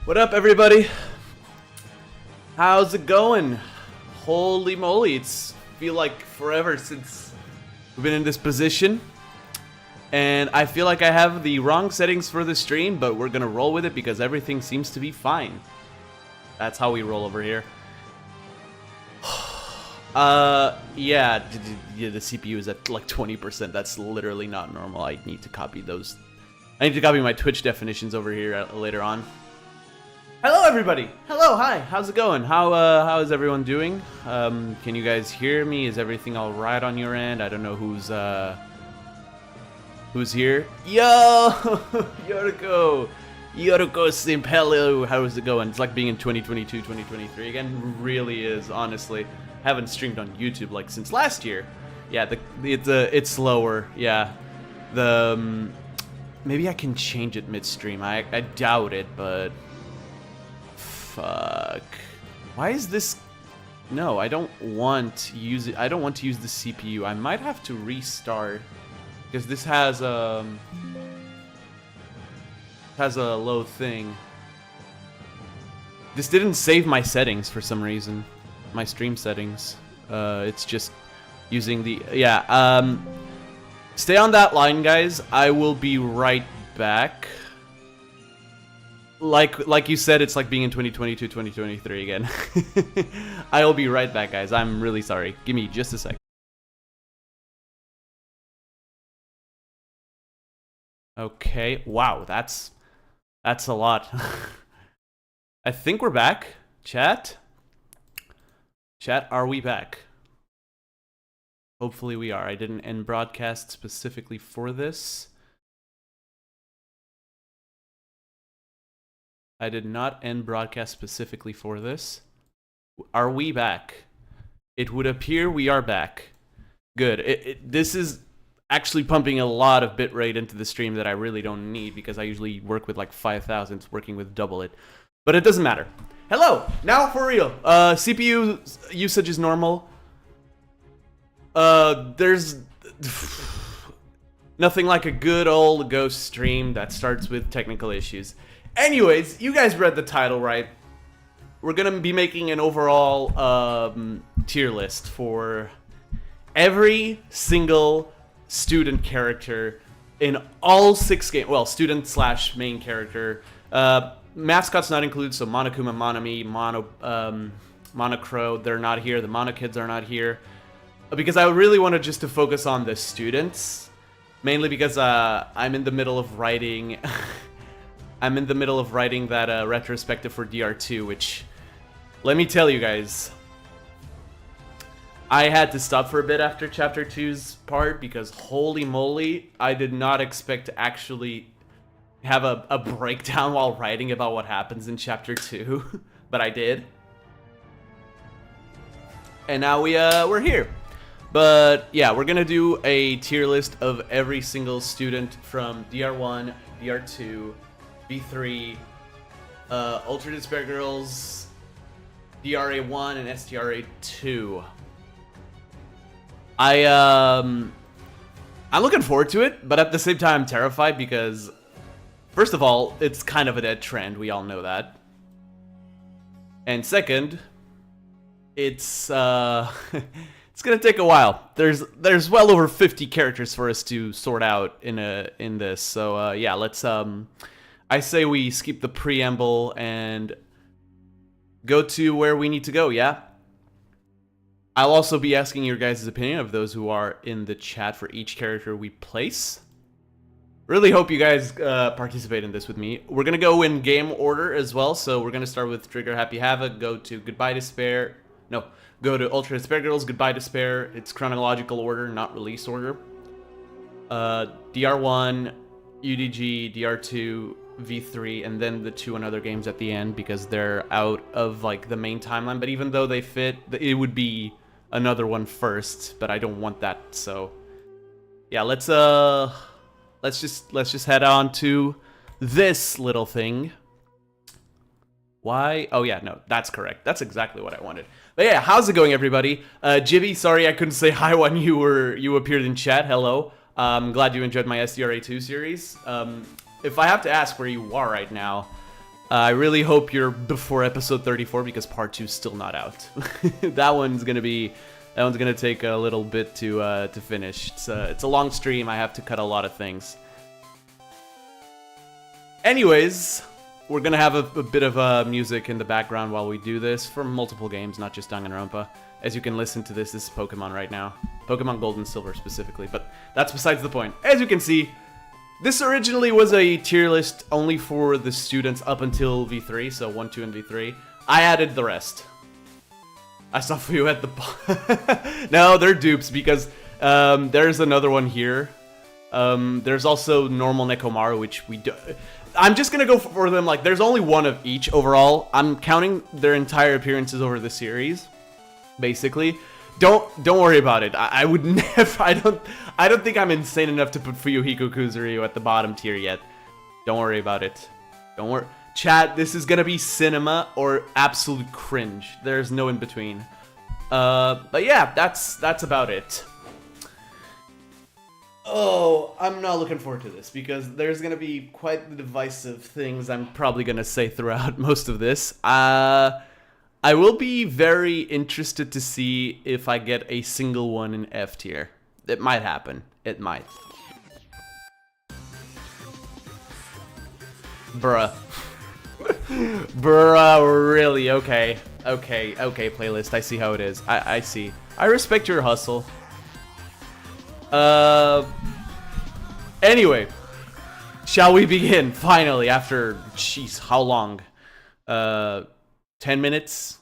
What up, everybody? How's it going? Holy moly, it's feel like forever since we've been in this position. And I feel like I have the wrong settings for the stream, but we're gonna roll with it because everything seems to be fine. That's how we roll over here. Yeah, the CPU is at like 20%. That's literally not normal. I need to copy those. I need to copy my Twitch definitions over here later on. Hello, everybody. Hello, hi. How's it going? How is everyone doing? Can you guys hear me? Is everything all right on your end? I don't know who's here. Yo, Yoriko Simpello. How is it going? It's like being in 2022, 2023 again. Really is, honestly. Haven't streamed on YouTube like since last year. Yeah, it's slower. Yeah, maybe I can change it midstream. I doubt it, but. Fuck. Why is this? No, I don't want to use it. I don't want to use the CPU. I might have to restart because this has a low thing. This didn't save my settings for some reason. My stream settings. It's just using the stay on that line, guys. I will be right back. Like you said, it's like being in 2022, 2023 again. I'll be right back, guys. I'm really sorry. Give me just a sec. Okay. Wow, that's a lot. I think we're back. Chat, are we back? Hopefully we are. I didn't end broadcast specifically for this. I did not end broadcast specifically for this. Are we back? It would appear we are back. Good. This is actually pumping a lot of bitrate into the stream that I really don't need because I usually work with like 5,000. It's working with double it. But it doesn't matter. Hello! Now for real. CPU usage is normal. There's nothing like a good old LeGhost stream that starts with technical issues. Anyways, you guys read the title, right? We're gonna be making an overall tier list for every single student character in all 6 games. Well, student slash main character. Mascots not included, so Monokuma, Monami, Monocro, they're not here. The Monokids are not here. Because I really wanted just to focus on the students. Mainly because I'm in the middle of writing... that retrospective for DR2, which, let me tell you guys, I had to stop for a bit after Chapter 2's part because holy moly, I did not expect to actually have a breakdown while writing about what happens in Chapter 2, but I did. And now we're here. But yeah, we're gonna do a tier list of every single student from DR1, DR2, V3, Ultra Despair Girls, DRA1, and SDRA2. I'm looking forward to it, but at the same time I'm terrified because, first of all, it's kind of a dead trend, we all know that. And second, it's it's gonna take a while. There's well over 50 characters for us to sort out in this. So yeah, let's I say we skip the preamble and go to where we need to go. Yeah. I'll also be asking your guys' opinion of those who are in the chat for each character we place. Really hope you guys participate in this with me. We're gonna go in game order as well. So we're gonna start with Trigger Happy Havoc, go to Goodbye Despair. No. Go to Ultra Despair Girls, Goodbye Despair. It's chronological order, not release order. DR1, UDG, DR2, V3, and then the 2 and other games at the end because they're out of like the main timeline. But even though they fit, it would be another one first. But I don't want that. So yeah, let's just head on to this little thing. Why? Oh yeah, no, that's correct. That's exactly what I wanted. But yeah, how's it going, everybody? Jibby, sorry I couldn't say hi when you appeared in chat. Hello. I'm glad you enjoyed my SDRA2 series. If I have to ask where you are right now, I really hope you're before episode 34 because part 2 is still not out. That one's gonna take a little bit to finish. It's a long stream. I have to cut a lot of things. Anyways, we're gonna have a bit of music in the background while we do this from multiple games, not just Danganronpa. As you can listen to this is Pokemon right now. Pokemon Gold and Silver specifically, but that's besides the point. As you can see, this originally was a tier list only for the students up until V3, so 1, 2, and V3. I added the rest. I saw you at the No, they're dupes because there's another one here. There's also normal Nekomaru, which we do. I'm just gonna go for them like there's only one of each overall. I'm counting their entire appearances over the series, basically. Don't worry about it. I would never. I don't think I'm insane enough to put Fuyuhiko Kuzuryu at the bottom tier yet. Don't worry about it. Don't worry. Chat, this is gonna be cinema or absolute cringe. There's no in between. But yeah, that's about it. Oh, I'm not looking forward to this because there's gonna be quite the divisive things I'm probably gonna say throughout most of this. I will be very interested to see if I get a single one in F tier. It might happen. It might. Bruh. Bruh, really? Okay. Okay, playlist. I see how it is. I see. I respect your hustle. Anyway. Shall we begin? Finally, after, jeez, how long? 10 minutes?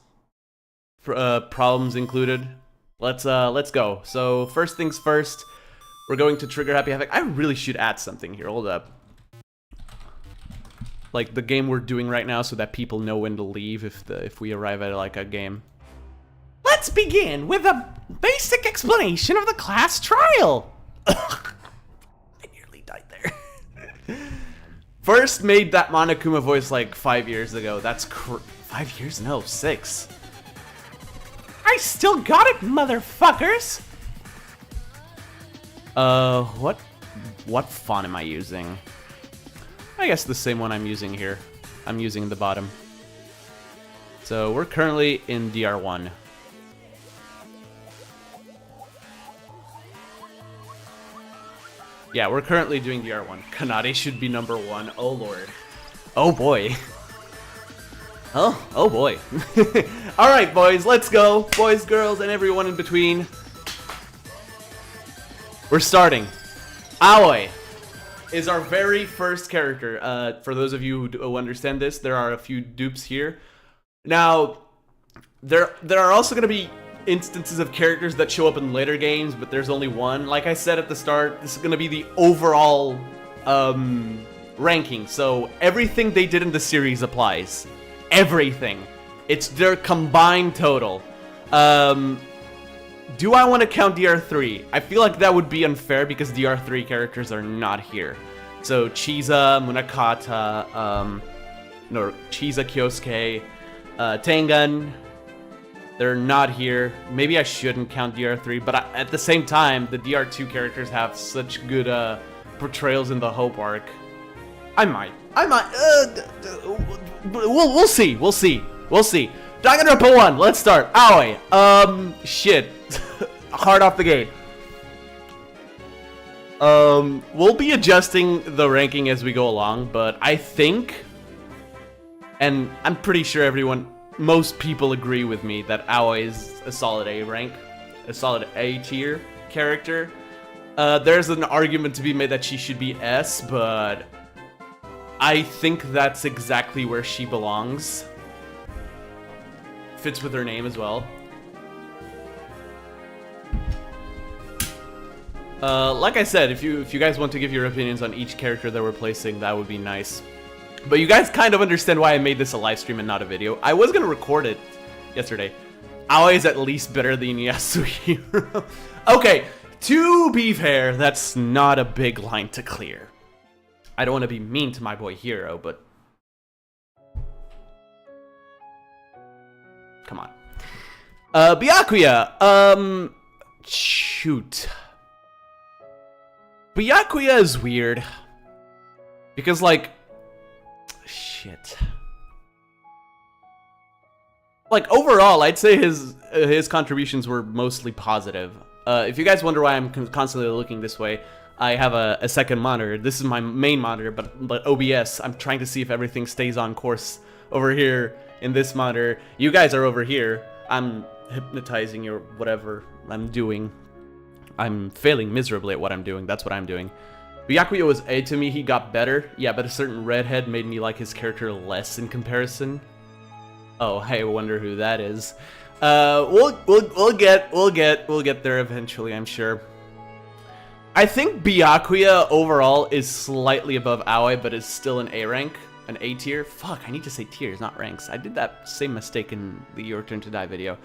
Problems included. Let's go. So, first things first, we're going to trigger Happy Havoc. I really should add something here. Hold up. Like the game we're doing right now so that people know when to leave if we arrive at like a game. Let's begin with a basic explanation of the class trial. I nearly died there. First made that Monokuma voice like 5 years ago. That's 5 years? No, 6. I still got it, motherfuckers. What font am I using? I guess the same one I'm using here. I'm using the bottom. So we're currently in DR1. Yeah, we're currently doing DR1. Kanade should be number 1. Oh lord. Oh boy. Oh boy. Alright boys, let's go. Boys, girls, and everyone in between. We're starting. Aoi is our very first character. For those of you who understand this, there are a few dupes here. Now, there are also going to be instances of characters that show up in later games, but there's only one. Like I said at the start, this is going to be the overall ranking. So everything they did in the series applies. Everything. It's their combined total. do I want to count DR3? I feel like that would be unfair because DR3 characters are not here. So Chiza, Munakata, no, Chiza, Kyosuke, Tengen, they're not here. Maybe I shouldn't count DR3, but at the same time, the DR2 characters have such good portrayals in the Hope arc. I might. We'll see. Danganronpa 1, let's start. Aoi. Shit. Hard off the gate. We'll be adjusting the ranking as we go along, but I think, and I'm pretty sure most people agree with me that Aoi is a solid A rank, a solid A tier character. There's an argument to be made that she should be S, but I think that's exactly where she belongs. Fits with her name as well. Like I said, if you guys want to give your opinions on each character that we're placing, that would be nice. But you guys kind of understand why I made this a live stream and not a video. I was gonna record it yesterday. Aoi is at least better than Yasuhiro. Okay, to be fair, that's not a big line to clear. I don't want to be mean to my boy Hiro, but come on. Byakuya. Shoot. Byakuya is weird because, like, shit. Like, overall, I'd say his contributions were mostly positive. If you guys wonder why I'm constantly looking this way, I have a second monitor. This is my main monitor, but OBS. I'm trying to see if everything stays on course over here in this monitor. You guys are over here. I'm hypnotizing you or whatever I'm doing. I'm failing miserably at what I'm doing. That's what I'm doing. Byakuya was A to me. He got better. Yeah, but a certain redhead made me like his character less in comparison. Oh, I wonder who that is. We'll get there eventually, I'm sure. I think Byakuya overall is slightly above Aoi, but is still an A rank, an A tier. Fuck, I need to say tiers, not ranks. I did that same mistake in the Your Turn to Die video.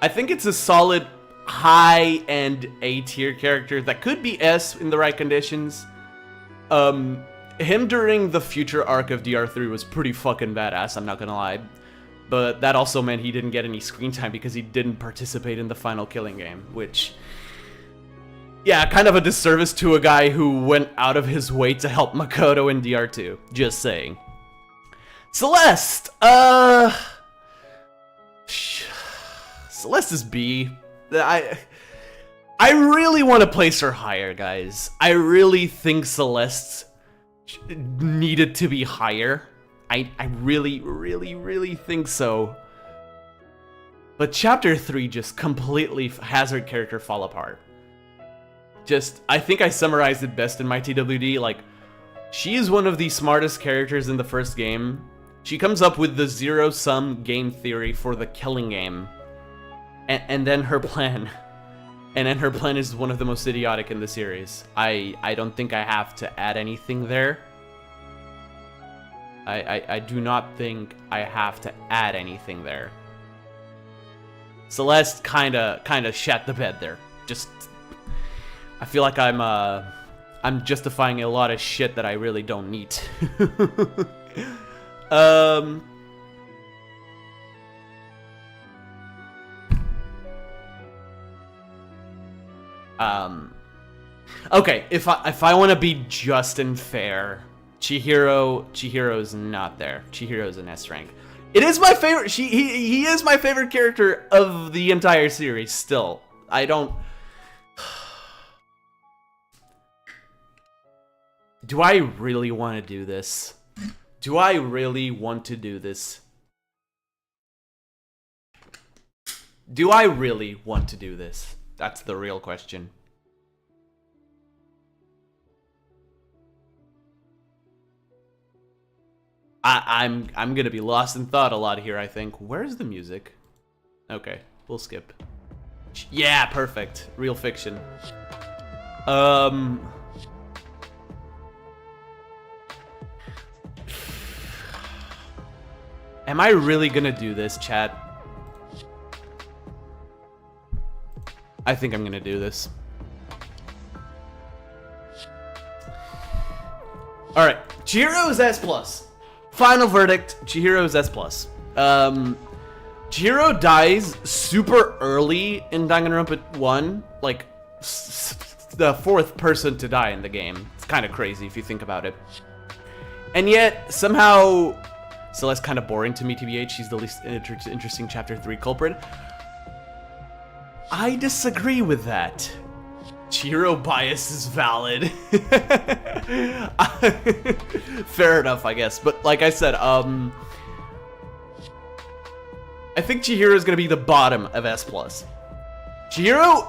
I think it's a solid high-end A tier character that could be S in the right conditions. Him during the future arc of DR3 was pretty fucking badass, I'm not gonna lie. But that also meant he didn't get any screen time because he didn't participate in the final killing game, which, yeah, kind of a disservice to a guy who went out of his way to help Makoto in DR2. Just saying. Celeste! Celeste is B. I really want to place her higher, guys. I really think Celeste needed to be higher. I really think so. But Chapter 3 just completely has her character fall apart. I think I summarized it best in my TWD. Like, she is one of the smartest characters in the first game. She comes up with the zero-sum game theory for the killing game. And then her plan. And then her plan is one of the most idiotic in the series. I don't think I have to add anything there. I do not think I have to add anything there. Celeste kinda shat the bed there. I feel like I'm justifying a lot of shit that I really don't need. Okay, if I want to be just and fair, Chihiro's not there. Chihiro's an S rank. It is my favorite. He is my favorite character of the entire series. Still, I don't. Do I really want to do this? Do I really want to do this? Do I really want to do this? That's the real question. I'm gonna be lost in thought a lot here, I think. Where's the music? Okay, we'll skip. Yeah, perfect. Real fiction. Am I really gonna do this, chat? I think I'm gonna do this. Alright, Chihiro's S+. Final verdict, Chihiro's S+. Chihiro dies super early in Danganronpa 1, like, the 4th person to die in the game. It's kind of crazy if you think about it. And yet, somehow, Celeste's kind of boring to me, TBH. She's the least interesting Chapter 3 culprit. I disagree with that. Chihiro bias is valid. Fair enough, I guess. But like I said, I think Chihiro is going to be the bottom of S+. Chihiro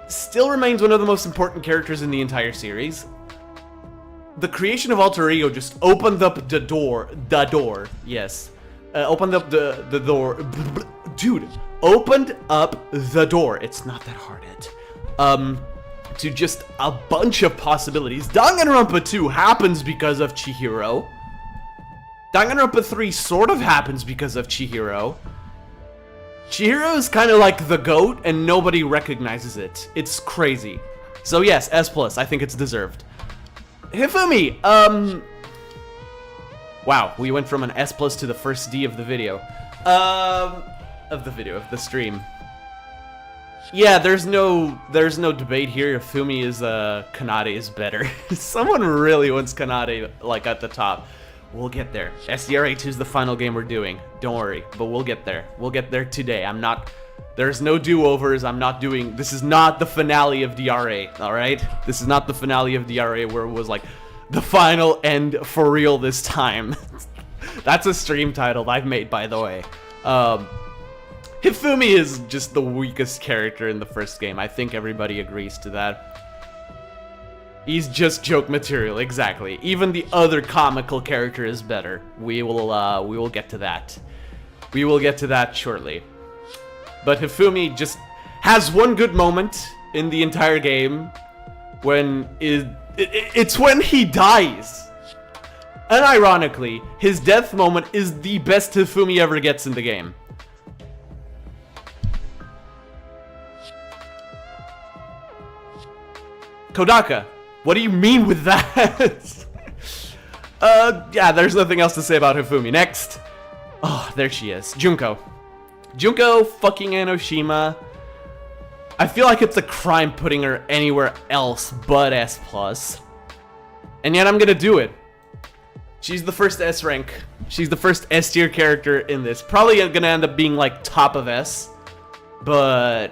still remains one of the most important characters in the entire series. The creation of Alter Ego just opened up the door, yes. Opened up the door, dude, opened up the door, it's not that hard, to just a bunch of possibilities. Danganronpa 2 happens because of Chihiro. Danganronpa 3 sort of happens because of Chihiro. Chihiro is kind of like the GOAT, and nobody recognizes it. It's crazy. So yes, S+, I think it's deserved. Hifumi, wow, we went from an S+ to the first D of the video. Of the stream. Yeah, there's no debate here. Hifumi is, Kanade is better. Someone really wants Kanade, like, at the top. We'll get there. SDRA2 is the final game we're doing. Don't worry, but we'll get there. We'll get there today. There's no do-overs. This is not the finale of DRA, alright? This is not the finale of DRA where it was like, the final end for real this time. That's a stream title I've made, by the way. Hifumi is just the weakest character in the first game. I think everybody agrees to that. He's just joke material, exactly. Even the other comical character is better. We will get to that. We will get to that shortly. But Hifumi just has one good moment in the entire game when it's when he dies. Unironically, his death moment is the best Hifumi ever gets in the game. Kodaka, what do you mean with that? Yeah, there's nothing else to say about Hifumi. Next. Oh, there she is. Junko. Junko fucking Enoshima. I feel like it's a crime putting her anywhere else but S+. And yet I'm gonna do it. She's the first S rank. She's the first S tier character in this. Probably gonna end up being like top of S. But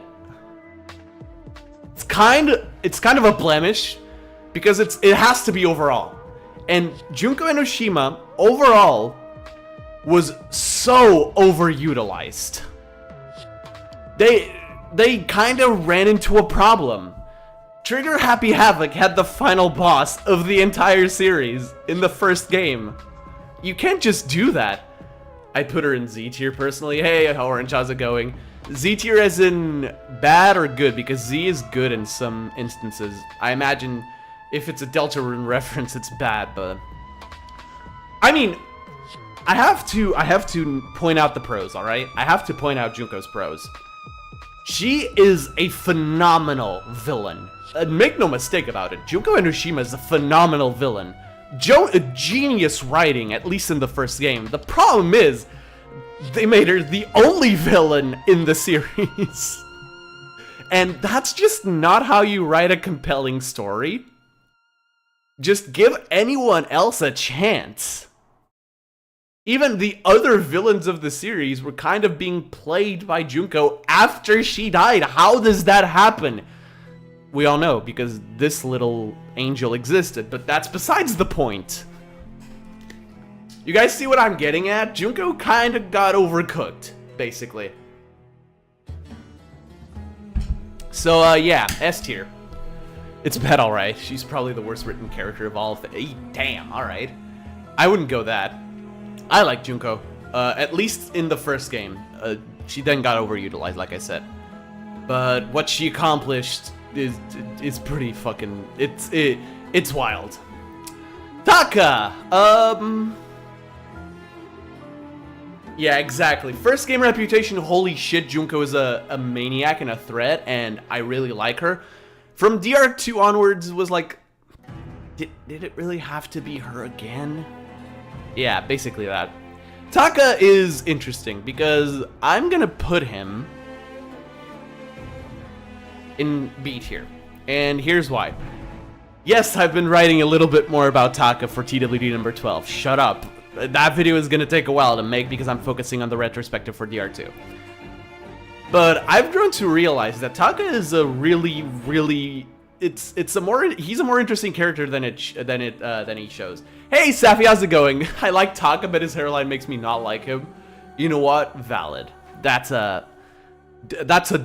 it's kind of a blemish because it has to be overall. And Junko Enoshima overall was so overutilized. They kind of ran into a problem. Trigger Happy Havoc had the final boss of the entire series in the first game. You can't just do that. I put her in Z tier personally. Hey, Orange, how's it going? Z tier as in bad or good, because Z is good in some instances. I imagine if it's a Deltarune reference, it's bad, but I mean, I have to point out the pros, all right? I have to point out Junko's pros. She is a phenomenal villain. Make no mistake about it. Junko Enoshima is a phenomenal villain. Genius writing, at least in the first game. The problem is, they made her the only villain in the series. And that's just not how you write a compelling story. Just give anyone else a chance. Even the other villains of the series were kind of being played by Junko after she died. How does that happen? We all know, because this little angel existed, but that's besides the point. You guys see what I'm getting at? Junko kind of got overcooked, basically. So, yeah, S tier. It's bad, alright. She's probably the worst written character of all. Damn, alright. I wouldn't go that. I like Junko, at least in the first game. She then got overutilized, like I said. But what she accomplished is pretty fucking... It's wild. Yeah, exactly. First game reputation, holy shit, Junko is a maniac and a threat, and I really like her. From DR2 onwards, was like, did it really have to be her again? Yeah, basically that. Taka is interesting because I'm gonna put him in B tier, and here's why. Yes, I've been writing a little bit more about Taka for TWD number 12. Shut up. That video is gonna take a while to make because I'm focusing on the retrospective for DR2. But I've grown to realize that Taka is a really he's a more interesting character than he shows. Hey Safi, how's it going? I like Taka, but his hairline makes me not like him. You know what? Valid. That's a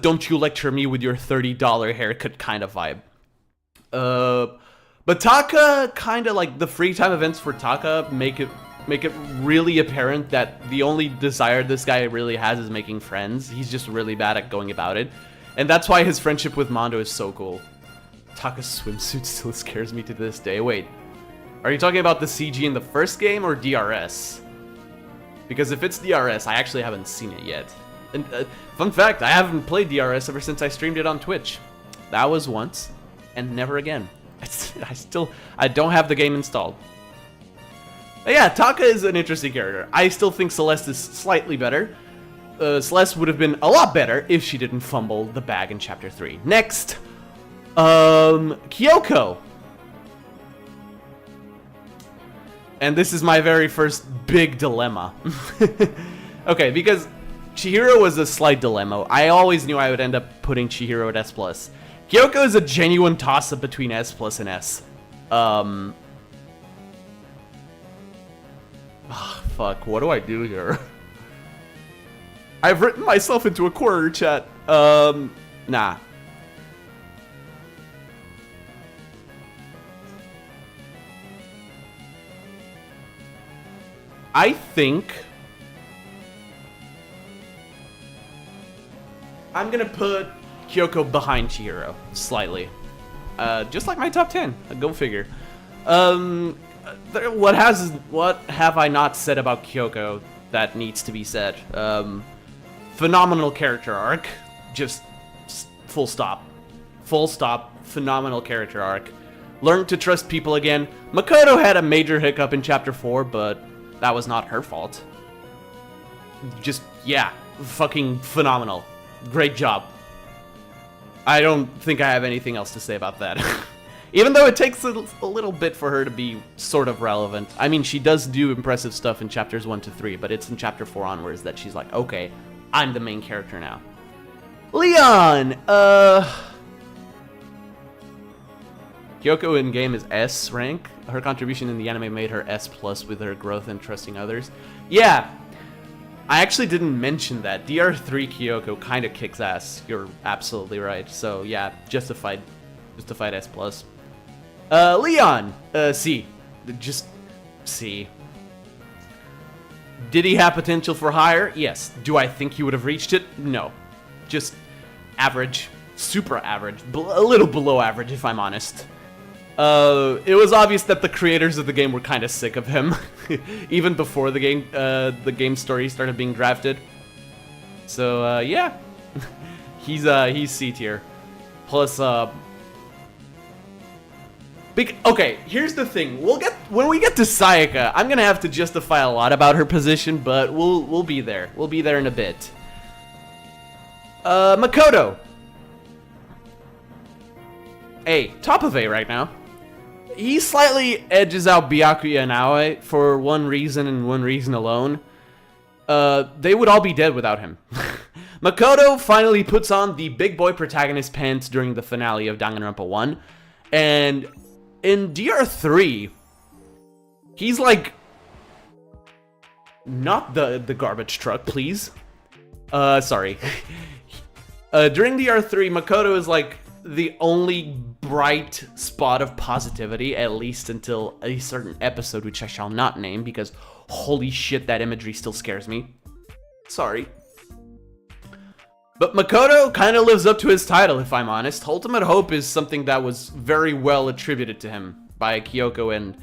don't you lecture me with your $30 haircut kind of vibe. But Taka kind of like the free time events for Taka make it really apparent that the only desire this guy really has is making friends. He's just really bad at going about it. And that's why his friendship with Mondo is so cool. Taka's swimsuit still scares me to this day. Wait, are you talking about the CG in the first game or DRS? Because if it's DRS, I actually haven't seen it yet. And fun fact, I haven't played DRS ever since I streamed it on Twitch. That was once, and never again. I don't have the game installed. But yeah, Taka is an interesting character. I still think Celeste is slightly better. Celeste would have been a lot better if she didn't fumble the bag in Chapter 3. Next, Kyoko. And this is my very first big dilemma. Okay, because Chihiro was a slight dilemma. I always knew I would end up putting Chihiro at S+. Kyoko is a genuine toss-up between S+ and S. Fuck, what do I do here? I've written myself into a corner, chat. Nah. I think I'm gonna put Kyoko behind Chihiro, slightly. Just like my top 10, go figure. What have I not said about Kyoko that needs to be said? Phenomenal character arc, just full stop. Full stop, phenomenal character arc. Learned to trust people again. Makoto had a major hiccup in Chapter 4, but that was not her fault. Just, yeah, fucking phenomenal. Great job. I don't think I have anything else to say about that. Even though it takes a little bit for her to be sort of relevant. I mean, she does do impressive stuff in Chapters 1 to 3, but it's in Chapter 4 onwards that she's like, okay, I'm the main character now. Leon! Kyoko in game is S rank. Her contribution in the anime made her S+ with her growth and trusting others. Yeah, I actually didn't mention that. DR3 Kyoko kind of kicks ass. You're absolutely right. So yeah, justified S+. Leon, C. Just C. Did he have potential for higher? Yes. Do I think he would have reached it? No. Just average. Super average. A little below average, if I'm honest. It was obvious that the creators of the game were kind of sick of him, even before the game story started being drafted. So yeah, he's C tier. Plus, okay, here's the thing. When we get to Sayaka, I'm gonna have to justify a lot about her position, but we'll be there. We'll be there in a bit. Makoto. A, top of A right now. He slightly edges out Byakuya and Aoi for one reason and one reason alone. They would all be dead without him. Makoto finally puts on the big boy protagonist pants during the finale of Danganronpa 1. And in DR3, he's like, not the garbage truck, please. Sorry. During DR3, Makoto is like the only bright spot of positivity, at least until a certain episode, which I shall not name because holy shit, that imagery still scares me. Sorry. But Makoto kind of lives up to his title, if I'm honest. Ultimate Hope is something that was very well attributed to him by Kyoko and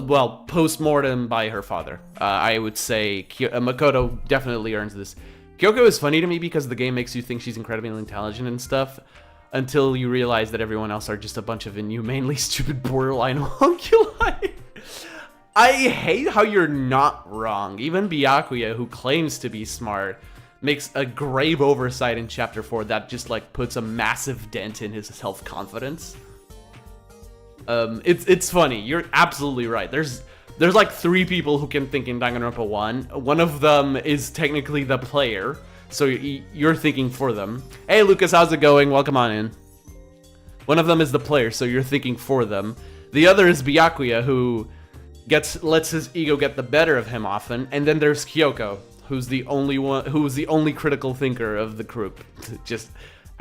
well, post-mortem by her father. I would say Makoto definitely earns this. Kyoko is funny to me because the game makes you think she's incredibly intelligent and stuff, until you realize that everyone else are just a bunch of inhumanely stupid borderline homunculi. I hate how you're not wrong. Even Byakuya, who claims to be smart, makes a grave oversight in Chapter 4 that just, like, puts a massive dent in his self-confidence. It's funny. You're absolutely right. There's like 3 people who can think in Danganronpa 1. One of them is technically the player, so you're thinking for them. Hey Lucas, how's it going? Welcome on in. One of them is the player, so you're thinking for them. The other is Byakuya, who lets his ego get the better of him often, and then there's Kyoko, who's the only critical thinker of the group. Just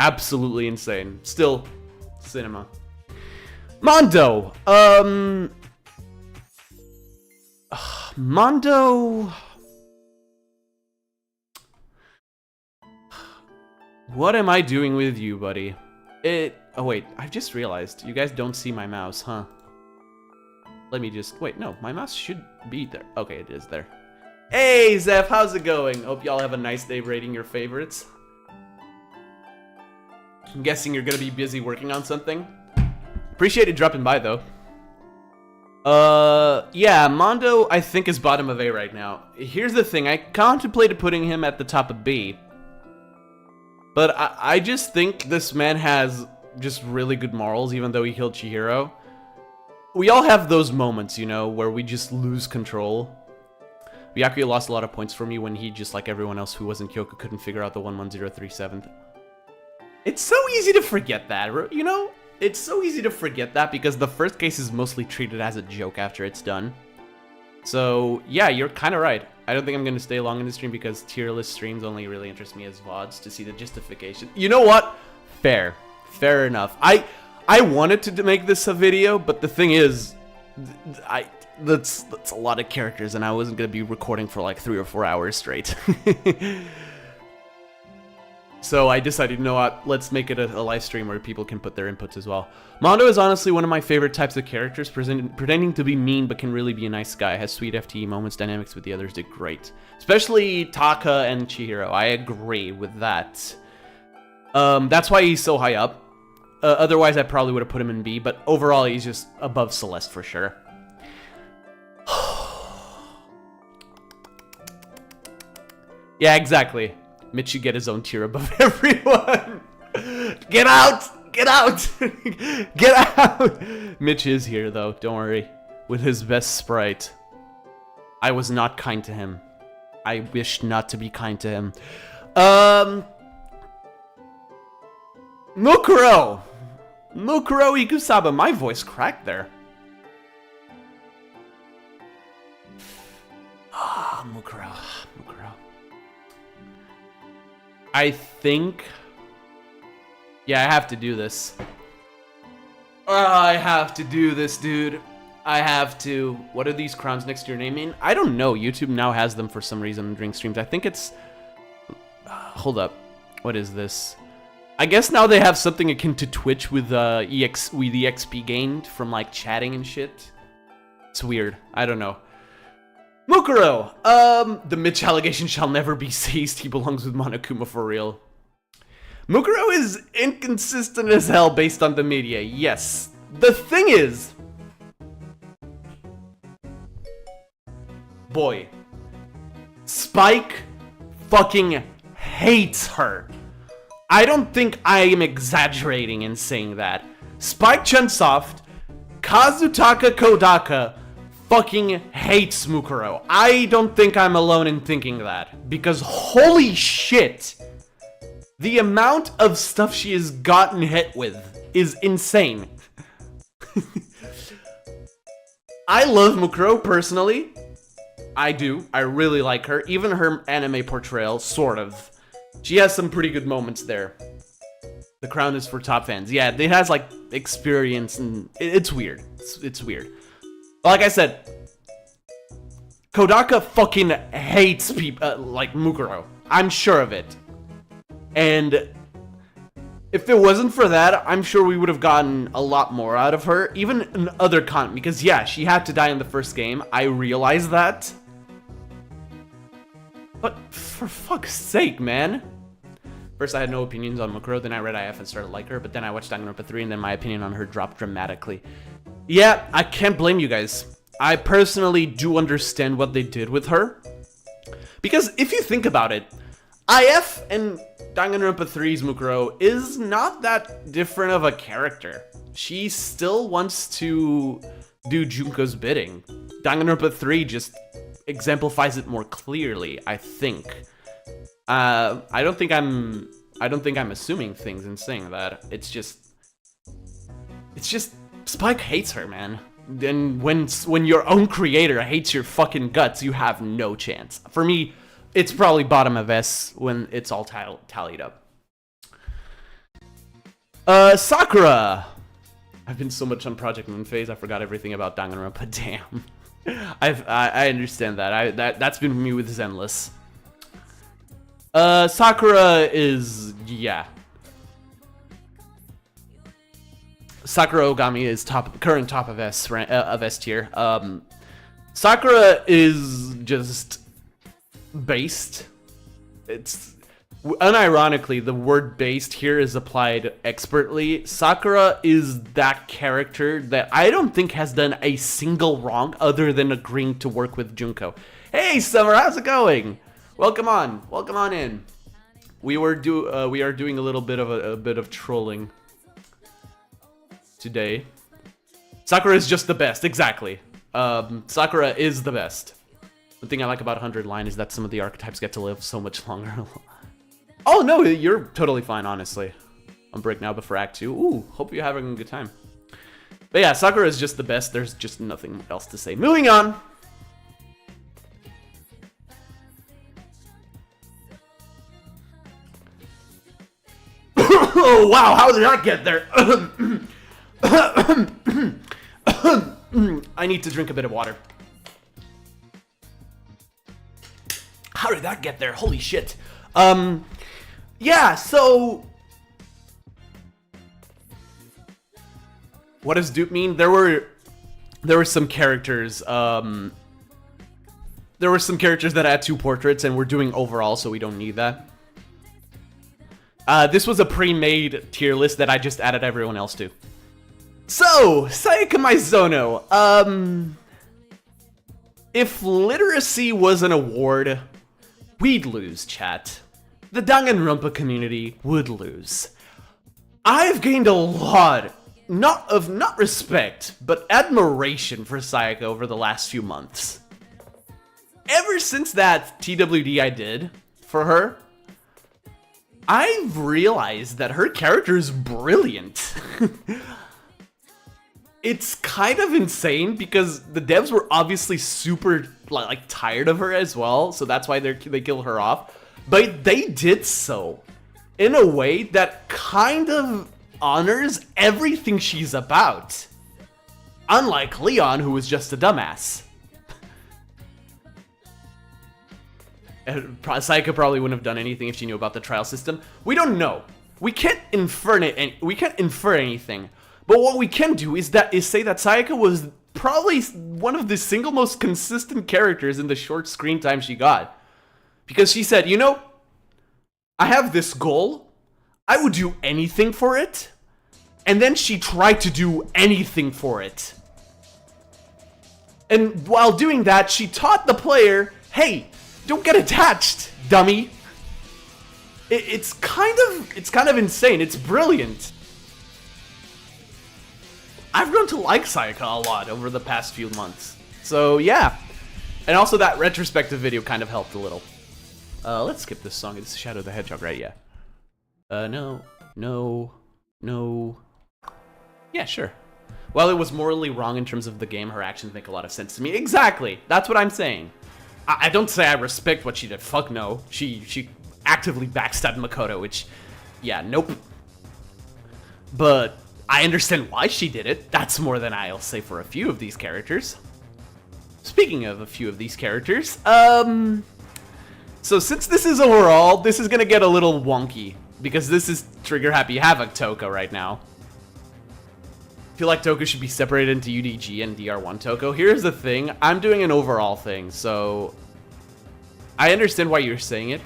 absolutely insane. Still, cinema. Mondo. Mondo. What am I doing with you, buddy? Oh wait, I've just realized you guys don't see my mouse, huh? Let me just wait. No, my mouse should be there. Okay, it is there. Hey Zeph, how's it going? Hope y'all have a nice day rating your favorites. I'm guessing you're gonna be busy working on something. Appreciate it dropping by though. Yeah, Mondo I think is bottom of A right now. Here's the thing, I contemplated putting him at the top of B. But I just think this man has just really good morals, even though he killed Chihiro. We all have those moments, you know, where we just lose control. Byakuya lost a lot of points for me when he, just like everyone else who wasn't Kyoko, couldn't figure out the 11037. It's so easy to forget that, you know? It's so easy to forget that because the first case is mostly treated as a joke after it's done. So, yeah, you're kind of right. I don't think I'm going to stay long in the stream because tier list streams only really interest me as VODs to see the justification. You know what? Fair. Fair enough. I wanted to make this a video, but the thing is, that's a lot of characters and I wasn't going to be recording for like 3 or 4 hours straight. So I decided, you know what, let's make it a live stream where people can put their inputs as well. Mondo is honestly one of my favorite types of characters, pretending to be mean but can really be a nice guy. Has sweet FTE moments, dynamics with the others did great. Especially Taka and Chihiro, I agree with that. That's why he's so high up. Otherwise I probably would have put him in B, but overall he's just above Celeste for sure. Yeah, exactly. Mitch should get his own tier above everyone. Get out! Get out! Get out! Mitch is here though, don't worry. With his best sprite. I was not kind to him. I wished not to be kind to him. Mukuro! Mukuro Ikusaba. My voice cracked there. Ah, Mukuro. Mukuro. I think... Yeah, I have to do this. I have to do this, dude. I have to. What are these crowns next to your name mean? I don't know. YouTube now has them for some reason during streams. I think it's... hold up. What is this? I guess now they have something akin to Twitch with the XP gained from like chatting and shit. It's weird. I don't know. Mukuro! The Mitch allegation shall never be ceased. He belongs with Monokuma for real. Mukuro is inconsistent as hell based on the media. Yes. The thing is... boy. Spike fucking hates her. I don't think I am exaggerating in saying that. Spike Chunsoft, Kazutaka Kodaka, fucking hates Mukuro. I don't think I'm alone in thinking that. Because holy shit, the amount of stuff she has gotten hit with is insane. I love Mukuro personally. I do. I really like her. Even her anime portrayal, sort of. She has some pretty good moments there. The crown is for top fans. Yeah, it has like experience and it's weird. It's weird. But like I said, Kodaka fucking hates people like Mukuro. I'm sure of it. And If it wasn't for that, I'm sure we would have gotten a lot more out of her, even in other content, because yeah, she had to die in the first game. I realize that. But for fuck's sake, man. First, I had no opinions on Mukuro, then I read IF and started to like her, but then I watched Danganronpa 3, and then my opinion on her dropped dramatically. Yeah, I can't blame you guys. I personally do understand what they did with her. Because if you think about it, IF and Danganronpa 3's Mukuro is not that different of a character. She still wants to do Junko's bidding. Danganronpa 3 just exemplifies it more clearly, I think. I don't think I'm assuming things in saying that. It's just Spike hates her, man. And when your own creator hates your fucking guts, you have no chance. For me, it's probably bottom of S when it's all tallied up. Sakura. I've been so much on Project Moon phase, I forgot everything about Danganronpa. Damn. I understand that. That's been me with Zenless. Sakura is, yeah. Sakura Ogami is current top of S tier. Sakura is just based. It's unironically, the word based here is applied expertly. Sakura is that character that I don't think has done a single wrong other than agreeing to work with Junko. Hey Summer, how's it going? Welcome on in. We are doing a little bit of a bit of trolling today. Sakura is just the best, exactly. Sakura is the best. The thing I like about 100 line is that some of the archetypes get to live so much longer. Oh no, you're totally fine, honestly. On break now before Act 2. Ooh, hope you're having a good time. But yeah, Sakura is just the best. There's just nothing else to say. Moving on. Oh wow, how did that get there? I need to drink a bit of water. How did that get there? Holy shit. Yeah, so what does dupe mean? There were some characters, that had 2 portraits, and we're doing overall, so we don't need that. This was a pre-made tier list that I just added everyone else to. So, Sayaka Maizono, if literacy was an award, we'd lose, chat. The Danganronpa community would lose. I've gained a lot, not respect, but admiration for Sayaka over the last few months. Ever since that TWD I did for her, I've realized that her character is brilliant. It's kind of insane because the devs were obviously super like tired of her as well, so that's why they kill her off. But they did so in a way that kind of honors everything she's about. Unlike Leon, who was just a dumbass. Sayaka probably wouldn't have done anything if she knew about the trial system. We don't know. We can't infer anything. But what we can do is say that Sayaka was probably one of the single most consistent characters in the short screen time she got. Because she said, you know, I have this goal. I would do anything for it. And then she tried to do anything for it. And while doing that, she taught the player, hey, don't get attached, dummy. It's kind of insane. It's brilliant. I've grown to like Sayaka a lot over the past few months. So yeah. And also that retrospective video kind of helped a little. Let's skip this song. It's Shadow the Hedgehog, right? Yeah. No. Yeah, sure. While it was morally wrong in terms of the game, her actions make a lot of sense to me. Exactly. That's what I'm saying. I don't say I respect what she did. Fuck no. She actively backstabbed Makoto, which, yeah, nope. But I understand why she did it. That's more than I'll say for a few of these characters. Speaking of a few of these characters, so since this is overall, this is gonna get a little wonky. Because this is Trigger Happy Havoc Toko right now. I feel like Toko should be separated into UDG and DR1 Toko. Here's the thing. I'm doing an overall thing, so I understand why you're saying it.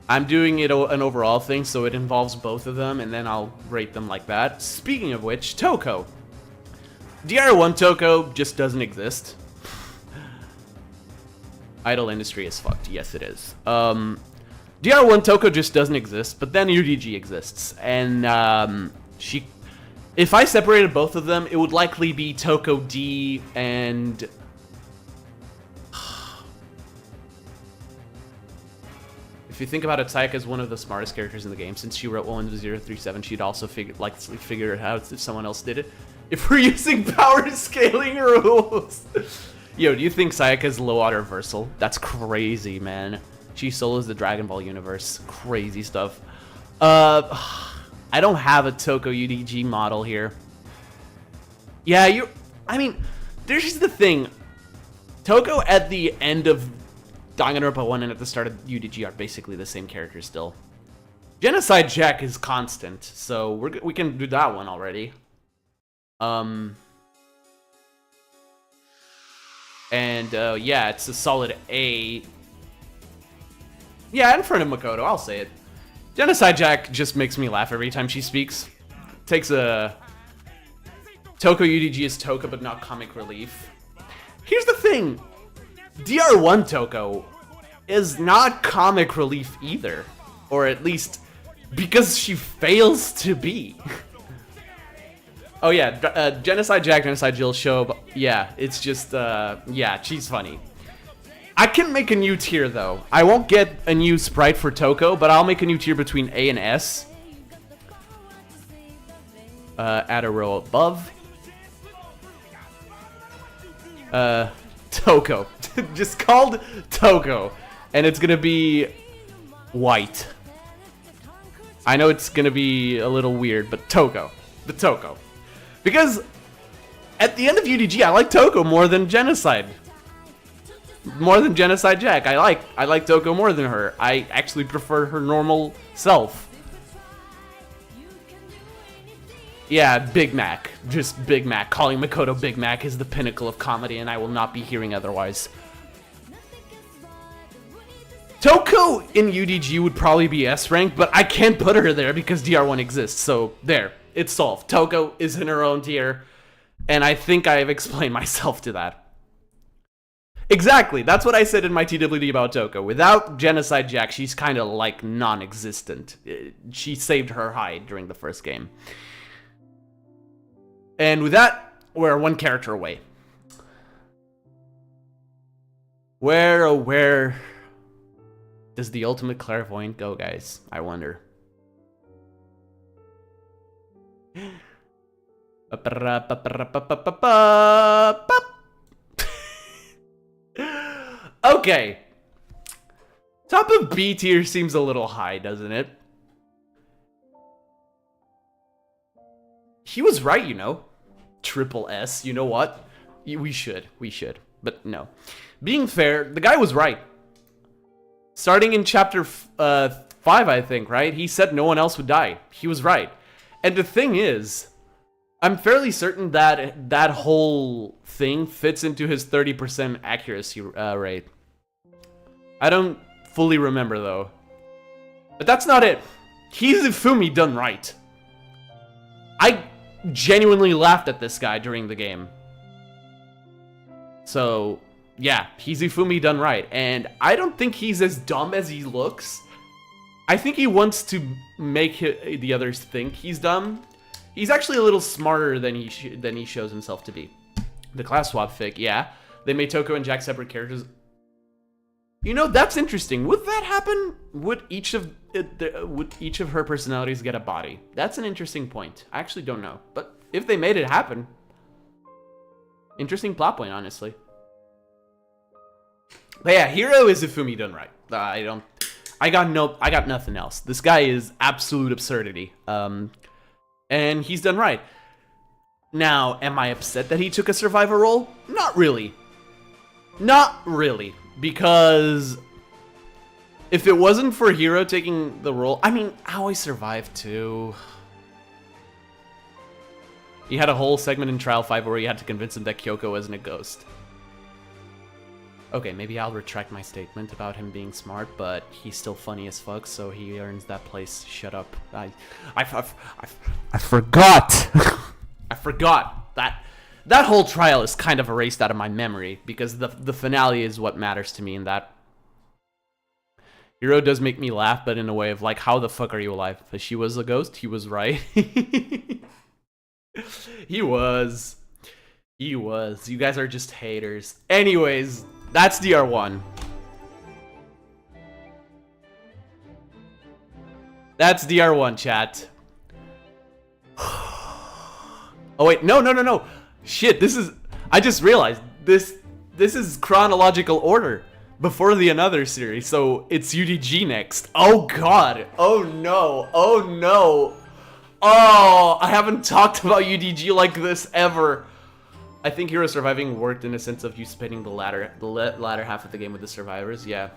I'm doing it an overall thing, so it involves both of them, and then I'll rate them like that. Speaking of which, Toko. DR1 Toko just doesn't exist. Idle industry is fucked. Yes, it is. DR1 Toko just doesn't exist, but then UDG exists. And if I separated both of them, it would likely be Toko D and... If you think about it, Sayaka is one of the smartest characters in the game. Since she wrote 11037, she'd also figure it out if someone else did it. If we're using power scaling rules. Yo, do you think Sayaka's low auto reversal? That's crazy, man. She solos the Dragon Ball universe. Crazy stuff. I don't have a Toko UDG model here. Yeah, I mean, there's the thing. Toko at the end of Danganronpa 1 and at the start of UDG are basically the same character still. Genocide Jack is constant, so we can do that one already. Yeah, it's a solid A. Yeah, in front of Makoto, I'll say it. Genocide Jack just makes me laugh every time she speaks. Takes a... Toko UDG is Toko, but not comic relief. Here's the thing. DR1 Toko is not comic relief either. Or at least, because she fails to be. Oh yeah, Genocide Jack, Genocide Jill show, yeah, it's just, yeah, she's funny. I can make a new tier though. I won't get a new sprite for Toko, but I'll make a new tier between A and S. Add a row above. Toko. Just called Toko. And it's gonna be white. I know it's gonna be a little weird, but Toko. The Toko. Because at the end of UDG, I like Toko more than Genocide. More than Genocide Jack. I like Toko more than her. I actually prefer her normal self. Yeah, Big Mac. Just Big Mac. Calling Makoto Big Mac is the pinnacle of comedy, and I will not be hearing otherwise. Toko in UDG would probably be S rank, but I can't put her there because DR1 exists, so there. It's solved. Toko is in her own tier, and I think I have explained myself to that. Exactly, that's what I said in my TWD about Toko. Without Genocide Jack, she's kind of like non-existent. She saved her hide during the first game. And with that, we're one character away. Where, oh where does the ultimate clairvoyant go, guys? I wonder. Okay. Top of B tier seems a little high, doesn't it? He was right, you know. Triple S, you know what? We should. But no. Being fair, the guy was right. Starting in chapter 5, I think, right? He said no one else would die. He was right. And the thing is, I'm fairly certain that that whole thing fits into his 30% accuracy rate. I don't fully remember, though. But that's not it. Hizufumi done right. I genuinely laughed at this guy during the game. So, yeah, Hizufumi done right. And I don't think he's as dumb as he looks. I think he wants to make the others think he's dumb. He's actually a little smarter than he shows himself to be. The class swap fic, yeah. They made Toko and Jack separate characters. You know, that's interesting. Would that happen? Would each of her personalities get a body? That's an interesting point. I actually don't know. But if they made it happen, interesting plot point, honestly. But yeah, Hiro Izufumi done right. I got nothing else. This guy is absolute absurdity. And he's done right. Now, am I upset that he took a survivor role? Not really. Not really. Because If it wasn't for Hiro taking the role, I mean, Aoi survived too. He had a whole segment in Trial 5 where he had to convince him that Kyoko wasn't a ghost. Okay, maybe I'll retract my statement about him being smart, but he's still funny as fuck, so he earns that place. Shut up. I forgot. I forgot that whole trial is kind of erased out of my memory because the finale is what matters to me in that. Hiro does make me laugh, but in a way of like, how the fuck are you alive? If she was a ghost, he was right. He was. You guys are just haters. Anyways, that's DR1. That's DR1, chat. Oh wait, no. Shit, this is... I just realized this is chronological order before the Another series, so it's UDG next. Oh god. Oh no. Oh, I haven't talked about UDG like this ever. I think Hero surviving worked in a sense of you spending the latter half of the game with the survivors. Yeah,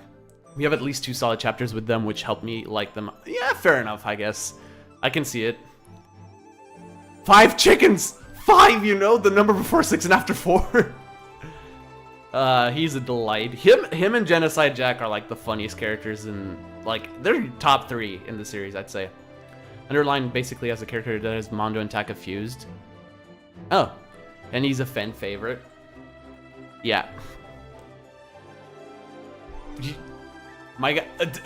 we have at least 2 solid chapters with them, which helped me like them. Yeah, fair enough, I guess. I can see it. 5 chickens! 5, you know, the number before 6 and after 4. He's a delight. Him and Genocide Jack are like the funniest characters in, like, they're top 3 in the series, I'd say. Underline basically has a character that has Mondo and Taka fused. Oh, and he's a fan favorite. Yeah. My god.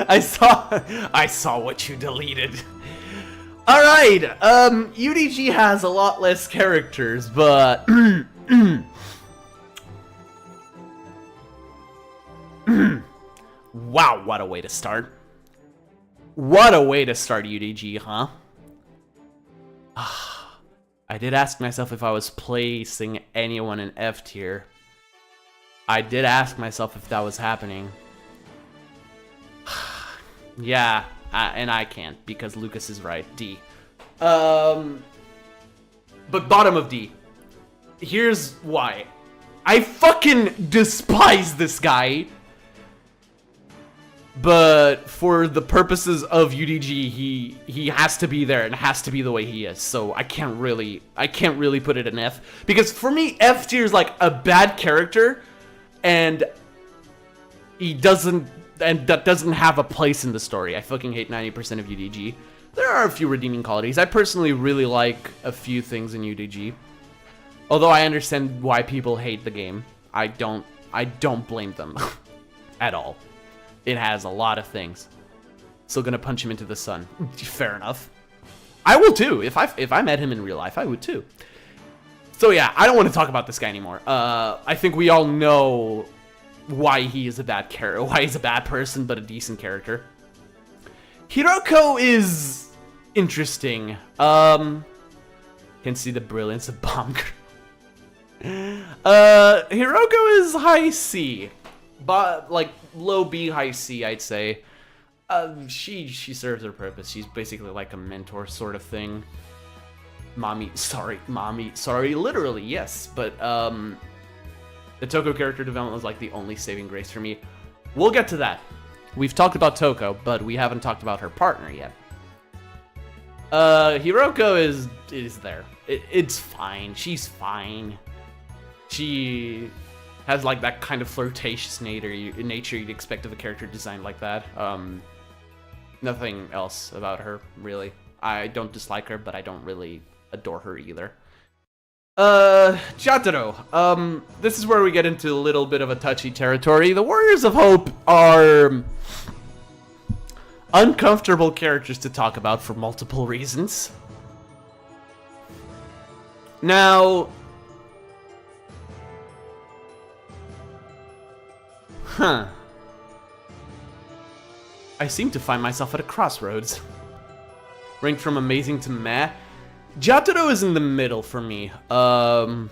I saw what you deleted. Alright, UDG has a lot less characters, but... Wow, what a way to start. What a way to start UDG, huh? I did ask myself if I was placing anyone in F tier. I did ask myself if that was happening. Yeah, and I can't because Lucas is right. D. But bottom of D. Here's why. I fucking despise this guy. But for the purposes of UDG, he has to be there and has to be the way he is. So I can't really put it in F, because for me F tier is like a bad character, and that doesn't have a place in the story. I fucking hate 90% of UDG. There are a few redeeming qualities. I personally really like a few things in UDG. Although I understand why people hate the game. I don't blame them at all. It has a lot of things. Still gonna punch him into the sun. Fair enough. I will too. If I met him in real life, I would too. So yeah, I don't want to talk about this guy anymore. I think we all know why he is a bad character, why he's a bad person, but a decent character. Hiroko is interesting. Can see the brilliance of Bomb. Hiroko is high C, but like low B, high C, I'd say. She serves her purpose. She's basically like a mentor sort of thing. Mommy, sorry, literally, yes. But the Toko character development was like the only saving grace for me. We'll get to that. We've talked about Toko, but we haven't talked about her partner yet. Hiroko is there. It's fine. She's fine. She has like that kind of flirtatious nature you'd expect of a character designed like that. Nothing else about her, really. I don't dislike her, but I don't really adore her either. Jotaro. This is where we get into a little bit of a touchy territory. The Warriors of Hope are uncomfortable characters to talk about for multiple reasons. Now... I seem to find myself at a crossroads. Ranked from amazing to meh. Jotaro is in the middle for me. I'm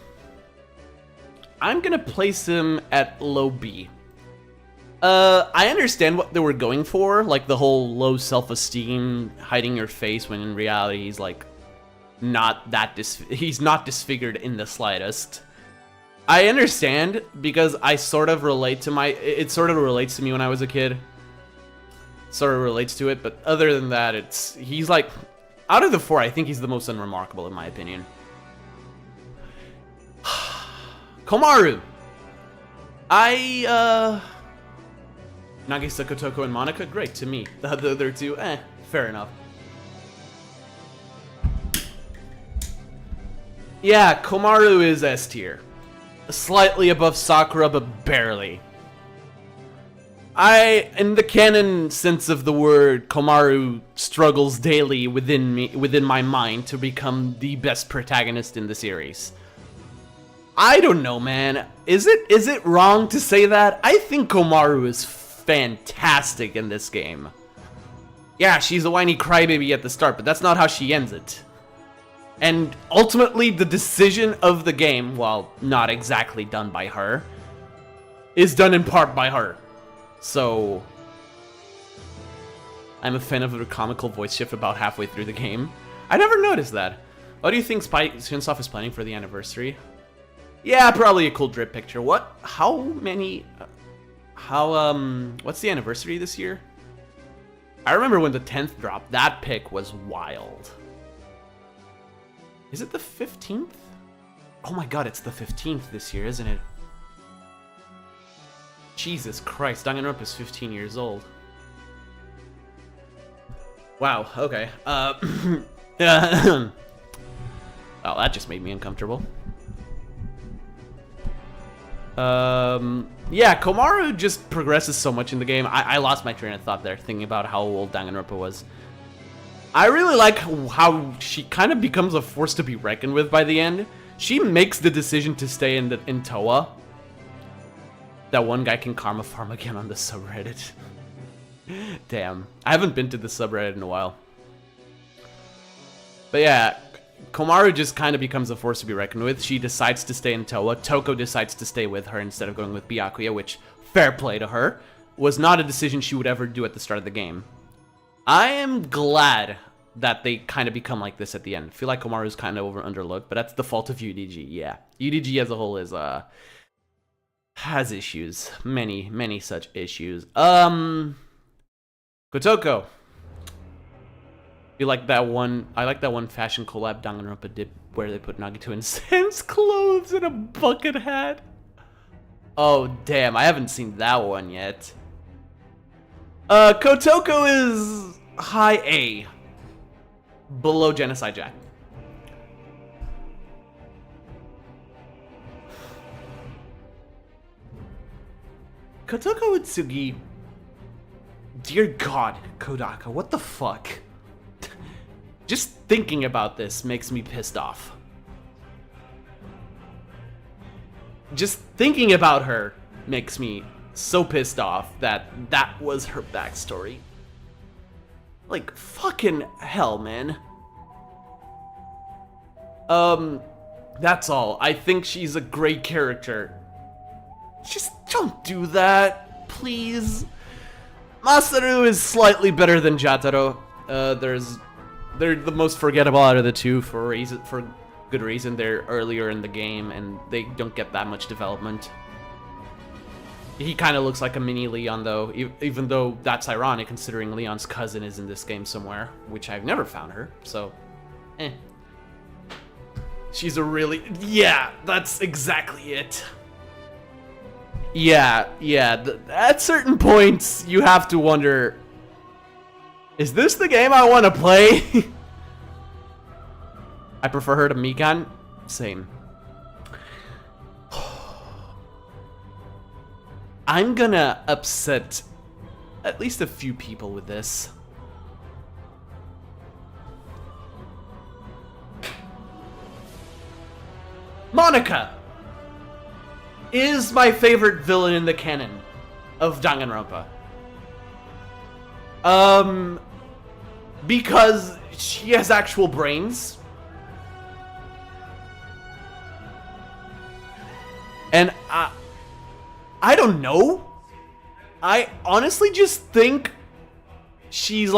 gonna place him at low B. I understand what they were going for, like the whole low self-esteem, hiding your face, when in reality he's like not that he's not disfigured in the slightest. I understand because I sort of relate to it sort of relates to me when I was a kid. Sort of relates to it, but other than that, he's like, out of the 4, I think he's the most unremarkable in my opinion. Komaru. Nagisa, Kotoko, and Monica, great to me. The other 2, fair enough. Yeah, Komaru is S tier. Slightly above Sakura, but barely. In the canon sense of the word, Komaru struggles daily within my mind to become the best protagonist in the series. I don't know, man. Is it wrong to say that? I think Komaru is fantastic in this game. Yeah, she's a whiny crybaby at the start, but that's not how she ends it. And ultimately, the decision of the game, while not exactly done by her, is done in part by her. So, I'm a fan of her comical voice shift about halfway through the game. I never noticed that. What do you think Shunsoft is planning for the anniversary? Yeah, probably a cool drip picture. What? How many? What's the anniversary this year? I remember when the 10th dropped. That pic was wild. Is it the 15th? Oh my god, it's the 15th this year, isn't it? Jesus Christ, Danganronpa is 15 years old. Wow, okay. Oh, that just made me uncomfortable. Yeah, Komaru just progresses so much in the game. I lost my train of thought there, thinking about how old Danganronpa was. I really like how she kind of becomes a force to be reckoned with by the end. She makes the decision to stay in Toa. That one guy can karma farm again on the subreddit. Damn. I haven't been to the subreddit in a while. But yeah, Komaru just kind of becomes a force to be reckoned with. She decides to stay in Toa. Toko decides to stay with her instead of going with Byakuya, which, fair play to her, was not a decision she would ever do at the start of the game. I am glad that they kind of become like this at the end. I feel like Komaru's kind of underlooked, but that's the fault of UDG, yeah. UDG as a whole is, has issues. Many such issues. Kotoko. You like that one? I like that one fashion collab Danganronpa did where they put Nagito in Sans clothes and a bucket hat. Oh damn, I haven't seen that one yet. Kotoko is high A. Below Genocide Jack. Kotoko Utsugi. Dear God, Kodaka, what the fuck? Just thinking about this makes me pissed off. Just thinking about her makes me so pissed off that was her backstory. Like, fucking hell, man. That's all. I think she's a great character. Just don't do that, please. Masaru is slightly better than Jataro. They're the most forgettable out of the two for good reason. They're earlier in the game and they don't get that much development. He kind of looks like a mini Leon though, even though that's ironic considering Leon's cousin is in this game somewhere, which I've never found her, so She's a really... Yeah, that's exactly it. Yeah, at certain points, you have to wonder, is this the game I want to play? I prefer her to Mikan. Same. I'm gonna upset at least a few people with this. Monica is my favorite villain in the canon of Danganronpa. Because she has actual brains. And I don't know. I honestly just think she's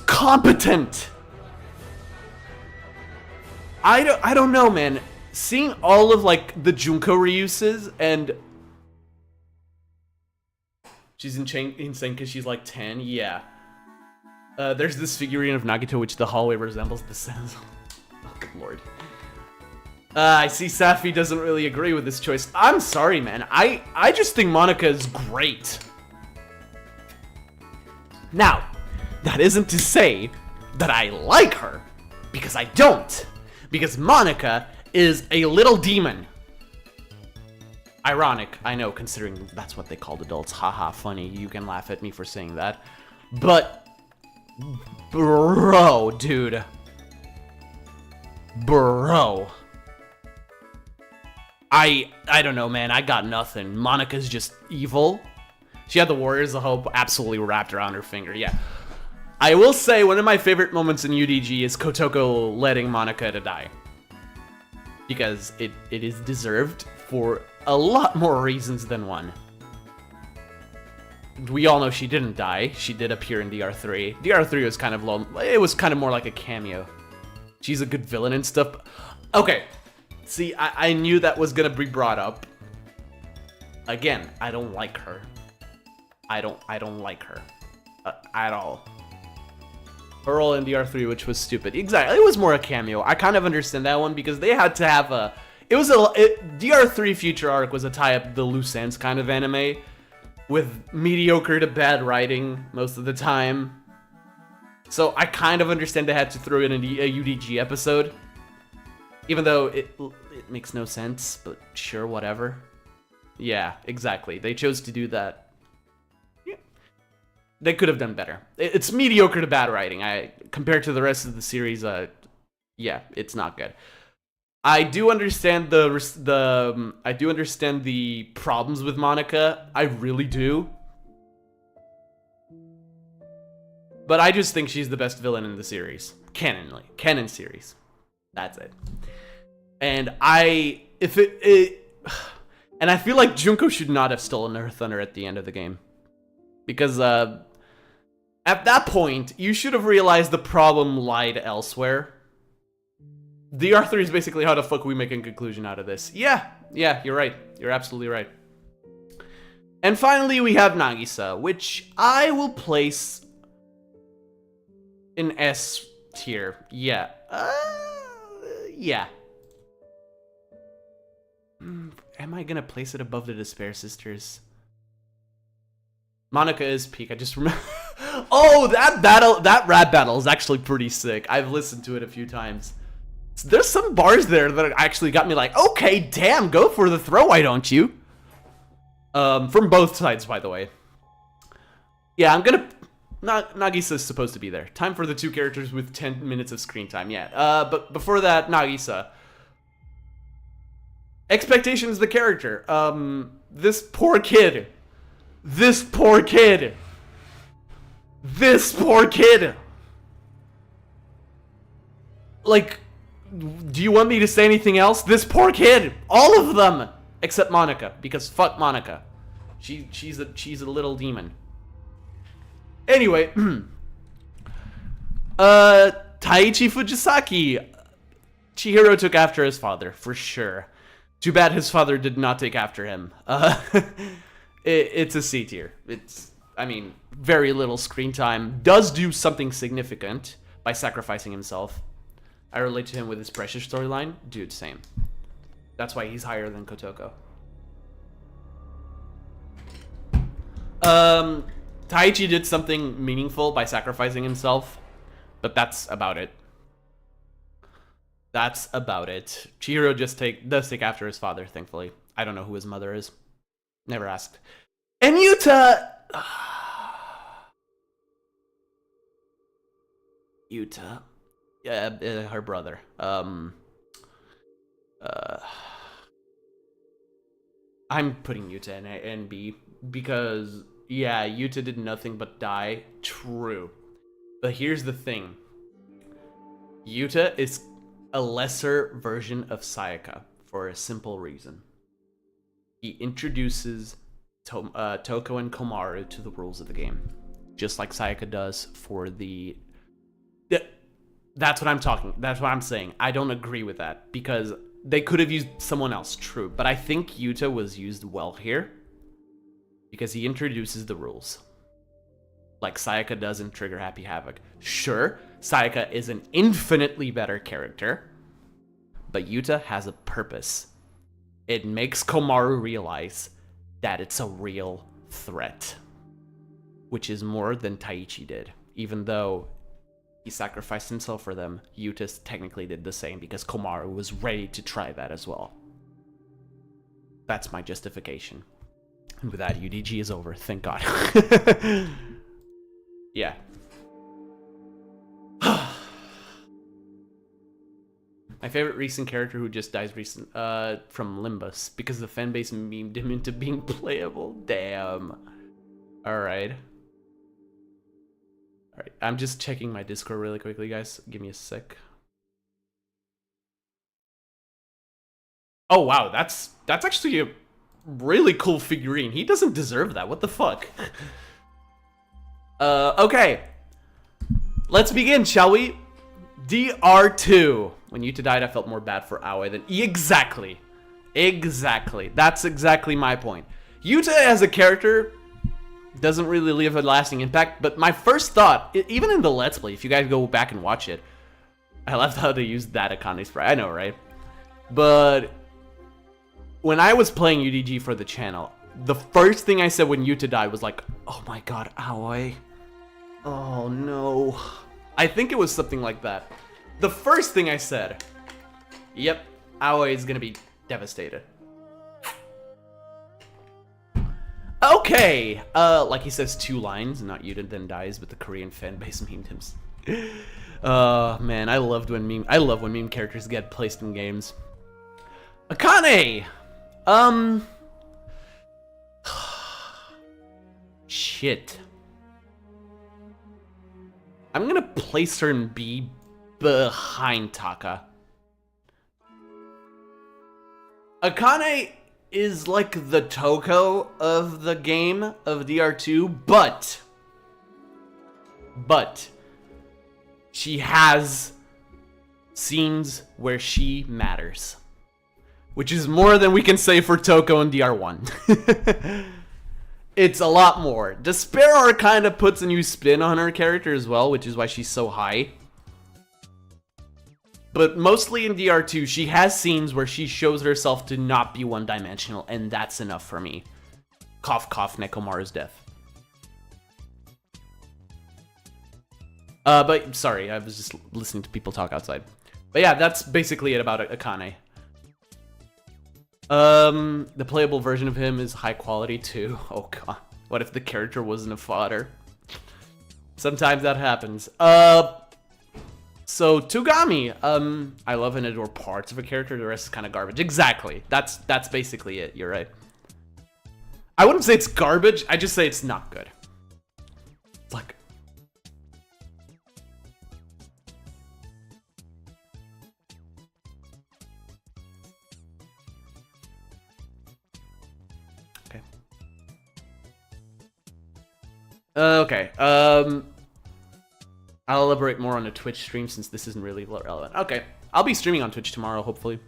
competent. I don't know, man. seeing all of like the Junko reuses, and she's insane because she's like 10. Yeah. There's this figurine of Nagito which the hallway resembles the Senzo. Oh, good lord. I see Safi doesn't really agree with this choice. I'm sorry, man. I just think Monica is great. Now, that isn't to say that I like her, because I don't. Because Monica is a little demon. Ironic, I know, considering that's what they called adults. Haha, funny. You can laugh at me for saying that. But, bro, dude. Bro. I don't know, man. I got nothing. Monica's just evil. She had the Warriors of Hope absolutely wrapped around her finger. Yeah. I will say one of my favorite moments in UDG is Kotoko letting Monica to die. Because it is deserved for a lot more reasons than one. We all know she didn't die. She did appear in DR3. DR3 was kind of low. It was kind of more like a cameo. She's a good villain and stuff. Okay. See, I knew that was gonna be brought up. Again, I don't like her. I don't like her at all. Her role in DR3, which was stupid. Exactly, it was more a cameo. I kind of understand that one because they had to have a. DR3 Future Arc was a tie-up the loose ends kind of anime, with mediocre to bad writing most of the time. So I kind of understand they had to throw in a UDG episode, even though it makes no sense. But sure, whatever. Yeah, exactly. They chose to do that. They could have done better. It's mediocre to bad writing. Compared to the rest of the series, yeah, it's not good. I do understand I do understand the problems with Monica. I really do. But I just think she's the best villain in the series, canon series. That's it. And I feel like Junko should not have stolen her thunder at the end of the game. Because at that point, you should have realized the problem lied elsewhere. DR3 is basically how the fuck we make a conclusion out of this. Yeah, you're right. You're absolutely right. And finally, we have Nagisa, which I will place in S tier. Yeah. Yeah. Am I gonna place it above the Despair Sisters? Monica is peak. I just remember. Oh, that rap battle is actually pretty sick. I've listened to it a few times. There's some bars there that actually got me like, okay, damn, go for the throw, why don't you? From both sides, by the way. Yeah, I'm gonna. Nagisa's supposed to be there. Time for the two characters with 10 minutes of screen time. Yeah. But before that, Nagisa. Expectation is the character. This poor kid. This poor kid. This poor kid. Like, do you want me to say anything else? This poor kid. All of them. Except Monica. Because fuck Monica. She's a little demon. Anyway. Taichi Fujisaki. Chihiro took after his father, for sure. Too bad his father did not take after him. It's a C tier. It's, I mean, very little screen time. Does do something significant by sacrificing himself. I relate to him with his Precious storyline. Dude, same. That's why he's higher than Kotoko. Taichi did something meaningful by sacrificing himself, but that's about it. That's about it. Chihiro just does take after his father, thankfully. I don't know who his mother is. Never asked. And Yuta... Yuta. Yeah, her brother. I'm putting Yuta in A and B because, yeah, Yuta did nothing but die. True. But here's the thing. Yuta is a lesser version of Sayaka for a simple reason. He introduces Toko and Komaru to the rules of the game, just like Sayaka does for the... That's what I'm talking. That's what I'm saying. I don't agree with that because they could have used someone else, true. But I think Yuta was used well here because he introduces the rules. Like Sayaka doesn't trigger Happy Havoc. Sure, Sayaka is an infinitely better character, but Yuta has a purpose. It makes Komaru realize that it's a real threat, which is more than Taichi did. Even though he sacrificed himself for them, Yuta technically did the same because Komaru was ready to try that as well. That's my justification. And with that, UDG is over, thank God. Yeah. My favorite recent character who just dies from Limbus, because the fanbase memed him into being playable. Damn. Alright. Alright, I'm just checking my Discord really quickly, guys. Give me a sec. Oh wow, that's actually a really cool figurine. He doesn't deserve that. What the fuck? Okay. Let's begin, shall we? DR2. When Yuta died, I felt more bad for Aoi than... Exactly. Exactly. That's exactly my point. Yuta as a character doesn't really leave a lasting impact, but my first thought, even in the Let's Play, if you guys go back and watch it, I loved how they used that Akane spray. I know, right? But when I was playing UDG for the channel, the first thing I said when Yuta died was like, oh my god, Aoi. Oh no. I think it was something like that. The first thing I said, yep, Aoi is gonna be devastated. Okay, like he says 2 lines, not Yuta then dies, but the Korean fan base memed him. Man, I love when meme characters get placed in games. Akane! Shit. I'm gonna place her in B behind Taka. Akane is like the Toko of the game of DR2, but she has scenes where she matters, which is more than we can say for Toko and DR1. It's a lot more. Despair kind of puts a new spin on her character as well, which is why she's so high. But mostly in DR2, she has scenes where she shows herself to not be one-dimensional, and that's enough for me. Cough, cough, Nekomaru's death. But, sorry, I was just listening to people talk outside. But yeah, that's basically it about Akane. The playable version of him is high quality too. Oh god. What if the character wasn't a fodder? Sometimes that happens. So Togami, I love and adore parts of a character, the rest is kind of garbage. Exactly. That's basically it. You're right. I wouldn't say it's garbage, I just say it's not good. It's like okay, I'll elaborate more on a Twitch stream since this isn't really relevant. Okay, I'll be streaming on Twitch tomorrow, hopefully.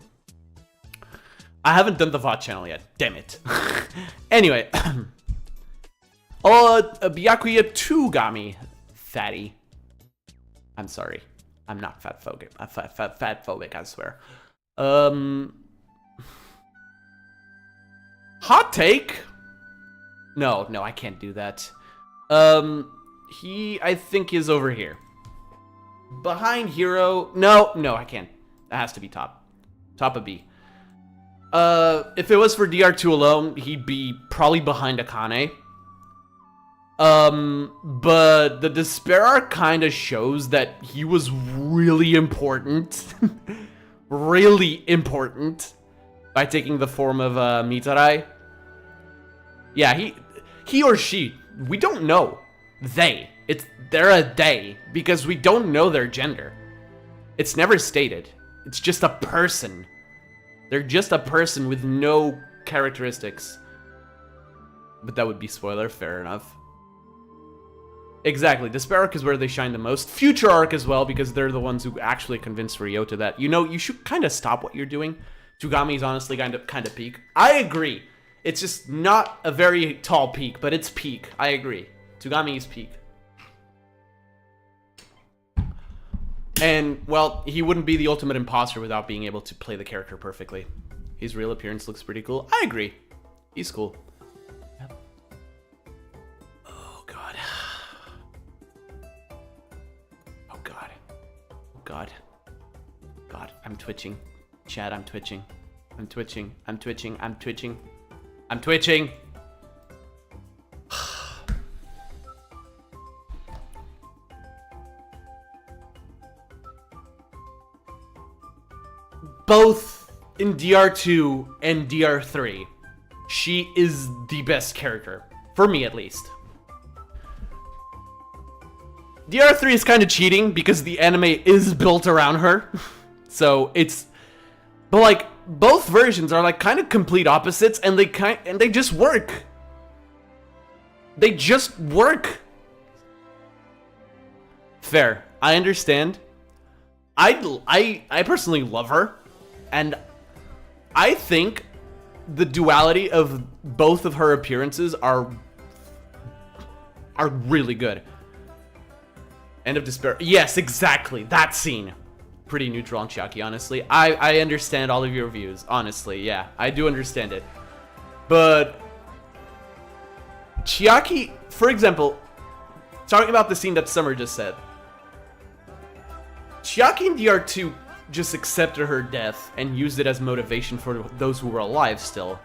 I haven't done the VOD channel yet, damn it. Anyway, Byakuya 2 Gami, fatty. I'm sorry, I'm not fat phobic. Fat phobic, I swear. Hot take? No, I can't do that. He, I think, is over here. Behind Hero. No, I can't. That has to be top. Top of B. If it was for DR2 alone, he'd be probably behind Akane. But the Despair arc kind of shows that he was really important. Really important. By taking the form of, Mitarai. Yeah, he or she. We don't know. They're a they, because we don't know their gender. It's never stated. It's just a person. They're just a person with no characteristics. But that would be spoiler, fair enough. Exactly, Despair arc is where they shine the most. Future arc as well, because they're the ones who actually convinced Ryota that, you know, you should kind of stop what you're doing. Tsugami is honestly kind of peak. I agree. It's just not a very tall peak, but it's peak. I agree. Tsugami is peak. And, well, he wouldn't be the ultimate imposter without being able to play the character perfectly. His real appearance looks pretty cool. I agree. He's cool. Yep. Oh, God. Oh, God. Oh, God. God, I'm twitching. Chad, I'm twitching. I'm twitching. I'm twitching. I'm twitching. I'm twitching. Both in DR2 and DR3, she is the best character. For me, at least. DR3 is kind of cheating because the anime is built around her. So it's... But, like, both versions are, like, kind of complete opposites, and they just work. They just work. Fair. I understand. I personally love her. And I think the duality of both of her appearances are really good. End of Despair. Yes, exactly. That scene. Pretty neutral on Chiaki, honestly. I understand all of your views, honestly. Yeah, I do understand it. But Chiaki, for example, talking about the scene that Summer just said. Chiaki in DR2 just accepted her death and used it as motivation for those who were alive still.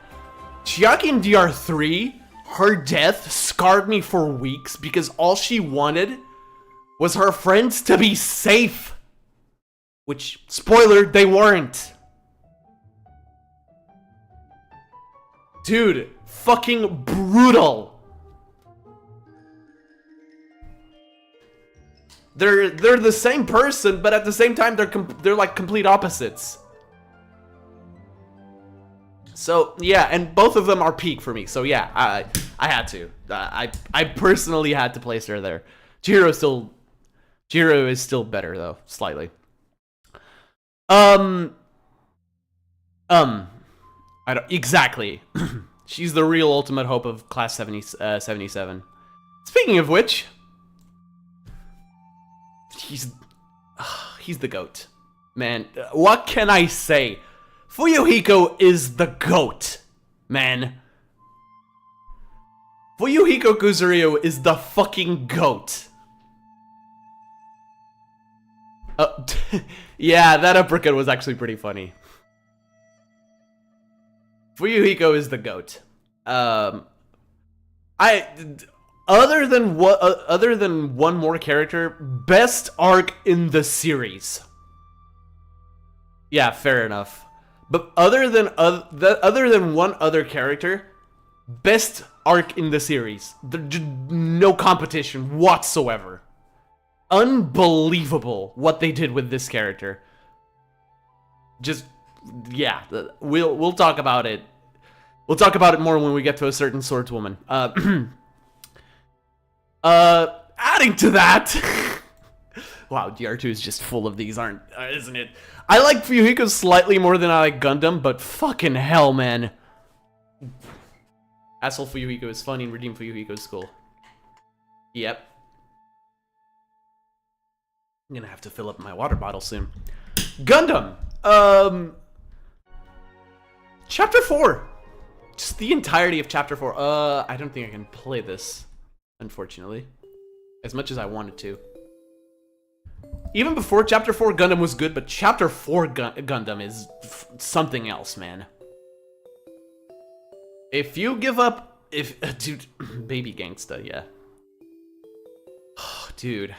Chiaki in DR3, her death scarred me for weeks because all she wanted was her friends to be safe. Which, spoiler, they weren't. Dude, fucking brutal. They're the same person, but at the same time, they're like complete opposites. So yeah, and both of them are peak for me. So yeah, I had to. I personally had to place her there. Chihiro is still better though, slightly. I don't exactly. She's the real ultimate hope of class 77. Speaking of which. He's the GOAT. Man, what can I say? Fuyuhiko is the GOAT, man. Fuyuhiko Kuzuryu is the fucking GOAT. Yeah, that uppercut was actually pretty funny. Fuyuhiko is the GOAT. Other than one more character, best arc in the series. Yeah, fair enough. But other than one other character, best arc in the series. No competition whatsoever. Unbelievable what they did with this character. Just yeah, we'll talk about it. We'll talk about it more when we get to a certain swordswoman. Adding to that, wow, DR2 is just full of these, isn't it? I like Fuyuhiko slightly more than I like Gundam, but fucking hell, man. Asshole Fuyuhiko is funny and Redeem Fuyuhiko is cool. Yep. I'm gonna have to fill up my water bottle soon. Gundam! Chapter 4! Just the entirety of Chapter 4. I don't think I can play this, unfortunately. As much as I wanted to. Even before Chapter 4, Gundam was good, but Chapter 4 Gundam is something else, man. If you give up... dude, Baby Gangsta, yeah. Oh, dude.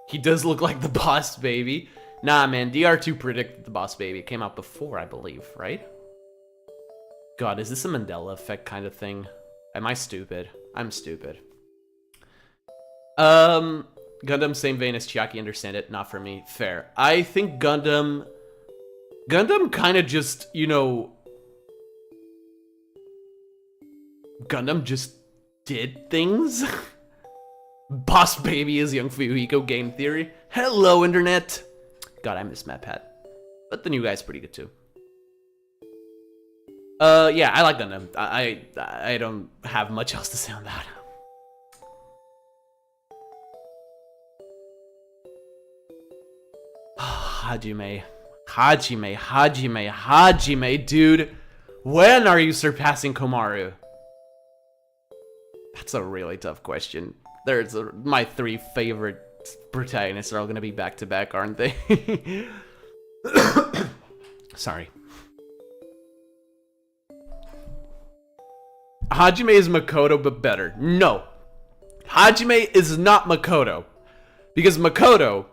He does look like the boss baby. Nah, man, DR2 predicted the boss baby. It came out before, I believe, right? God, is this a Mandela effect kind of thing? Am I stupid? I'm stupid. Gundam, same vein as Chiaki, understand it. Not for me. Fair. I think Gundam kind of just, you know... Gundam just did things? Boss baby is young Fuyuhiko game theory. Hello, internet. God, I miss MatPat. But the new guy's pretty good too. Yeah, I like Gundam. I don't have much else to say on that. Hajime, dude. When are you surpassing Komaru? That's a really tough question. My 3 favorite protagonists are all gonna be back to back, aren't they? Sorry. Hajime is Makoto, but better. No. Hajime is not Makoto. Because Makoto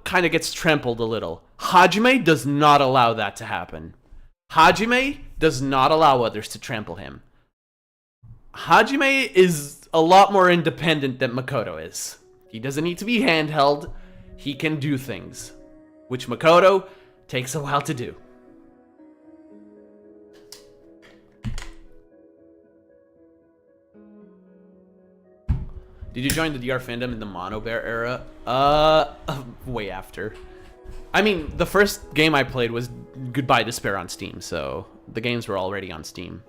kind of gets trampled a little. Hajime does not allow that to happen. Hajime does not allow others to trample him. Hajime is a lot more independent than Makoto is. He doesn't need to be handheld. He can do things, which Makoto takes a while to do. Did you join the DR fandom in the Mono Bear era? Way after. I mean, the first game I played was Goodbye Despair on Steam, so the games were already on Steam.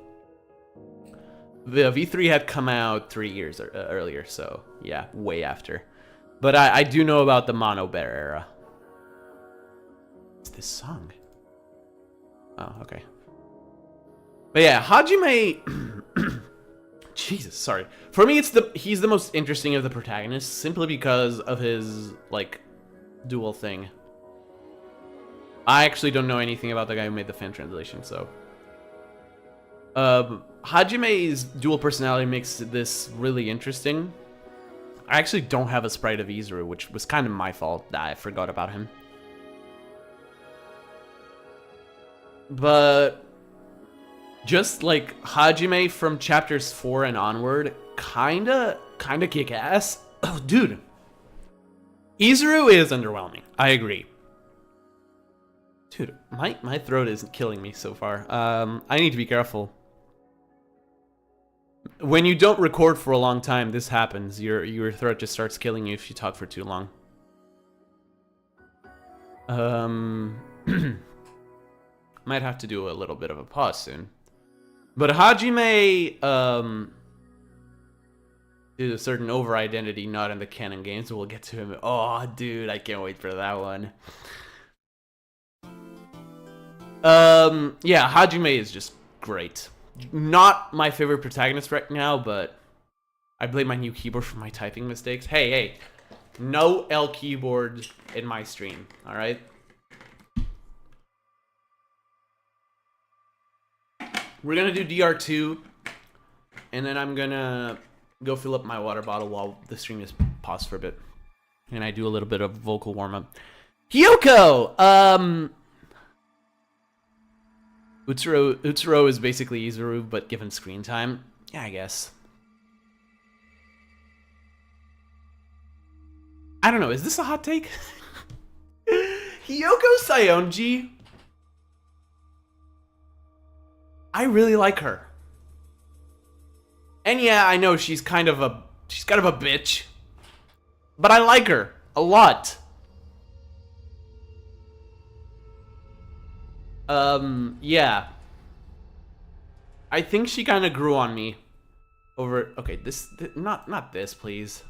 The V3 had come out 3 years earlier, so yeah, way after. But I do know about the Mono Bear era. What's this song? Oh, okay. But yeah, Hajime... Jesus, sorry. For me, he's the most interesting of the protagonists, simply because of his, like, dual thing. I actually don't know anything about the guy who made the fan translation, so... Hajime's dual personality makes this really interesting. I actually don't have a sprite of Izuru, which was kind of my fault that I forgot about him. But... just like Hajime from chapters 4 and onward, kinda kick ass. Oh, dude. Izuru is underwhelming. I agree. Dude, my throat is killing me so far. I need to be careful. When you don't record for a long time, this happens. Your throat just starts killing you if you talk for too long. Might have to do a little bit of a pause soon. But Hajime is a certain over-identity not in the canon games, so we'll get to him. Oh, dude, I can't wait for that one. Yeah, Hajime is just great. Not my favorite protagonist right now, but I blame my new keyboard for my typing mistakes. Hey, no L keyboard in my stream, alright? We're gonna do DR2, and then I'm gonna go fill up my water bottle while the stream is paused for a bit. And I do a little bit of vocal warm-up. Hyoko! Utsuro is basically Izuru, but given screen time. Yeah, I guess. I don't know, is this a hot take? Hyoko Saionji? I really like her. And yeah, I know she's kind of a bitch. But I like her a lot. Yeah. I think she kind of grew on me over... Okay, not this, please.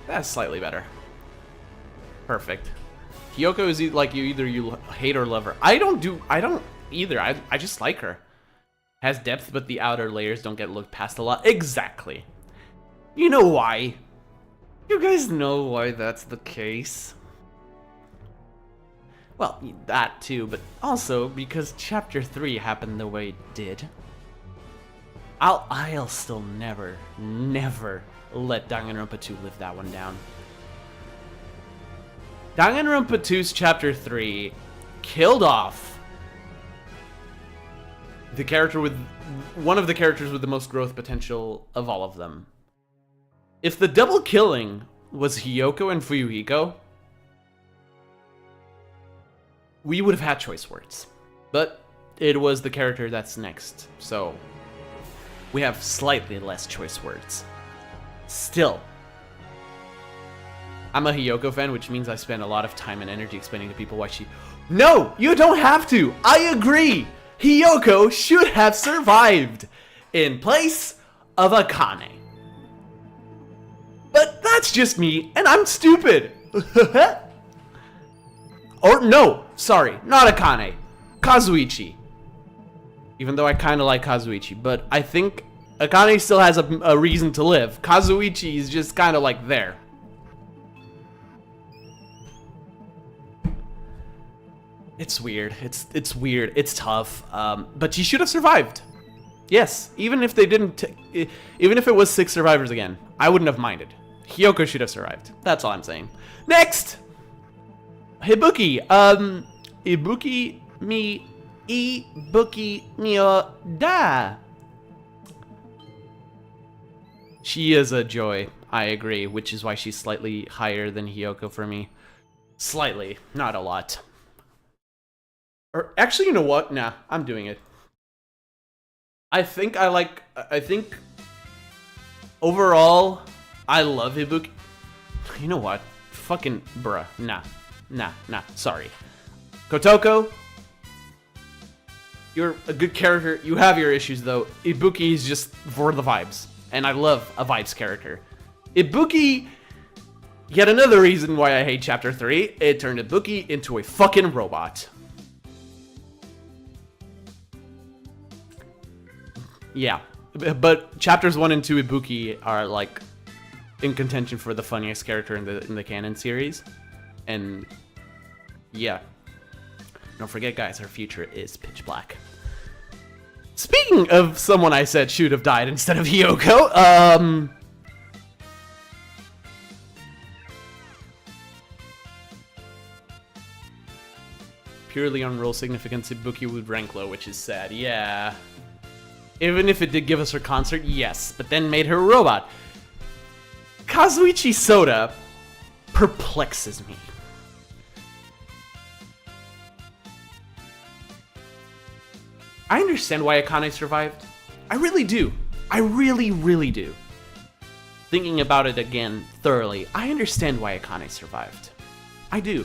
That's slightly better. Perfect. Hyoko is like either you hate or love her. I don't either. I just like her. Has depth, but the outer layers don't get looked past a lot. Exactly. You know why. You guys know why that's the case. Well, that too, but also because Chapter 3 happened the way it did. I'll still never let Danganronpa 2 live that one down. Danganronpa 2's Chapter 3 killed off the character with one of the characters with the most growth potential of all of them. If the double killing was Hyoko and Fuyuhiko, we would have had choice words. But it was the character that's next, so we have slightly less choice words. Still, I'm a Hiyoko fan, which means I spend a lot of time and energy explaining to people why she... No, you don't have to. I agree. Hiyoko should have survived in place of Akane. But that's just me, and I'm stupid. Or no, sorry, not Akane. Kazuichi. Even though I kind of like Kazuichi, but I think Akane still has a reason to live. Kazuichi is just kind of like there. It's weird. It's weird. It's tough. But she should have survived. Yes, even if they didn't, even if it was 6 survivors again, I wouldn't have minded. Hiyoko should have survived. That's all I'm saying. Next, Ibuki. Ibuki mio da. She is a joy. I agree, which is why she's slightly higher than Hiyoko for me. Slightly, not a lot. Or actually, you know what? Nah, I'm doing it. I think overall, I love Ibuki. You know what? Fucking bruh. Nah. Sorry. Kotoko, you're a good character. You have your issues, though. Ibuki is just for the vibes. And I love a vibes character. Ibuki, yet another reason why I hate Chapter 3. It turned Ibuki into a fucking robot. Yeah, but chapters 1 and 2 Ibuki are like in contention for the funniest character in the canon series, and yeah, don't forget, guys, her future is pitch black. Speaking of someone I said should have died instead of Hiyoko, purely on role significance, Ibuki would rank low, which is sad. Yeah. Even if it did give us her concert, yes, but then made her a robot. Kazuichi Soda perplexes me. I understand why Akane survived. I really do. I really do. Thinking about it again thoroughly, I understand why Akane survived. I do.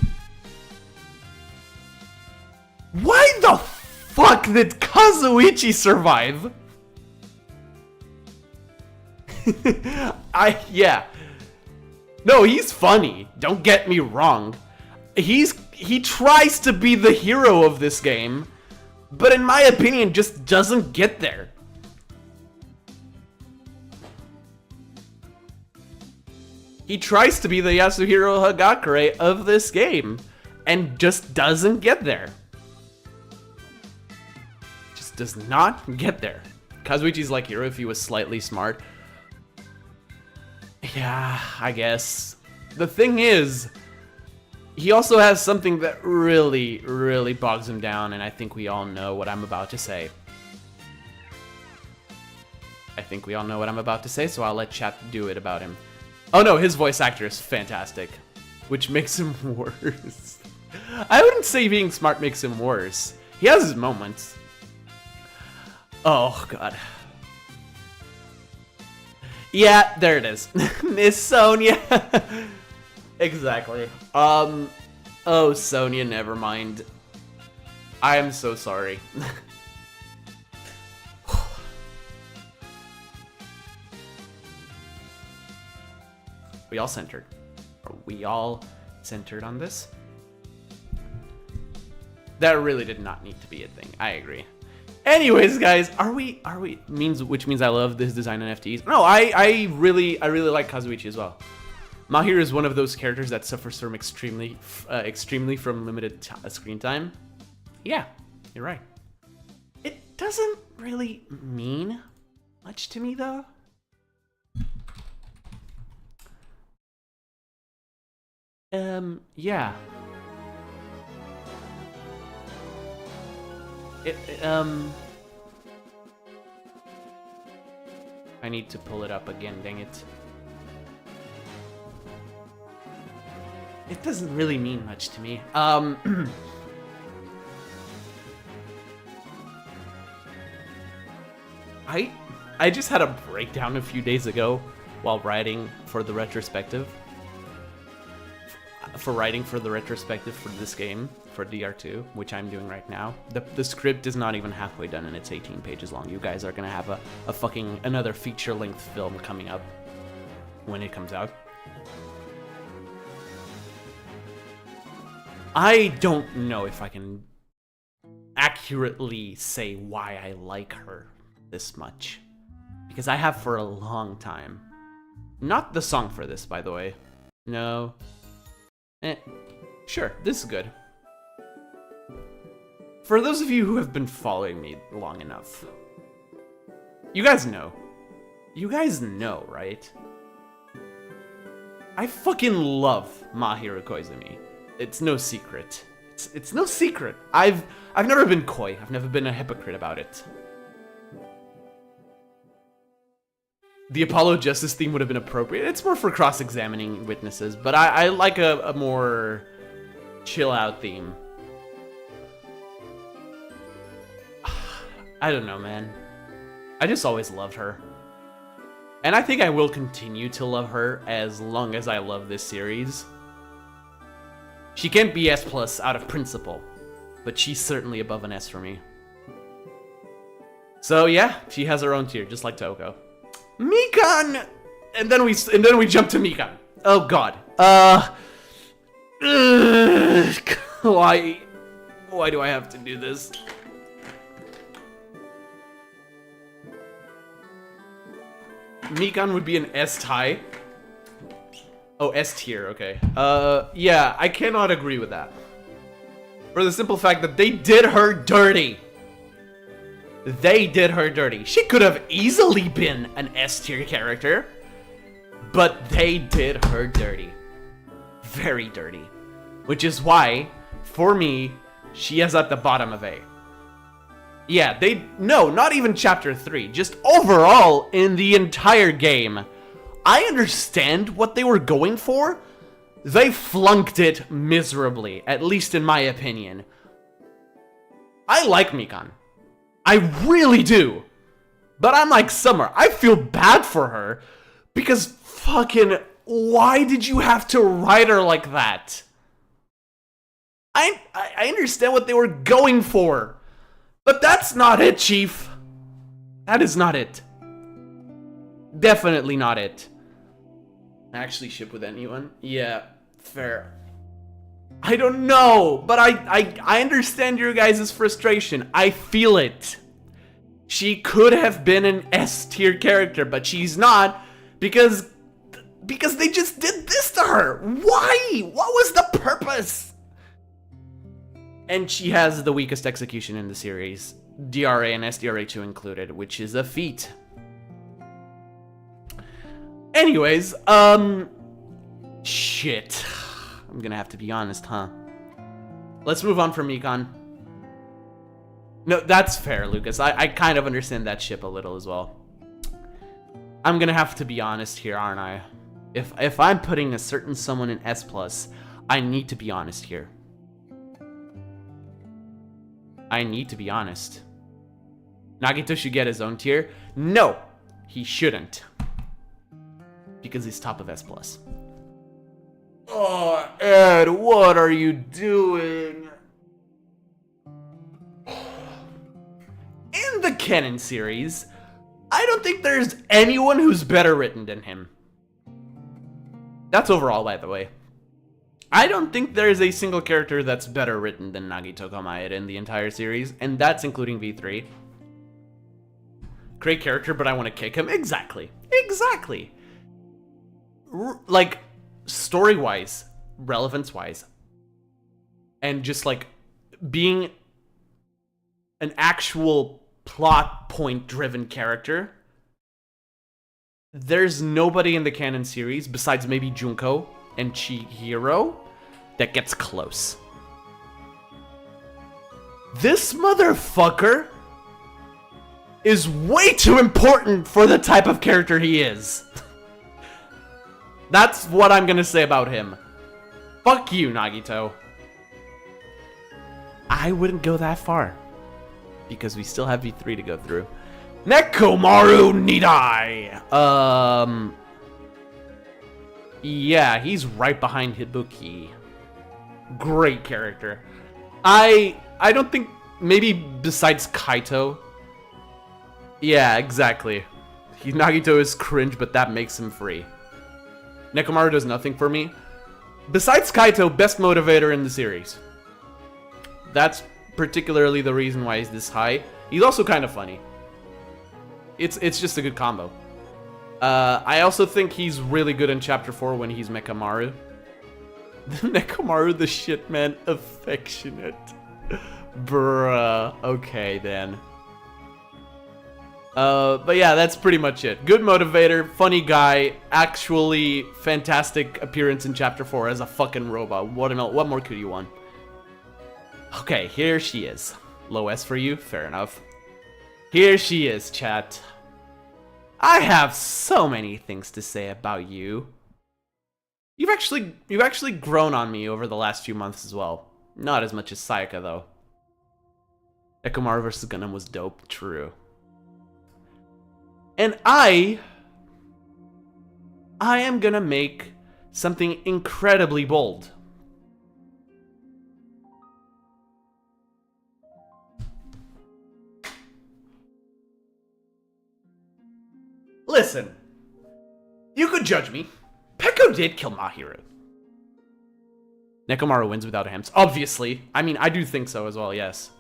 Why the fuck did Kazuichi survive? Yeah. No, he's funny. Don't get me wrong. He tries to be the hero of this game, but in my opinion, just doesn't get there. He tries to be the Yasuhiro Hagakure of this game, and just doesn't get there. Just does not get there. Kazuichi's like hero if he was slightly smart. Yeah, I guess. The thing is, he also has something that really bogs him down, and I think we all know what I'm about to say. So I'll let chat do it about him. Oh no, his voice actor is fantastic, which makes him worse. I wouldn't say being smart makes him worse. He has his moments. Oh god. Yeah, there it is. Miss Sonia. Exactly. Oh, Sonia, never mind. I am so sorry. We all centered. Are we all centered on this? That really did not need to be a thing. I agree. Anyways, guys, which means I love this design in FTs. No, I really like Kazuichi as well. Mahir is one of those characters that suffers from extremely from limited screen time. Yeah, you're right. It doesn't really mean much to me, though. Yeah. I need to pull it up again, dang it. It doesn't really mean much to me. I just had a breakdown a few days ago while writing for the retrospective. for writing for the retrospective for this game, for DR2, which I'm doing right now. The script is not even halfway done and it's 18 pages long. You guys are gonna have a fucking another feature-length film coming up when it comes out. I don't know if I can accurately say why I like her this much, because I have for a long time. Not the song for this, by the way. No. Sure, this is good. For those of you who have been following me long enough, you guys know. You guys know, right? I fucking love Mahiro Koizumi. It's no secret. It's no secret. I've never been coy. I've never been a hypocrite about it. The Apollo Justice theme would have been appropriate. It's more for cross-examining witnesses, but I like a more chill-out theme. I don't know, man. I just always loved her. And I think I will continue to love her as long as I love this series. She can't be S+ out of principle, but she's certainly above an S for me. So yeah, she has her own tier, just like Toko. Mikan! And then we jump to Mikan. Oh god. Why do I have to do this? Mikan would be an S tie. Oh, S tier, okay. Yeah, I cannot agree with that. For the simple fact that they did her dirty. They did her dirty. She could have easily been an S tier character, but they did her dirty. Very dirty. Which is why, for me, she is at the bottom of A. Yeah, no, not even Chapter 3, just overall in the entire game. I understand what they were going for. They flunked it miserably, at least in my opinion. I like Mikan. I really do. But I'm like Summer, I feel bad for her because fucking why did you have to write her like that? I understand what they were going for. But that's not it, Chief. That is not it. Definitely not it. Actually ship with anyone? Yeah, fair. I don't know, but I understand your guys' frustration. I feel it. She could have been an S tier character, but she's not because they just did this to her. Why? What was the purpose? And she has the weakest execution in the series, DRA and SDRA2 included, which is a feat. Anyways, shit. I'm gonna have to be honest, huh? Let's move on from Mikan. No, that's fair, Lucas. I kind of understand that ship a little as well. I'm gonna have to be honest here, aren't I? If I'm putting a certain someone in S+, I need to be honest here. I need to be honest. Nagito should get his own tier? No, he shouldn't. Because he's top of S+. Oh, Ed, what are you doing? In the canon series, I don't think there's anyone who's better written than him. That's overall, by the way. I don't think there's a single character that's better written than Nagito Komaeda in the entire series, and that's including V3. Great character, but I want to kick him? Exactly. Exactly. Like, story-wise, relevance-wise, and just, like, being an actual plot point-driven character, there's nobody in the canon series, besides maybe Junko and Chihiro, that gets close. This motherfucker is way too important for the type of character he is. That's what I'm gonna say about him. Fuck you, Nagito. I wouldn't go that far, because we still have V3 to go through. Nekomaru Nidai! Yeah, he's right behind Hibuki. Great character. I don't think, maybe besides Kaito. Yeah, exactly. Nagito is cringe, but that makes him free. Nekomaru does nothing for me. Besides Kaito, best motivator in the series. That's particularly the reason why he's this high. He's also kind of funny. It's just a good combo. I also think he's really good in Chapter 4 when he's Mekamaru. Nekomaru the shit man, affectionate. Bruh. Okay, then. But yeah, that's pretty much it. Good motivator, funny guy, actually fantastic appearance in Chapter 4 as a fucking robot. What more could you want? Okay, here she is. Low S for you? Fair enough. Here she is, chat. I have so many things to say about you. You've actually grown on me over the last few months as well. Not as much as Sayaka, though. Nekomaru vs. Gundam was dope, true. And I am gonna make something incredibly bold. Listen, you could judge me. Peko did kill Mahiru. Nekomaru wins without a Hems. Obviously. I mean, I do think so as well, yes.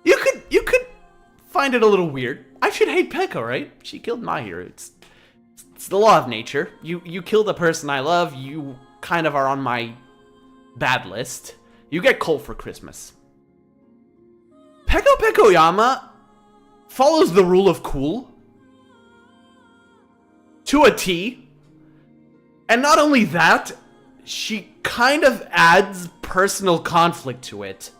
You could find it a little weird. I should hate Peko, right? She killed Mahiru. It's the law of nature. You kill the person I love, you kind of are on my bad list. You get coal for Christmas. Peko Pekoyama follows the rule of cool to a T. And not only that, she kind of adds personal conflict to it.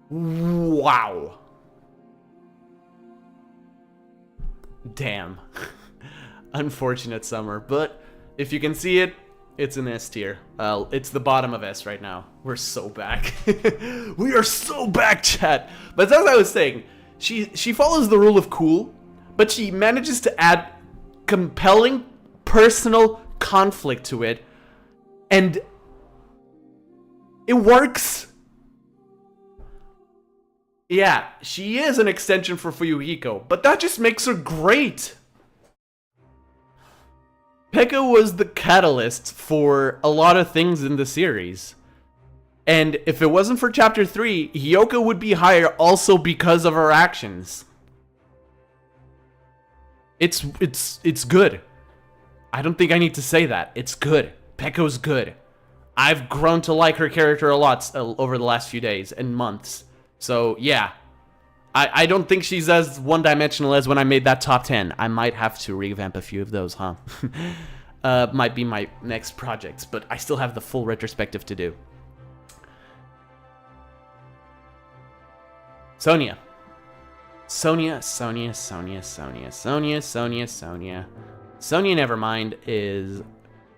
Wow. Damn. Unfortunate summer, but if you can see it, it's an S tier. It's the bottom of S right now. We're so back. We are so back, chat. But as I was saying, she follows the rule of cool, but she manages to add compelling personal conflict to it, and it works. Yeah, she is an extension for Fuyuhiko, but that just makes her great. Peko was the catalyst for a lot of things in the series. And if it wasn't for Chapter 3, Hyoka would be higher also because of her actions. It's good. I don't think I need to say that. It's good. Peko's good. I've grown to like her character a lot over the last few days and months. So, yeah. I don't think she's as one-dimensional as when I made that top 10. I might have to revamp a few of those, huh? Might be my next project, but I still have the full retrospective to do. Sonia. Sonia Nevermind is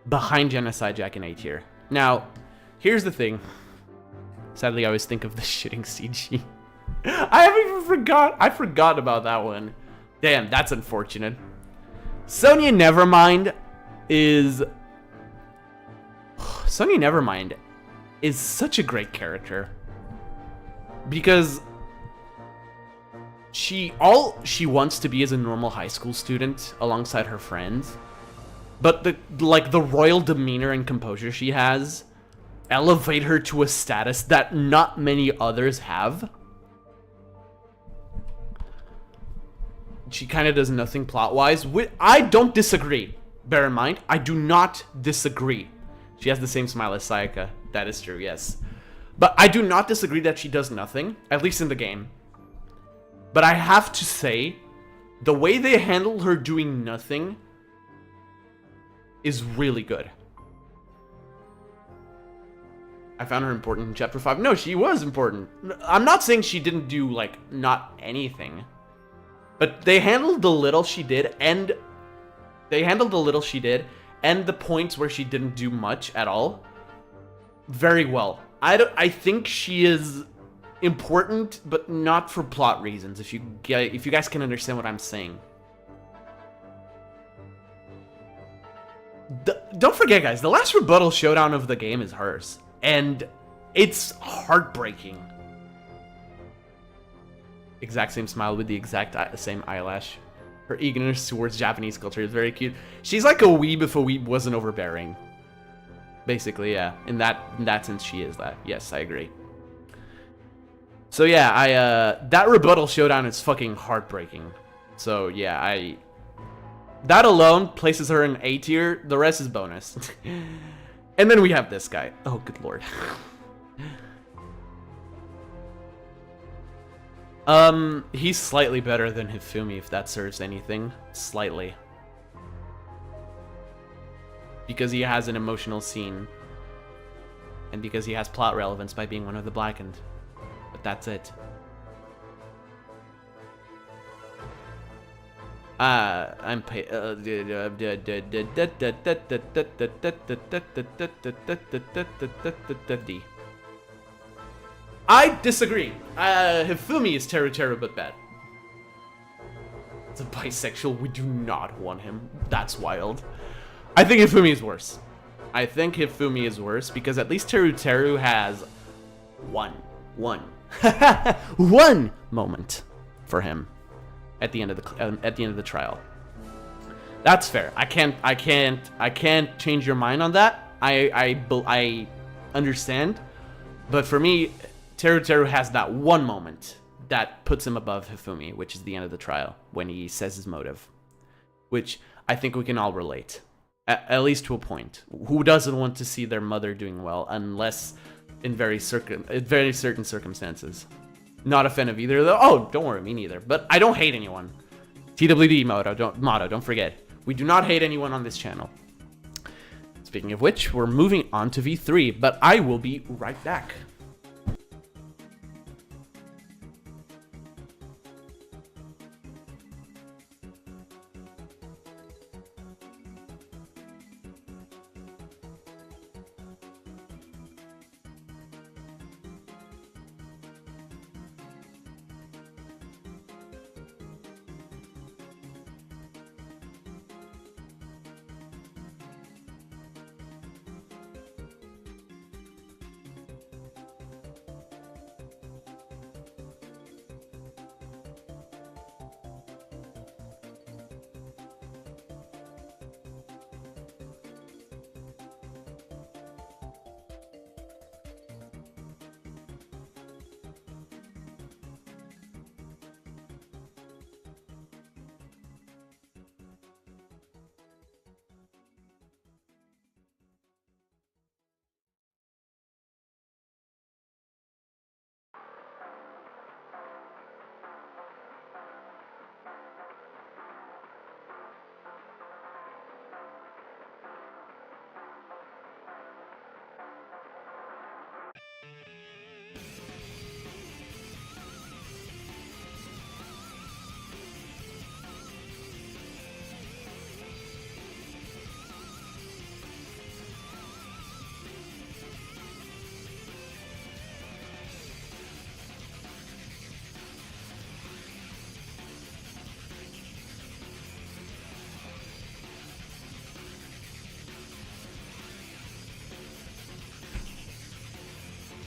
behind Genocide Jack in A tier. Now, here's the thing. Sadly, I always think of the shitting CG. I forgot about that one. Damn, that's unfortunate. Sonia Nevermind is such a great character. Because all she wants to be is a normal high school student alongside her friends. But the royal demeanor and composure she has elevate her to a status that not many others have. She kind of does nothing plot-wise. I don't disagree. Bear in mind, I do not disagree. She has the same smile as Sayaka. That is true, yes. But I do not disagree that she does nothing, at least in the game. But I have to say, the way they handle her doing nothing is really good. I found her important in Chapter 5. No, she was important. I'm not saying she didn't do, not anything. But they handled the little she did, and the points where she didn't do much at all very well. I think she is important, but not for plot reasons, if you guys can understand what I'm saying. don't forget, guys, the last rebuttal showdown of the game is hers. And it's heartbreaking. Exact same smile with the exact same eyelash. Her eagerness towards Japanese culture is very cute. She's like a weeb if a weeb wasn't overbearing. Basically, yeah. In that sense, she is that. Yes, I agree. So yeah, that rebuttal showdown is fucking heartbreaking. So yeah, that alone places her in A tier. The rest is bonus. And then we have this guy. Oh, good lord. He's slightly better than Hifumi, if that serves anything. Slightly. Because he has an emotional scene. And because he has plot relevance by being one of the Blackened. But that's it. I'm D. I disagree. Hifumi is Teru but bad. It's a bisexual. We do not want him. That's wild. I think Hifumi is worse. I think Hifumi is worse because at least Teru has one moment for him at the end of the trial. That's fair. I can't change your mind on that. I understand, but for me, Teru has that one moment that puts him above Hifumi, which is the end of the trial when he says his motive, which I think we can all relate, at least to a point. Who doesn't want to see their mother doing well, unless in very certain circumstances? Not a fan of either of them. Oh, don't worry, me neither. But I don't hate anyone. TWD motto, don't forget. We do not hate anyone on this channel. Speaking of which, we're moving on to V3, but I will be right back.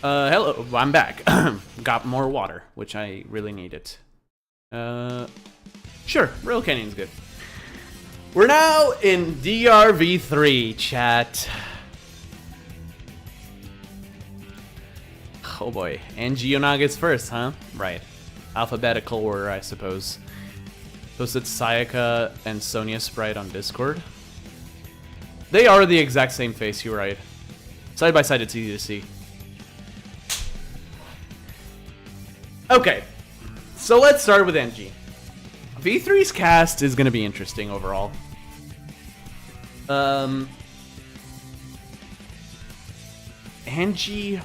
Hello, I'm back. Got more water, which I really needed. Sure, Rail Canyon's good. We're now in DRV3, chat. Oh boy, Angie Onaga's first, huh? Right. Alphabetical order, I suppose. Posted Sayaka and Sonia Sprite on Discord. They are the exact same face, you're right. Side by side, it's easy to see. Okay, so let's start with NG. V3's cast is going to be interesting overall. NG...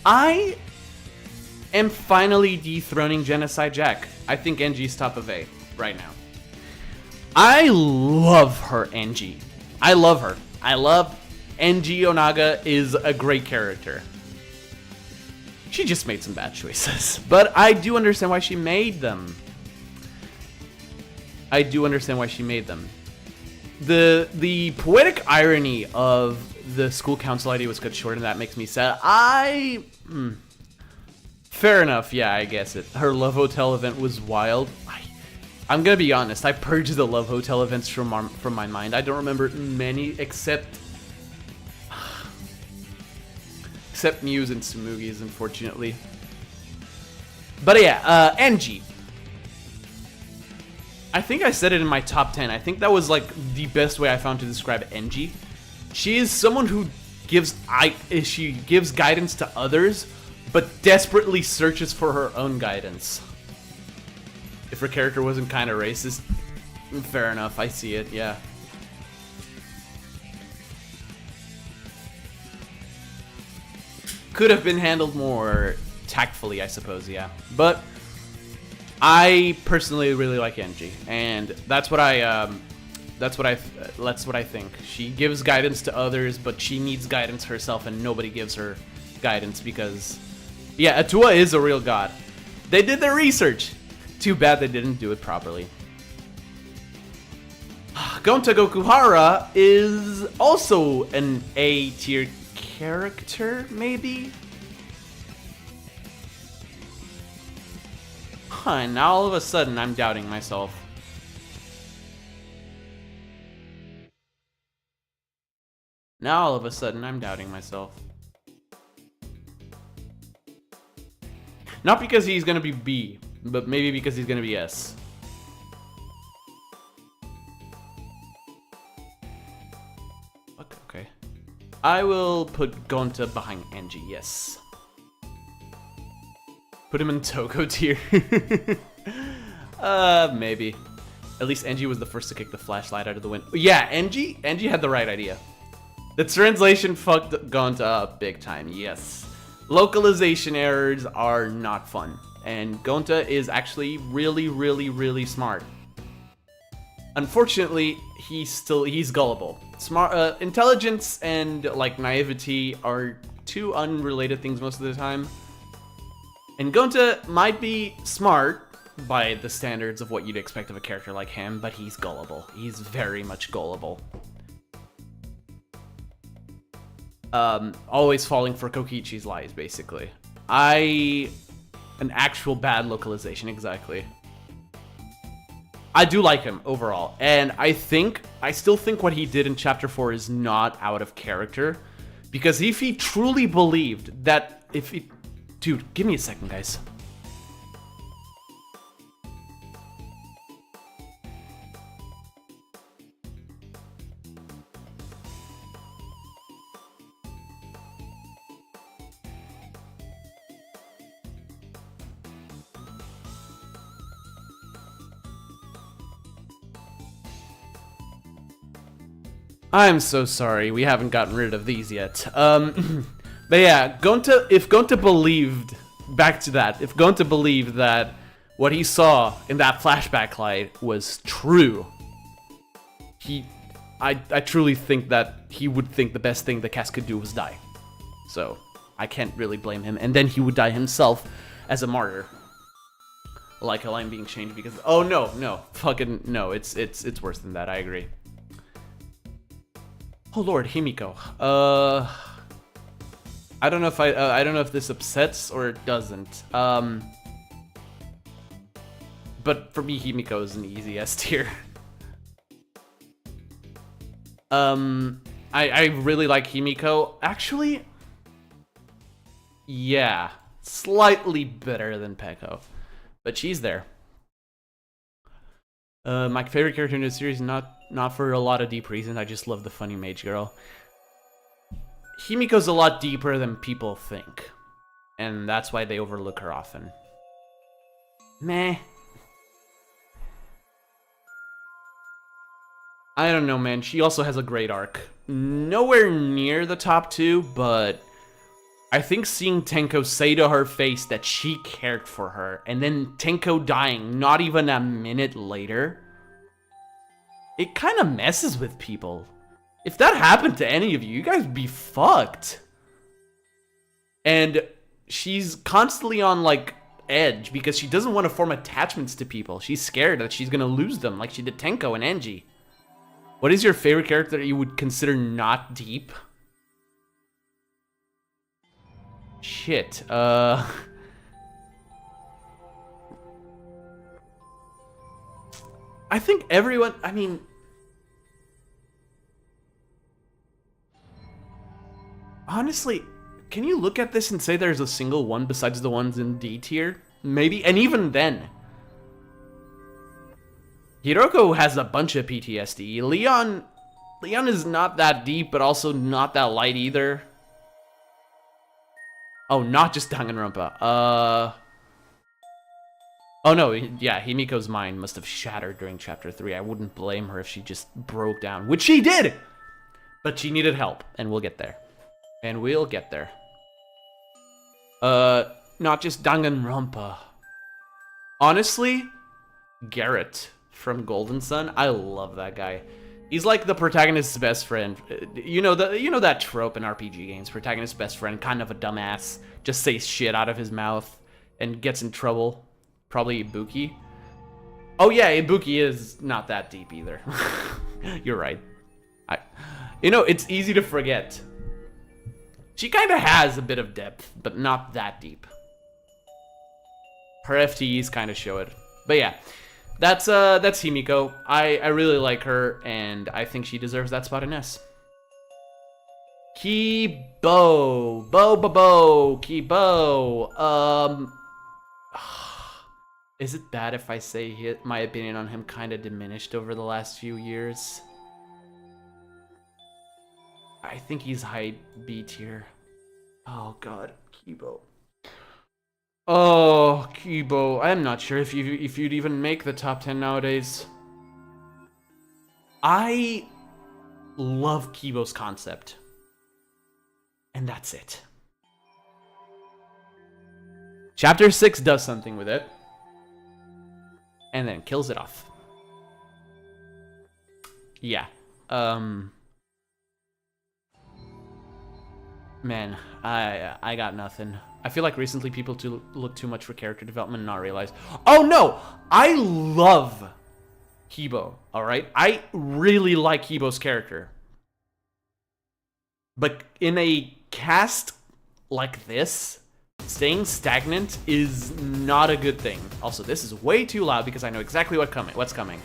I am finally dethroning Genocide Jack. I think NG's top of A right now. I love her, NG. I love her. I love NG Onaga is a great character. She just made some bad choices, but I do understand why she made them. I do understand why she made them. The poetic irony of the school council ID was cut short, and that makes me sad. Fair enough, yeah, I guess it. Her Love Hotel event was wild. I'm gonna be honest, I purged the Love Hotel events from my mind. I don't remember many except Muse and Tsumugi's, unfortunately. But yeah, NG. I think I said it in my top 10. I think that was like the best way I found to describe NG. She is someone who gives guidance to others, but desperately searches for her own guidance. If her character wasn't kind of racist, fair enough, I see it, yeah. Could have been handled more tactfully, I suppose, yeah. But I personally really like NG, and that's what I think. She gives guidance to others, but she needs guidance herself, and nobody gives her guidance because, yeah, Atua is a real god. They did their research. Too bad they didn't do it properly. Gonta Gokuhara is also an A tier character, maybe? Huh, now all of a sudden I'm doubting myself. Now all of a sudden I'm doubting myself. Not because he's gonna be B, but maybe because he's gonna be S. Okay. I will put Gonta behind NG, yes. Put him in Toko tier. Maybe. At least NG was the first to kick the flashlight out of the window. Yeah, NG had the right idea. The translation fucked Gonta up big time, yes. Localization errors are not fun, and Gonta is actually really, really, really smart. Unfortunately, he's gullible. Smart, intelligence and like naivety are two unrelated things most of the time. And Gonta might be smart by the standards of what you'd expect of a character like him, but he's gullible. He's very much gullible. Always falling for Kokichi's lies, basically. An actual bad localization, exactly. I do like him overall, and I still think what he did in Chapter 4 is not out of character, because if he truly believed that Dude, give me a second, guys. I'm so sorry, we haven't gotten rid of these yet. But yeah, if Gonta believed, back to that, if Gonta believed that what he saw in that flashback light was true, I truly think that he would think the best thing the cast could do was die. So, I can't really blame him. And then he would die himself as a martyr. Like a line being changed because, oh no, fucking no, it's worse than that, I agree. Oh lord, Himiko. I don't know if this upsets or it doesn't. But for me, Himiko is an easy S tier. I really like Himiko. Actually, yeah, slightly better than Peko, but she's there. My favorite character in the series, not for a lot of deep reasons. I just love the funny mage girl. Himiko's a lot deeper than people think, and that's why they overlook her often. Meh. I don't know, man. She also has a great arc. Nowhere near the top 2, but I think seeing Tenko say to her face that she cared for her, and then Tenko dying not even a minute later, it kind of messes with people. If that happened to any of you, you guys would be fucked. And she's constantly on, like, edge because she doesn't want to form attachments to people. She's scared that she's going to lose them like she did Tenko and Enji. What is your favorite character that you would consider not deep? Shit. I think everyone, I mean, honestly, can you look at this and say there's a single one besides the ones in D tier? Maybe, and even then. Hiroko has a bunch of PTSD. Leon is not that deep, but also not that light either. Oh, not just Danganronpa. Oh no, yeah, Himiko's mind must have shattered during Chapter 3. I wouldn't blame her if she just broke down, which she did! But she needed help, and we'll get there. And we'll get there. Not just Danganronpa. Honestly, Garrett from Golden Sun, I love that guy. He's like the protagonist's best friend. You know that trope in RPG games, protagonist's best friend, kind of a dumbass, just says shit out of his mouth and gets in trouble. Probably Ibuki. Oh yeah, Ibuki is not that deep either. You're right. It's easy to forget. She kind of has a bit of depth, but not that deep. Her FTEs kind of show it. But yeah, that's Himiko. I really like her, and I think she deserves that spot in S. Kibo. Kibo. Is it bad if I say my opinion on him kind of diminished over the last few years? I think he's high B tier. Oh god, Kibo. Oh, Kibo. I'm not sure if you'd even make the top 10 nowadays. I love Kibo's concept. And that's it. Chapter 6 does something with it. And then kills it off. Yeah. Man, I got nothing. I feel like recently people look too much for character development and not realize. Oh no! I love Kibo, alright? I really like Kibo's character. But in a cast like this, staying stagnant is not a good thing. Also, this is way too loud because I know exactly what's coming.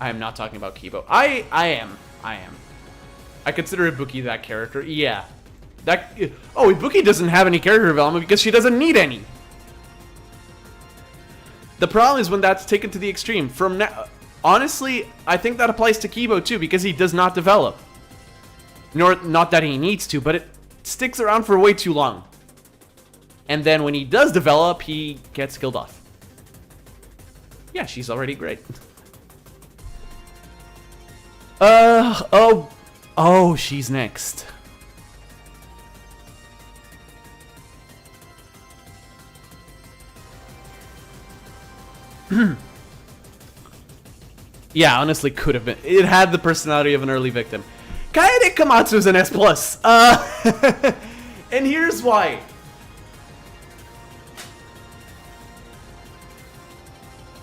I am not talking about Kibo. I am. I consider Ibuki that character. Yeah. Ibuki doesn't have any character development because she doesn't need any. The problem is when that's taken to the extreme. From now, honestly, I think that applies to Kibo too because he does not develop. Not that he needs to, but it sticks around for way too long. And then when he does develop, he gets killed off. Yeah, she's already great. Oh, she's next. Yeah, honestly, could have been. It had the personality of an early victim. Kaede Komatsu is an S+. And here's why.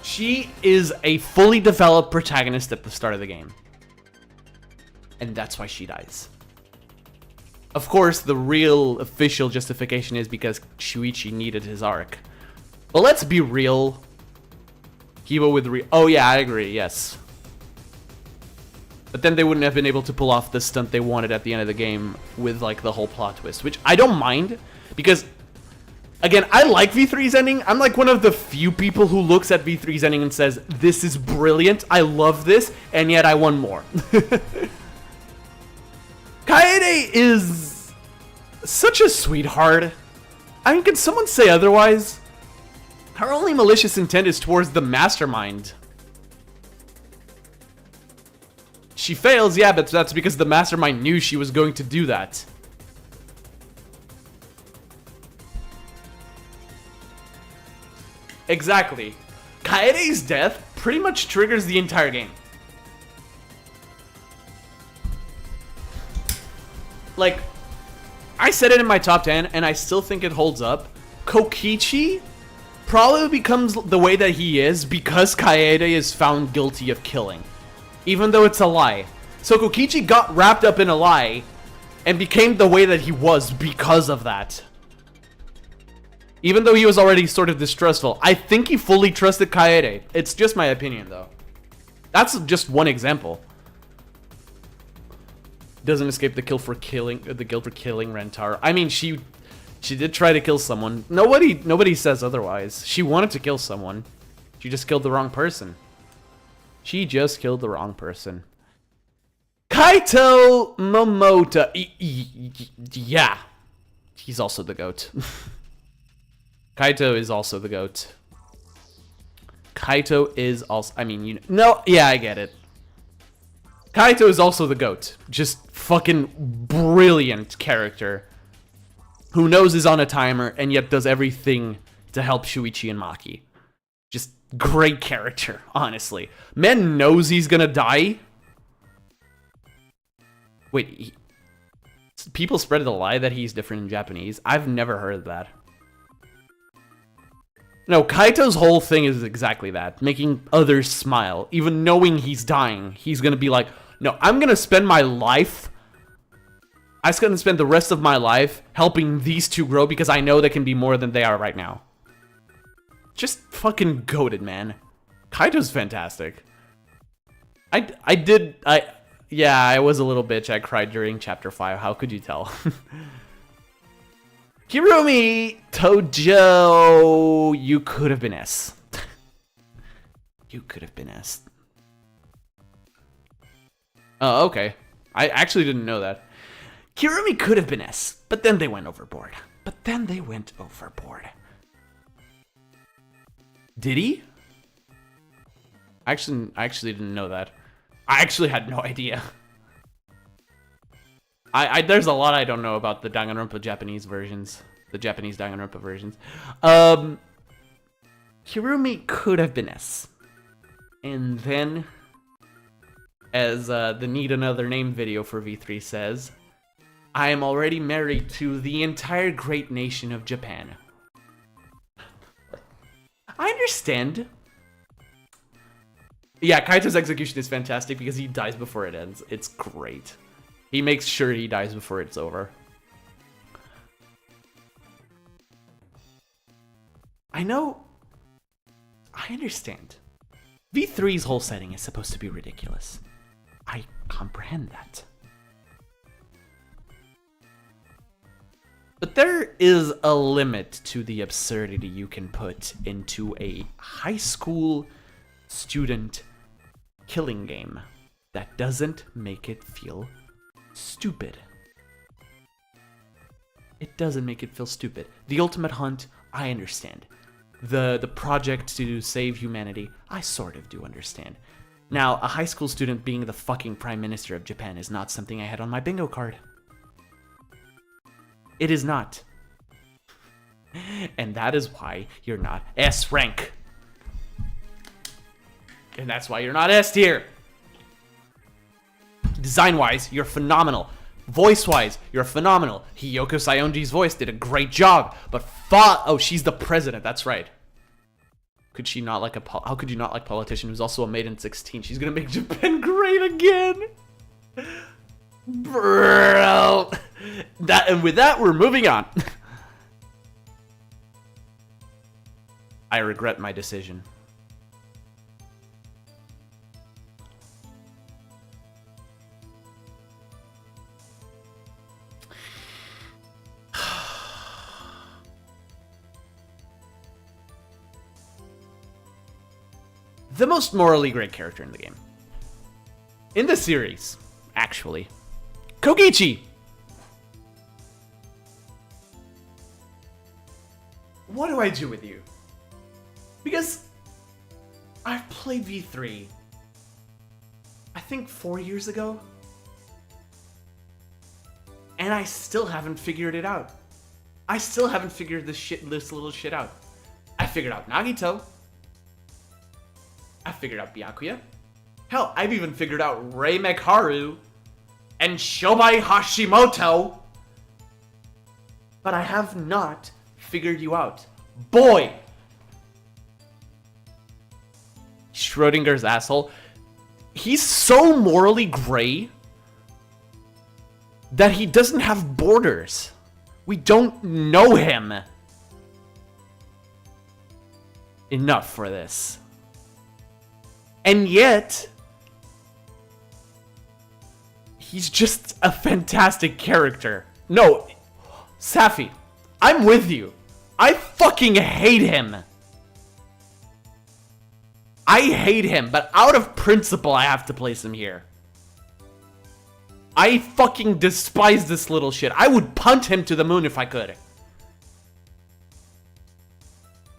She is a fully developed protagonist at the start of the game. And that's why she dies. Of course, the real official justification is because Shuichi needed his arc. But let's be real. Kibo with oh yeah, I agree, yes. But then they wouldn't have been able to pull off the stunt they wanted at the end of the game with like the whole plot twist, which I don't mind because again, I like V3's ending. I'm like one of the few people who looks at V3's ending and says, "This is brilliant. I love this, and yet I want more." Kaede is such a sweetheart. I mean, can someone say otherwise? Her only malicious intent is towards the mastermind. She fails, yeah, but that's because the mastermind knew she was going to do that. Exactly. Kaede's death pretty much triggers the entire game. Like, I said it in my top 10, and I still think it holds up. Kokichi probably becomes the way that he is because Kaede is found guilty of killing, even though it's a lie. So Kokichi got wrapped up in a lie and became the way that he was because of that. Even though he was already sort of distrustful, I think he fully trusted Kaede. It's just my opinion, though. That's just one example. Doesn't escape the guilt for killing Rentaro. I mean, she did try to kill someone. Nobody says otherwise. She wanted to kill someone. She just killed the wrong person. She just killed the wrong person. Kaito Momota. Yeah. He's also the GOAT. Kaito is also the GOAT. Kaito is also... I mean, you know... No, yeah, I get it. Kaito is also the GOAT. Just fucking brilliant character. Who knows is on a timer and yet does everything to help Shuichi and Maki. Just great character, honestly. Man knows he's gonna die. Wait, people spread the lie that he's different in Japanese. I've never heard of that. No, Kaito's whole thing is exactly that. Making others smile. Even knowing he's dying, he's gonna be like, no, I'm gonna spend my life... I'm gonna spend the rest of my life helping these two grow because I know they can be more than they are right now. Just fucking goated, man. Kaito's fantastic. Yeah, I was a little bitch. I cried during Chapter 5. How could you tell? Kirumi Tojo, you could have been S. You could have been S. Oh, okay. I actually didn't know that. Kirumi could have been S, but then they went overboard. Did he? I actually didn't know that. I actually had no idea. There's a lot I don't know about the Danganronpa Japanese versions. The Japanese Danganronpa versions. Kirumi could have been S. And then, as the Need Another Name video for V3 says, I am already married to the entire great nation of Japan. I understand. Yeah, Kaito's execution is fantastic because he dies before it ends. It's great. He makes sure he dies before it's over. I know. I understand. V3's whole setting is supposed to be ridiculous. I comprehend that. But there is a limit to the absurdity you can put into a high school student killing game that doesn't make it feel stupid. It doesn't make it feel stupid. The ultimate hunt, I understand. The project to save humanity, I sort of do understand. Now, a high school student being the fucking Prime Minister of Japan is not something I had on my bingo card. It is not. And that is why you're not S rank. And that's why you're not S tier. Design-wise, you're phenomenal. Voice-wise, you're phenomenal. Hiyoko Sayonji's voice did a great job. But oh, she's the president. That's right. Could she not like how could you not like a politician who's also a maiden 16? She's gonna make Japan great again. Bro. And with that, we're moving on. I regret my decision. The most morally great character in the game. In the series, actually. Kokichi! What do I do with you? Because I've played V3, I think 4 years ago, and I still haven't figured it out. I still haven't figured this little shit out. I figured out Nagito. I figured out Byakuya. Hell, I've even figured out Rei Mekharu and Shobai Hashimoto. But I have not figured you out. Boy, Schrodinger's asshole. He's so morally gray that he doesn't have borders. We don't know him enough for this. And yet, he's just a fantastic character. No, Safi, I'm with you. I fucking hate him. I hate him, but out of principle, I have to place him here. I fucking despise this little shit. I would punt him to the moon if I could.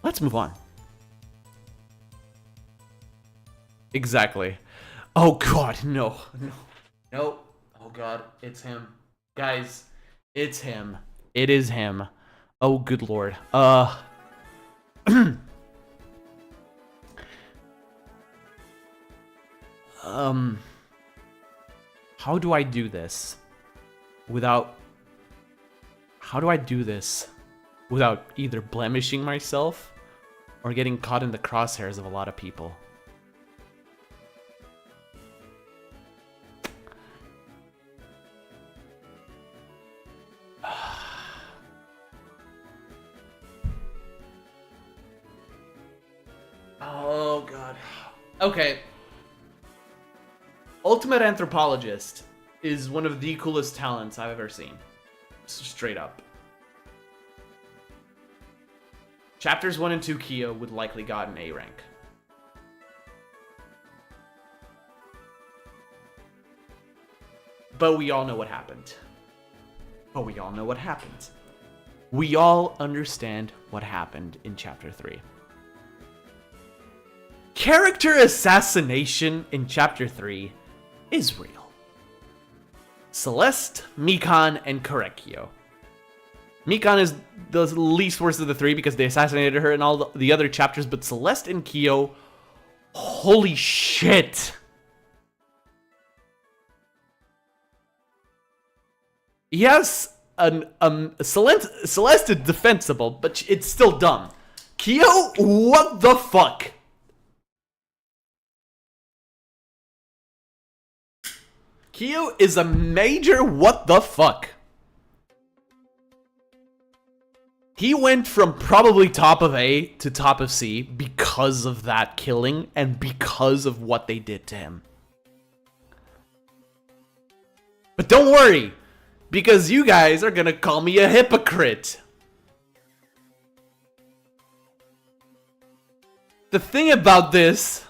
Let's move on. Exactly. Oh god, no. No. Oh god, it's him. Guys, it's him. It is him. Oh good lord. How do I do this without either blemishing myself or getting caught in the crosshairs of a lot of people? Oh god. Okay. Ultimate Anthropologist is one of the coolest talents I've ever seen. Straight up. Chapters 1 and 2 Kyo would likely got an A rank. But we all know what happened. We all understand what happened in Chapter 3. Character assassination in Chapter 3 is real. Celeste, Mikan, and Korekio. Mikan is the least worst of the three because they assassinated her in all the other chapters, but Celeste and Kyo, holy shit. Yes, Celeste is defensible, but it's still dumb. Kyo, what the fuck? Kyo is a major what the fuck. He went from probably top of A to top of C because of that killing and because of what they did to him. But don't worry, because you guys are gonna call me a hypocrite. The thing about this,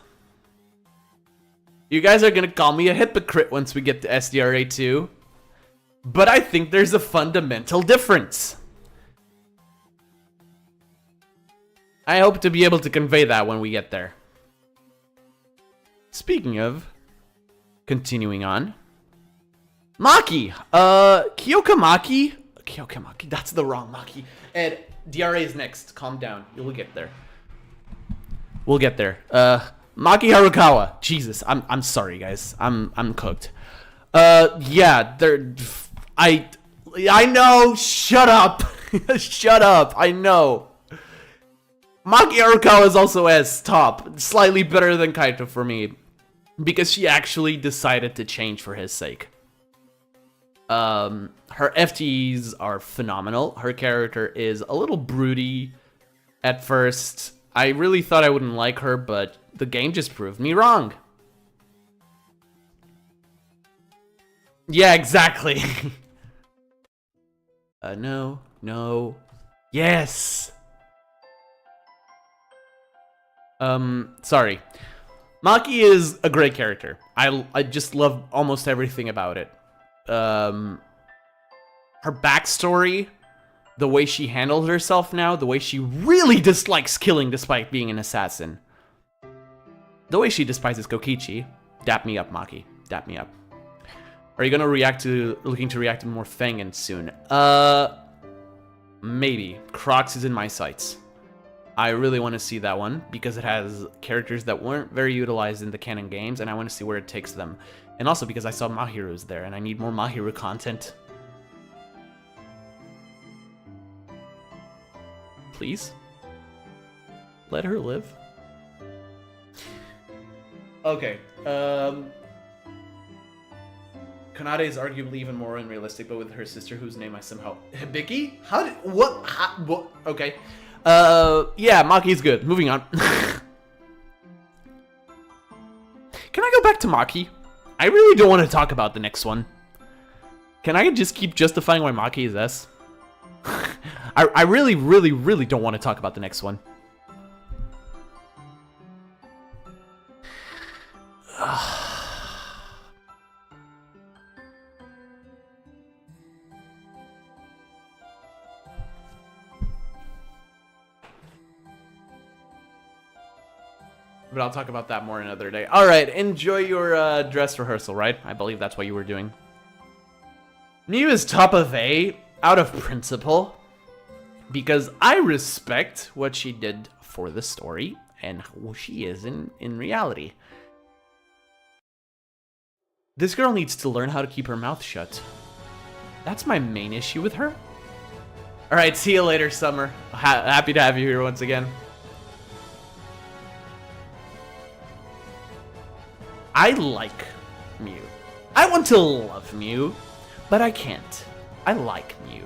you guys are gonna call me a hypocrite once we get to SDRA2, but I think there's a fundamental difference. I hope to be able to convey that when we get there. Speaking of, continuing on, Maki, Kyokamaki, that's the wrong Maki. Ed, DRA is next, calm down, you'll get there. We'll get there. Maki Harukawa. Jesus, I'm sorry, guys. I'm cooked. Yeah, I know. Shut up. Shut up. I know. Maki Harukawa is also S top, slightly better than Kaito for me, because she actually decided to change for his sake. Her FTEs are phenomenal. Her character is a little broody at first. I really thought I wouldn't like her, but the game just proved me wrong. Yeah, exactly. No. Yes. Sorry. Maki is a great character. I just love almost everything about it. Her backstory, the way she handled herself now, the way she really dislikes killing despite being an assassin. The way she despises Kokichi. Dap me up, Maki. Dap me up. Are you gonna looking to react to more Fangen soon? Maybe. Crocs is in my sights. I really want to see that one because it has characters that weren't very utilized in the canon games, and I want to see where it takes them. And also because I saw Mahiru's there, and I need more Mahiru content. Please? Let her live. Okay. Kanade is arguably even more unrealistic, but with her sister, whose name I somehow... Hibiki? How did... What? What? Okay. Yeah, Maki's good. Moving on. Can I go back to Maki? I really don't want to talk about the next one. Can I just keep justifying why Maki is S? I really, really, really don't want to talk about the next one. But I'll talk about that more another day. Alright, enjoy your dress rehearsal, right? I believe that's what you were doing. Miu is top of A, out of principle. Because I respect what she did for the story, and who she is in reality. This girl needs to learn how to keep her mouth shut. That's my main issue with her. Alright, see you later, Summer. Happy to have you here once again. I like Miu. I want to love Miu, but I can't. I like Miu.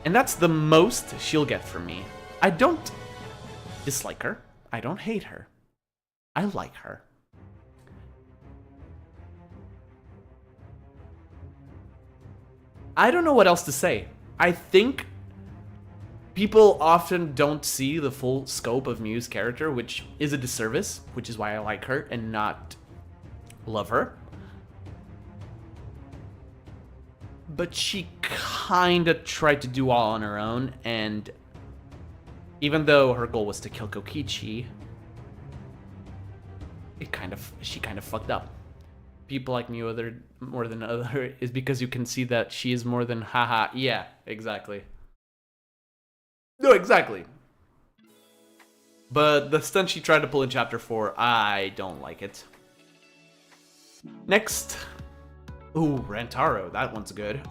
And that's the most she'll get from me. I don't dislike her. I don't hate her. I like her. I don't know what else to say. I think people often don't see the full scope of Miu's character, which is a disservice, which is why I like her and not love her. But she kind of tried to do all on her own, and even though her goal was to kill Kokichi, she kind of fucked up. People like Miu more than other is because you can see that she is more than haha. Yeah, exactly. No, exactly. But the stunt she tried to pull in Chapter 4, I don't like it. Next. Ooh, Rantaro. That one's good.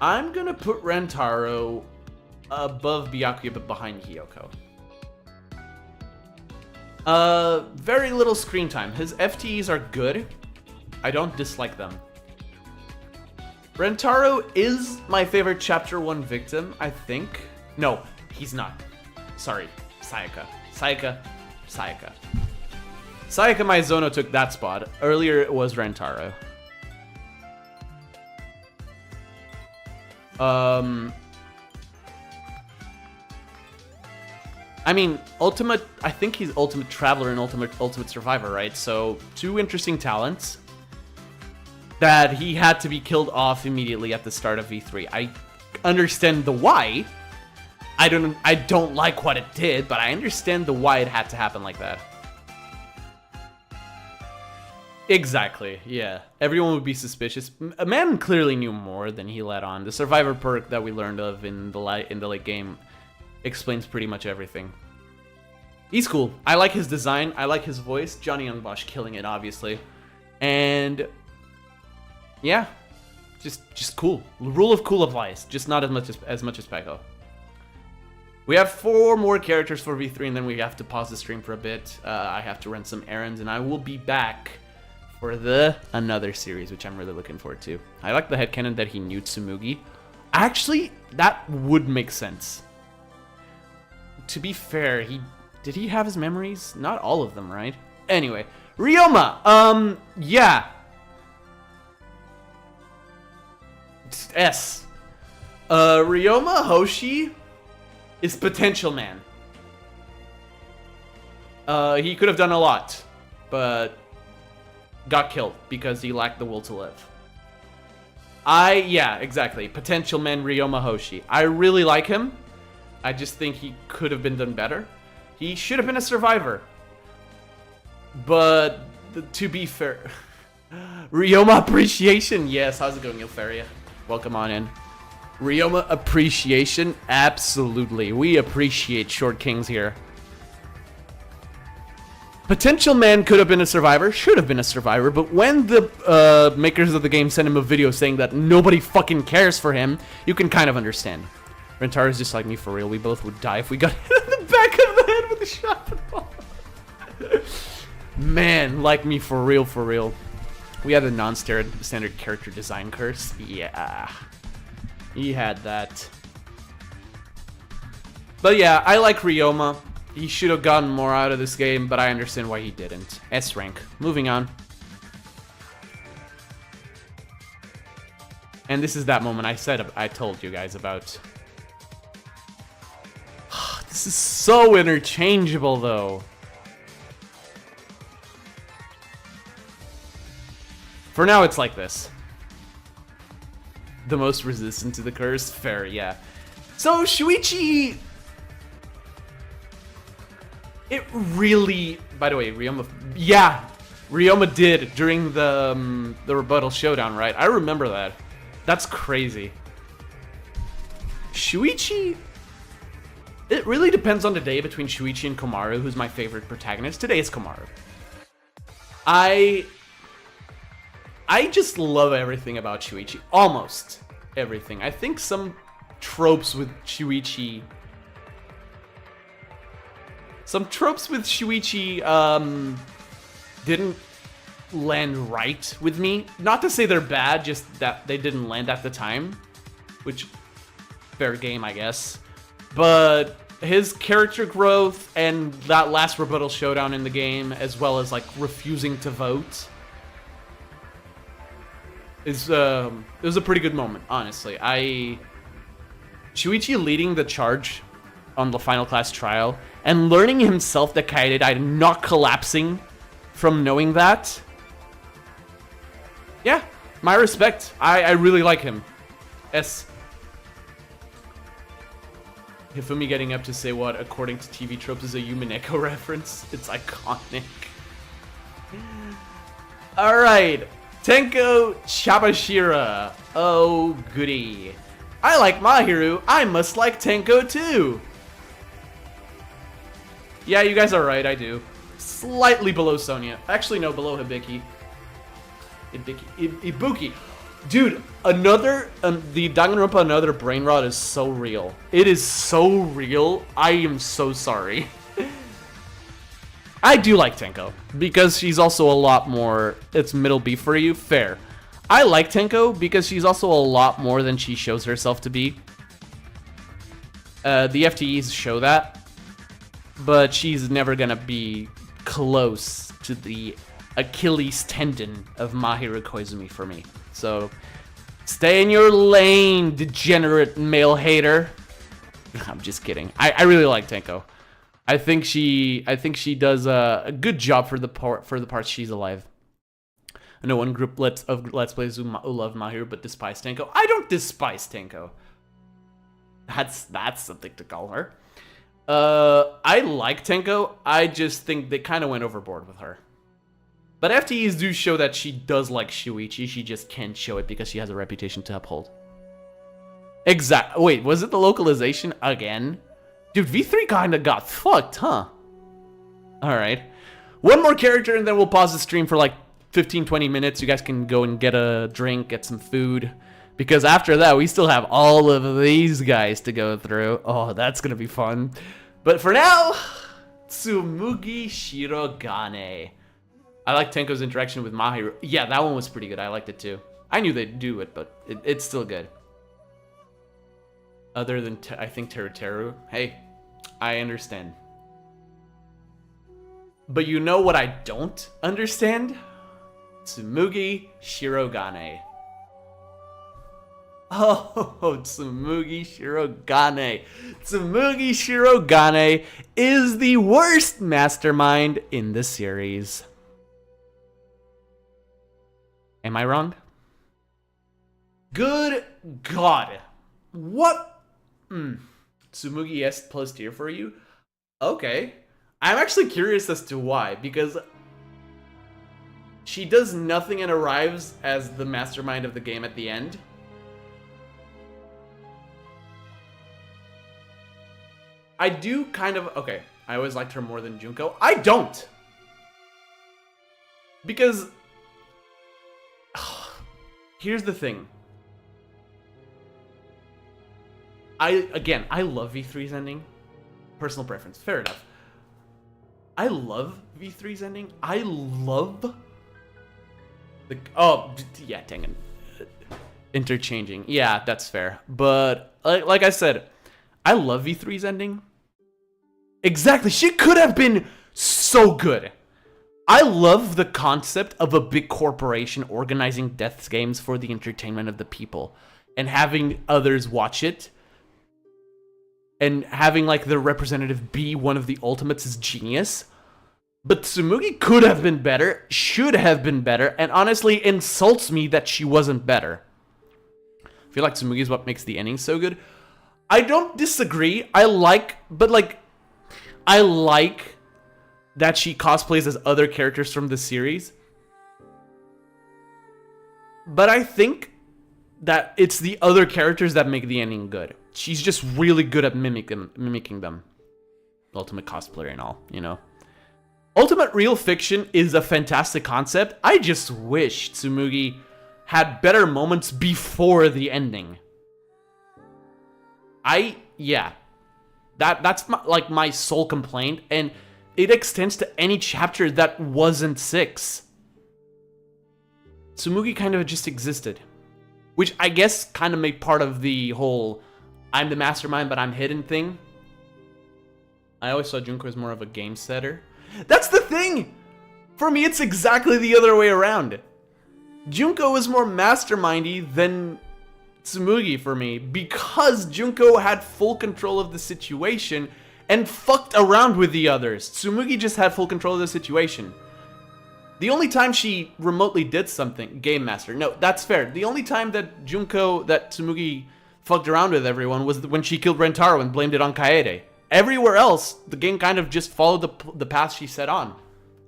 I'm gonna put Rantaro above Byakuya but behind Hiyoko. Very little screen time. His FTEs are good. I don't dislike them. Rantaro is my favorite Chapter 1 victim, I think. No, he's not. Sorry. Sayaka. Sayaka Maizono took that spot. Earlier it was Rantaro. I mean, I think he's Ultimate Traveler and Ultimate Survivor, right? So, two interesting talents that he had to be killed off immediately at the start of V3. I understand the why. I don't like what it did, but I understand the why it had to happen like that. Exactly, yeah. Everyone would be suspicious. A man clearly knew more than he let on. The Survivor perk that we learned of in the late game explains pretty much everything. He's cool. I like his design. I like his voice. Johnny Youngbosch killing it, obviously. And yeah, just cool. Rule of cool applies, just not as much as Peko. We have 4 more characters for V3, and then we have to pause the stream for a bit. I have to run some errands, and I will be back for another series, which I'm really looking forward to. I like the headcanon that he knew Tsumugi. Actually, that would make sense. To be fair, did he have his memories? Not all of them, right? Anyway, Ryoma. Yeah. S. Ryoma Hoshi is potential man. He could have done a lot, but got killed because he lacked the will to live. Yeah, exactly. Potential man Ryoma Hoshi. I really like him. I just think he could have been done better. He should have been a survivor. But to be fair, Ryoma appreciation. Yes, how's it going, Ilferia? Welcome on in. Ryoma appreciation, absolutely. We appreciate short kings here. Potential man could have been a survivor, should have been a survivor, but when the makers of the game sent him a video saying that nobody fucking cares for him, you can kind of understand. Rentaro is just like me for real. We both would die if we got hit in the back of the head shot the ball. Man, like me for real, for real. We had a non-standard character design curse. Yeah. He had that. But yeah, I like Ryoma. He should have gotten more out of this game, but I understand why he didn't. S rank. Moving on. And this is that moment I told you guys about. This is so interchangeable, though. For now, it's like this. The most resistant to the curse? Fair, yeah. So, Shuichi... It really... By the way, Ryoma... Yeah! Ryoma did during the rebuttal showdown, right? I remember that. That's crazy. Shuichi... It really depends on the day between Shuichi and Komaru, who's my favorite protagonist. Today is Komaru. I just love everything about Shuichi. Almost everything. I think some tropes with Shuichi... didn't land right with me. Not to say they're bad, just that they didn't land at the time. Which, fair game, I guess. But his character growth and that last rebuttal showdown in the game, as well as like refusing to vote, it was a pretty good moment, honestly. Shuichi leading the charge on the final class trial and learning himself the Kaede, not collapsing from knowing that. Yeah, my respect. I really like him. S. Hifumi getting up to say what, according to TV tropes, is a Yumineko reference. It's iconic. Alright. Tenko Chabashira. Oh, goody. I like Mahiru. I must like Tenko too. Yeah, you guys are right, I do. Slightly below Sonya. Actually, no, below Hibiki. Ibuki. Dude, the Danganronpa Another Brain Rot is so real. It is so real. I am so sorry. I do like Tenko, because she's also a lot more, it's middle B for you, fair. I like Tenko, because she's also a lot more than she shows herself to be. The FTEs show that, but she's never gonna be close to the Achilles tendon of Mahiru Koizumi for me. So, stay in your lane, degenerate male hater. I'm just kidding. I really like Tenko. I think she does a good job for the parts she's alive. I know one group of Let's Plays who love Mahiru but despise Tenko. I don't despise Tenko. That's something to call her. I like Tenko. I just think they kind of went overboard with her. But FTEs do show that she does like Shuichi. She just can't show it because she has a reputation to uphold. Wait, was it the localization again? Dude, V3 kind of got fucked, huh? Alright. One more character and then we'll pause the stream for like 15-20 minutes. You guys can go and get a drink, get some food. Because after that, we still have all of these guys to go through. Oh, that's going to be fun. But for now, Tsumugi Shirogane. I like Tenko's interaction with Mahiru. Yeah, that one was pretty good. I liked it too. I knew they'd do it, but it's still good. Other than, I think, Teruteru. Hey, I understand. But you know what I don't understand? Tsumugi Shirogane. Oh, Tsumugi Shirogane. Tsumugi Shirogane is the worst mastermind in the series. Am I wrong? Good God. What? Tsumugi S plus tier for you? Okay. I'm actually curious as to why, because she does nothing and arrives as the mastermind of the game at the end. I do kind of... Okay, I always liked her more than Junko. I don't! Because... Here's the thing. I love V3's ending. Personal preference, fair enough. I love V3's ending. I love the... Oh, yeah, dang it. Interchanging. Yeah, that's fair. But, like I said, I love V3's ending. Exactly. She could have been so good. I love the concept of a big corporation organizing death games for the entertainment of the people. And having others watch it. And having, like, the representative be one of the ultimates is genius. But Tsumugi could have been better, should have been better, and honestly insults me that she wasn't better. I feel like Tsumugi is what makes the ending so good. I don't disagree. I like that she cosplays as other characters from the series. But I think that it's the other characters that make the ending good. She's just really good at mimicking them. Ultimate cosplayer and all, you know. Ultimate real fiction is a fantastic concept. I just wish Tsumugi had better moments before the ending. Yeah. That's my sole complaint, and it extends to any chapter that wasn't 6. Tsumugi kind of just existed. Which I guess kind of made part of the whole I'm the mastermind but I'm hidden thing. I always saw Junko as more of a game setter. That's the thing! For me, it's exactly the other way around. Junko is more mastermindy than Tsumugi for me, because Junko had full control of the situation and fucked around with the others. Tsumugi just had full control of the situation. The only time she remotely did something, Game Master, no, that's fair. The only time that Tsumugi fucked around with everyone was when she killed Rentaro and blamed it on Kaede. Everywhere else, the game kind of just followed the path she set on.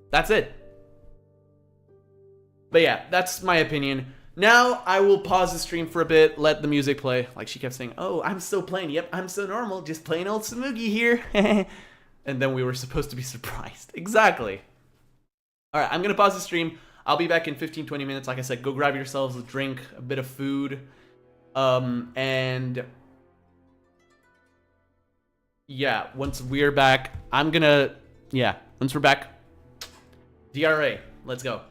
That's it. But yeah, that's my opinion. Now, I will pause the stream for a bit, let the music play. Like she kept saying, oh, I'm still playing. Yep, I'm so normal, just plain old Tsumugi here. And then we were supposed to be surprised. Exactly. Alright, I'm going to pause the stream. I'll be back in 15-20 minutes. Like I said, go grab yourselves a drink, a bit of food. And... yeah, once we're back, once we're back, DRA, let's go.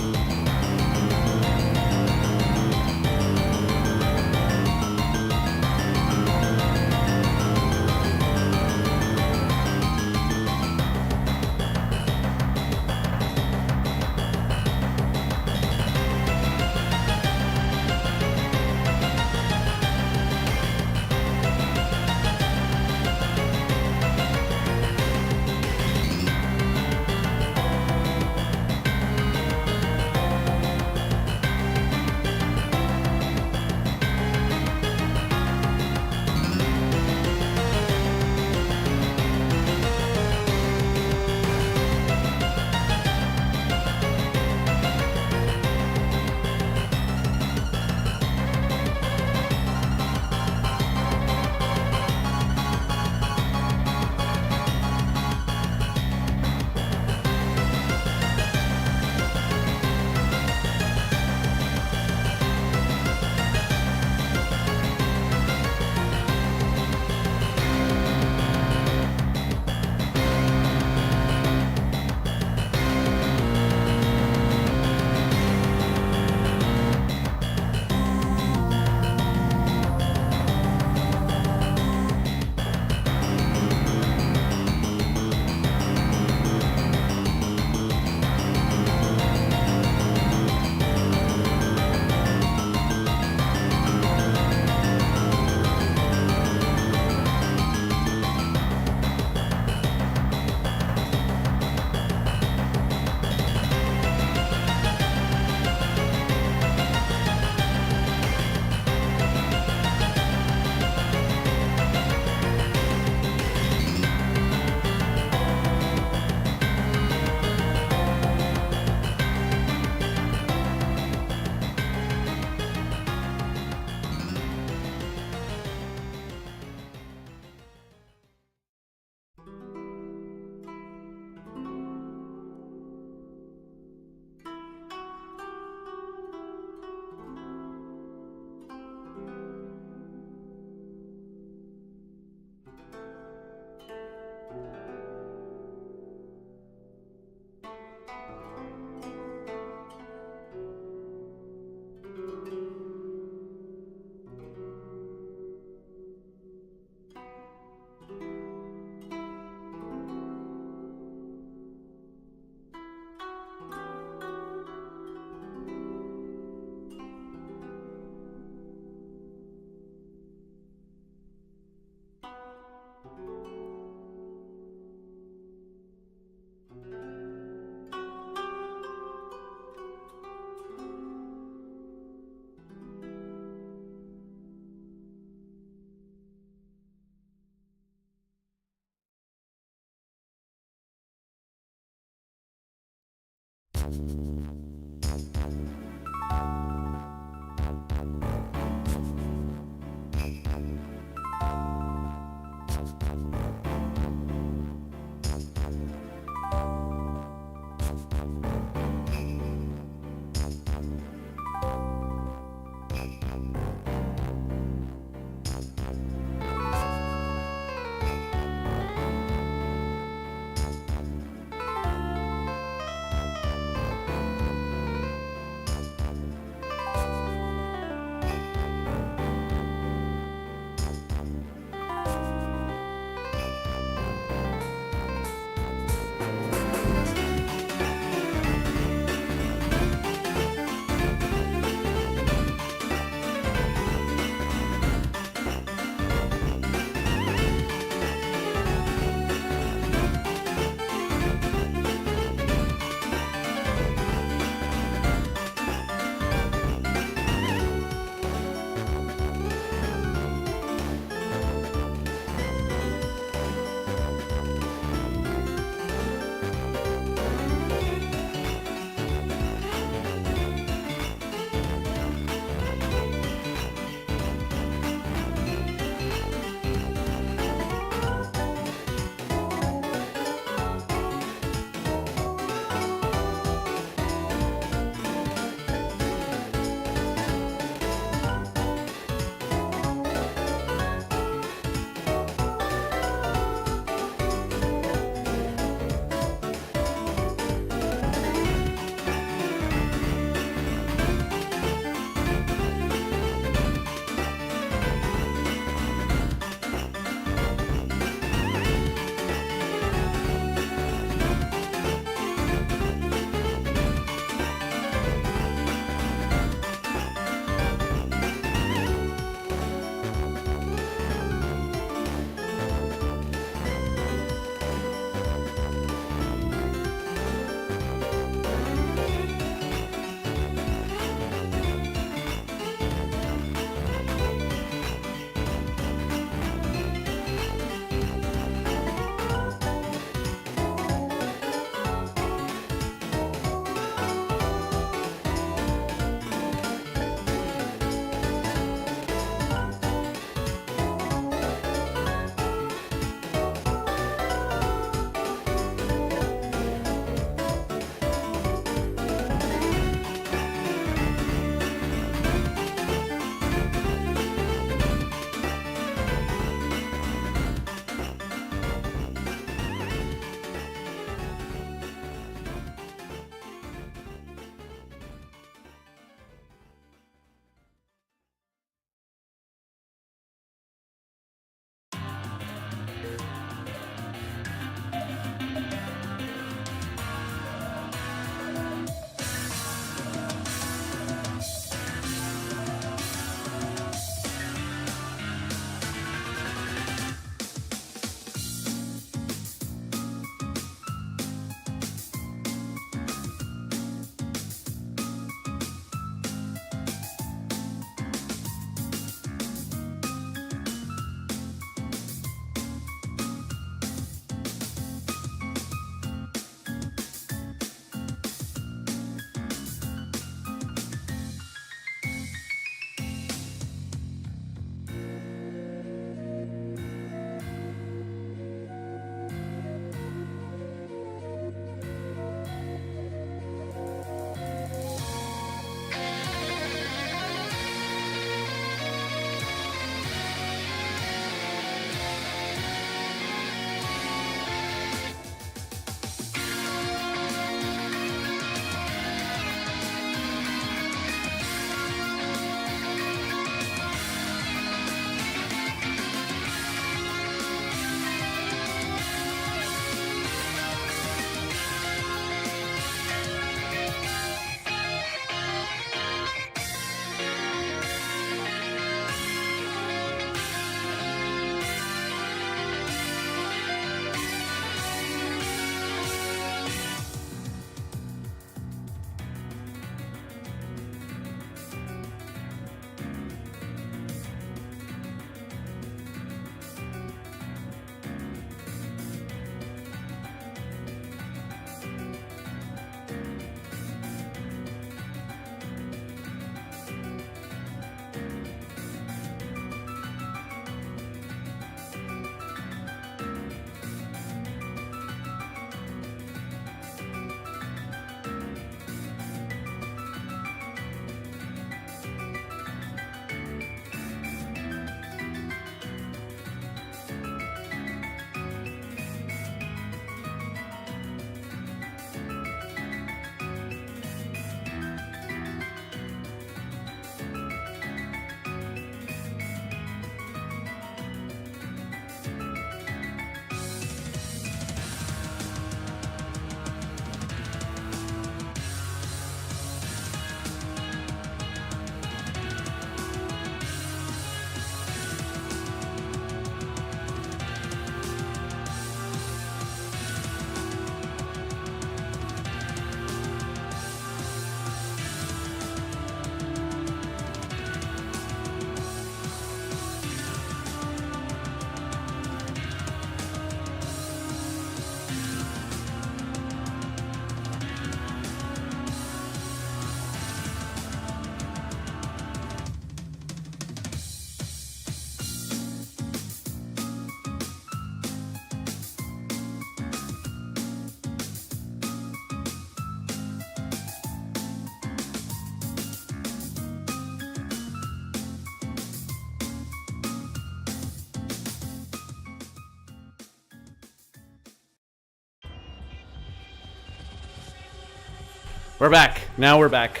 We're back. Now we're back.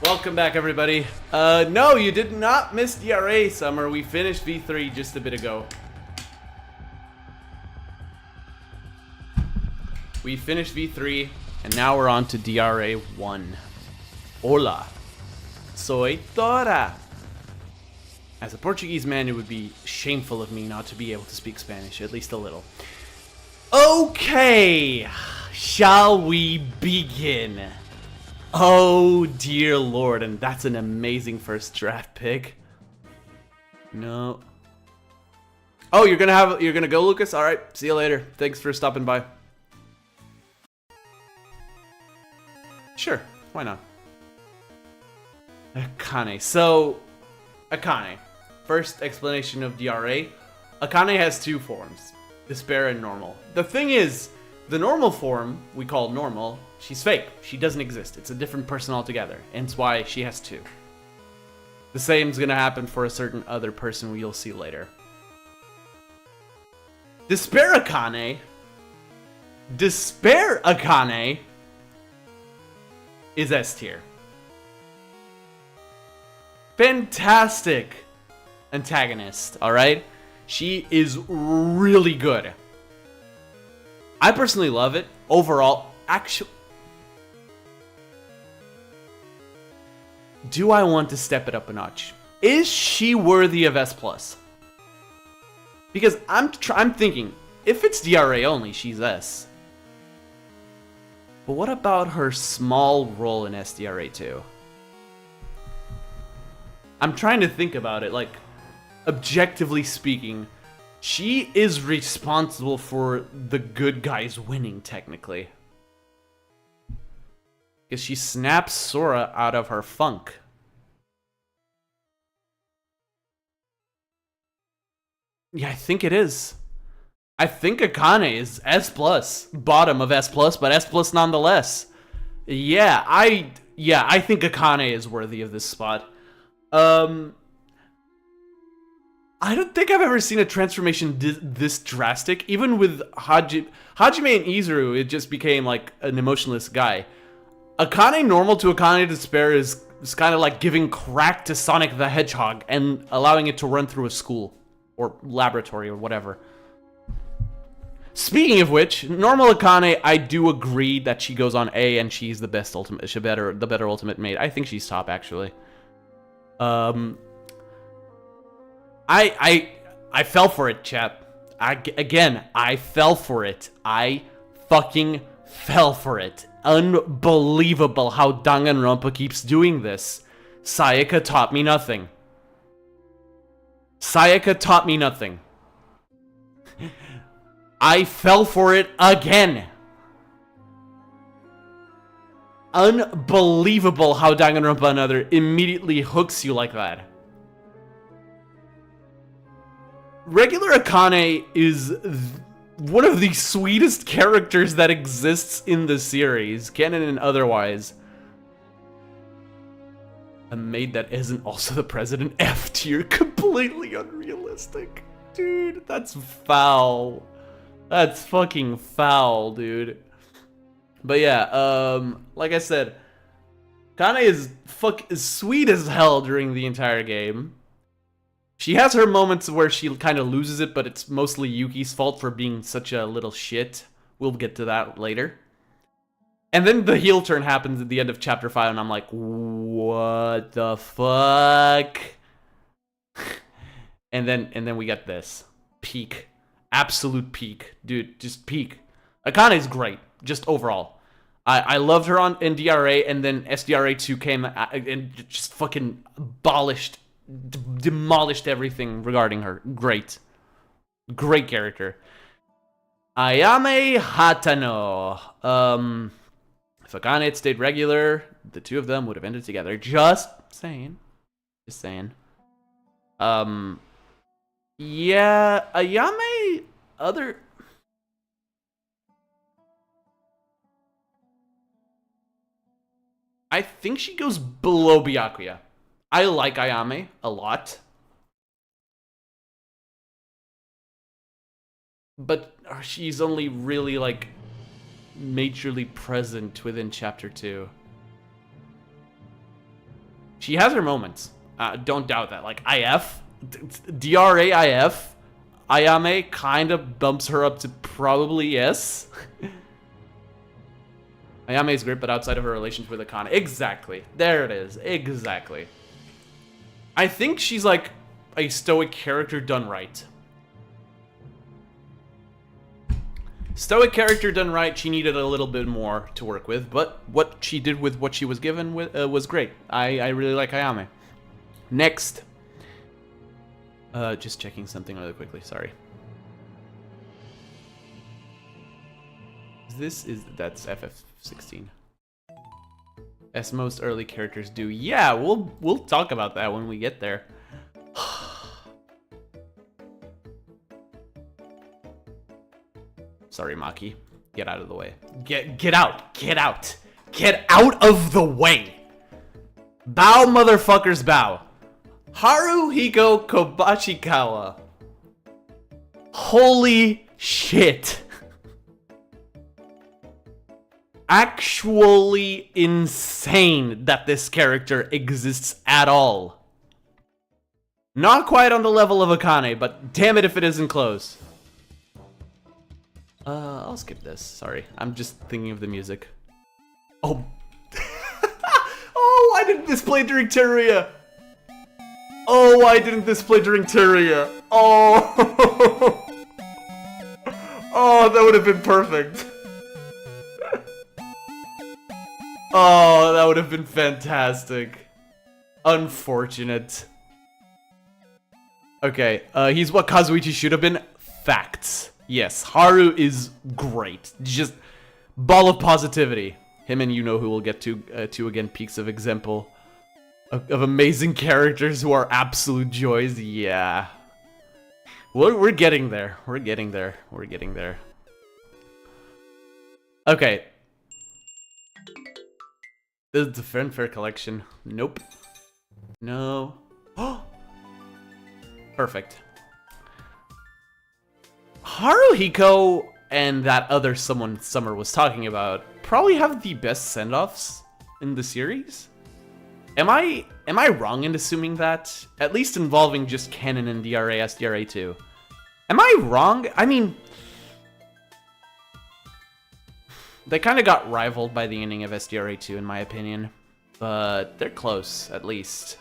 Welcome back, everybody. No, you did not miss DRA, Summer. We finished V3 just a bit ago. We finished V3, and now we're on to DRA1. Hola. Soy Tora. As a Portuguese man, it would be shameful of me not to be able to speak Spanish, at least a little. Okay, shall we begin? Oh dear lord, and that's an amazing first draft pick. No. Oh, you're gonna go, Lucas? All right, see you later. Thanks for stopping by. Sure, why not? Akane. So, Akane. First explanation of DRA. Akane has two forms, despair and normal. The thing is, the normal form, we call normal, she's fake. She doesn't exist. It's a different person altogether. And it's why she has two. The same's gonna happen for a certain other person you'll see later. Despair Akane is S tier. Fantastic antagonist, alright? She is really good. I personally love it. Overall, actually... Do I want to step it up a notch? Is she worthy of S+? Because I'm thinking, if it's DRA only, she's S. But what about her small role in SDRA2? I'm trying to think about it, like, objectively speaking, she is responsible for the good guys winning, technically. Because she snaps Sora out of her funk. Yeah, I think it is. I think Akane is S+, bottom of S+, but S+ nonetheless. Yeah, I think Akane is worthy of this spot. I don't think I've ever seen a transformation this drastic. Even with Hajime and Izuru, it just became like an emotionless guy. Akane normal to Akane despair is kind of like giving crack to Sonic the Hedgehog and allowing it to run through a school or laboratory or whatever. Speaking of which, normal Akane, I do agree that she goes on A and she's the best ultimate, the better ultimate mate. I think she's top actually. I fell for it, chap. I fell for it. I fucking fell for it. Unbelievable how Danganronpa keeps doing this. Sayaka taught me nothing. Sayaka taught me nothing. I fell for it again. Unbelievable how Danganronpa Another immediately hooks you like that. Regular Akane is one of the sweetest characters that exists in the series, canon and otherwise. A maid that isn't also the president, F tier, completely unrealistic. Dude, that's foul. That's fucking foul, dude. But yeah, like I said, Akane is sweet as hell during the entire game. She has her moments where she kind of loses it, but it's mostly Yuki's fault for being such a little shit. We'll get to that later. And then the heel turn happens at the end of Chapter 5, and I'm like, what the fuck? and then we get this. Peak. Absolute peak. Dude, just peak. Akane's great, just overall. I loved her in DRA, and then SDRA2 came and just fucking demolished everything regarding her. Great. Great character. Ayame Hatano. If Akane had stayed regular, the two of them would have ended together. Just saying. Just saying. Yeah, Ayame, other... I think she goes below Byakuya. I like Ayame a lot. But she's only really, like, majorly present within Chapter 2. She has her moments. Don't doubt that. Like, IF, DRA IF, Ayame kind of bumps her up to probably S. Ayame is great, but outside of her relations with Akane. Exactly. There it is. Exactly. I think she's like a stoic character done right. Stoic character done right, she needed a little bit more to work with, but what she did with what she was given was great. I really like Ayame. Next. Just checking something really quickly, sorry. That's FF16. As most early characters do. Yeah, we'll talk about that when we get there. Sorry, Maki. Get out of the way. Get out! Get out! Get out of the way! Bow, motherfuckers, bow. Haruhiko Kobachikawa. Holy shit. Actually insane that this character exists at all. Not quite on the level of Akane, but damn it if it isn't close. I'll skip this. Sorry. I'm just thinking of the music. Oh. Oh, I didn't display during Teruya. Oh, I didn't display during Teruya. Oh. Oh, that would have been perfect. Oh, that would have been fantastic. Unfortunate. Okay, he's what Kazuichi should have been. Facts. Yes, Haru is great. Just ball of positivity. Him and you know who we'll get to again, peaks of example of amazing characters who are absolute joys. Yeah, we're getting there. We're getting there. We're getting there. Okay. This is the Fair collection. Nope. No. Oh. Perfect. Haruhiko and that other someone Summer was talking about probably have the best send-offs in the series. Am I wrong in assuming that? At least involving just canon and DRA, SDRA2. Am I wrong? I mean, they kind of got rivaled by the ending of SDRA2 in my opinion, but they're close at least.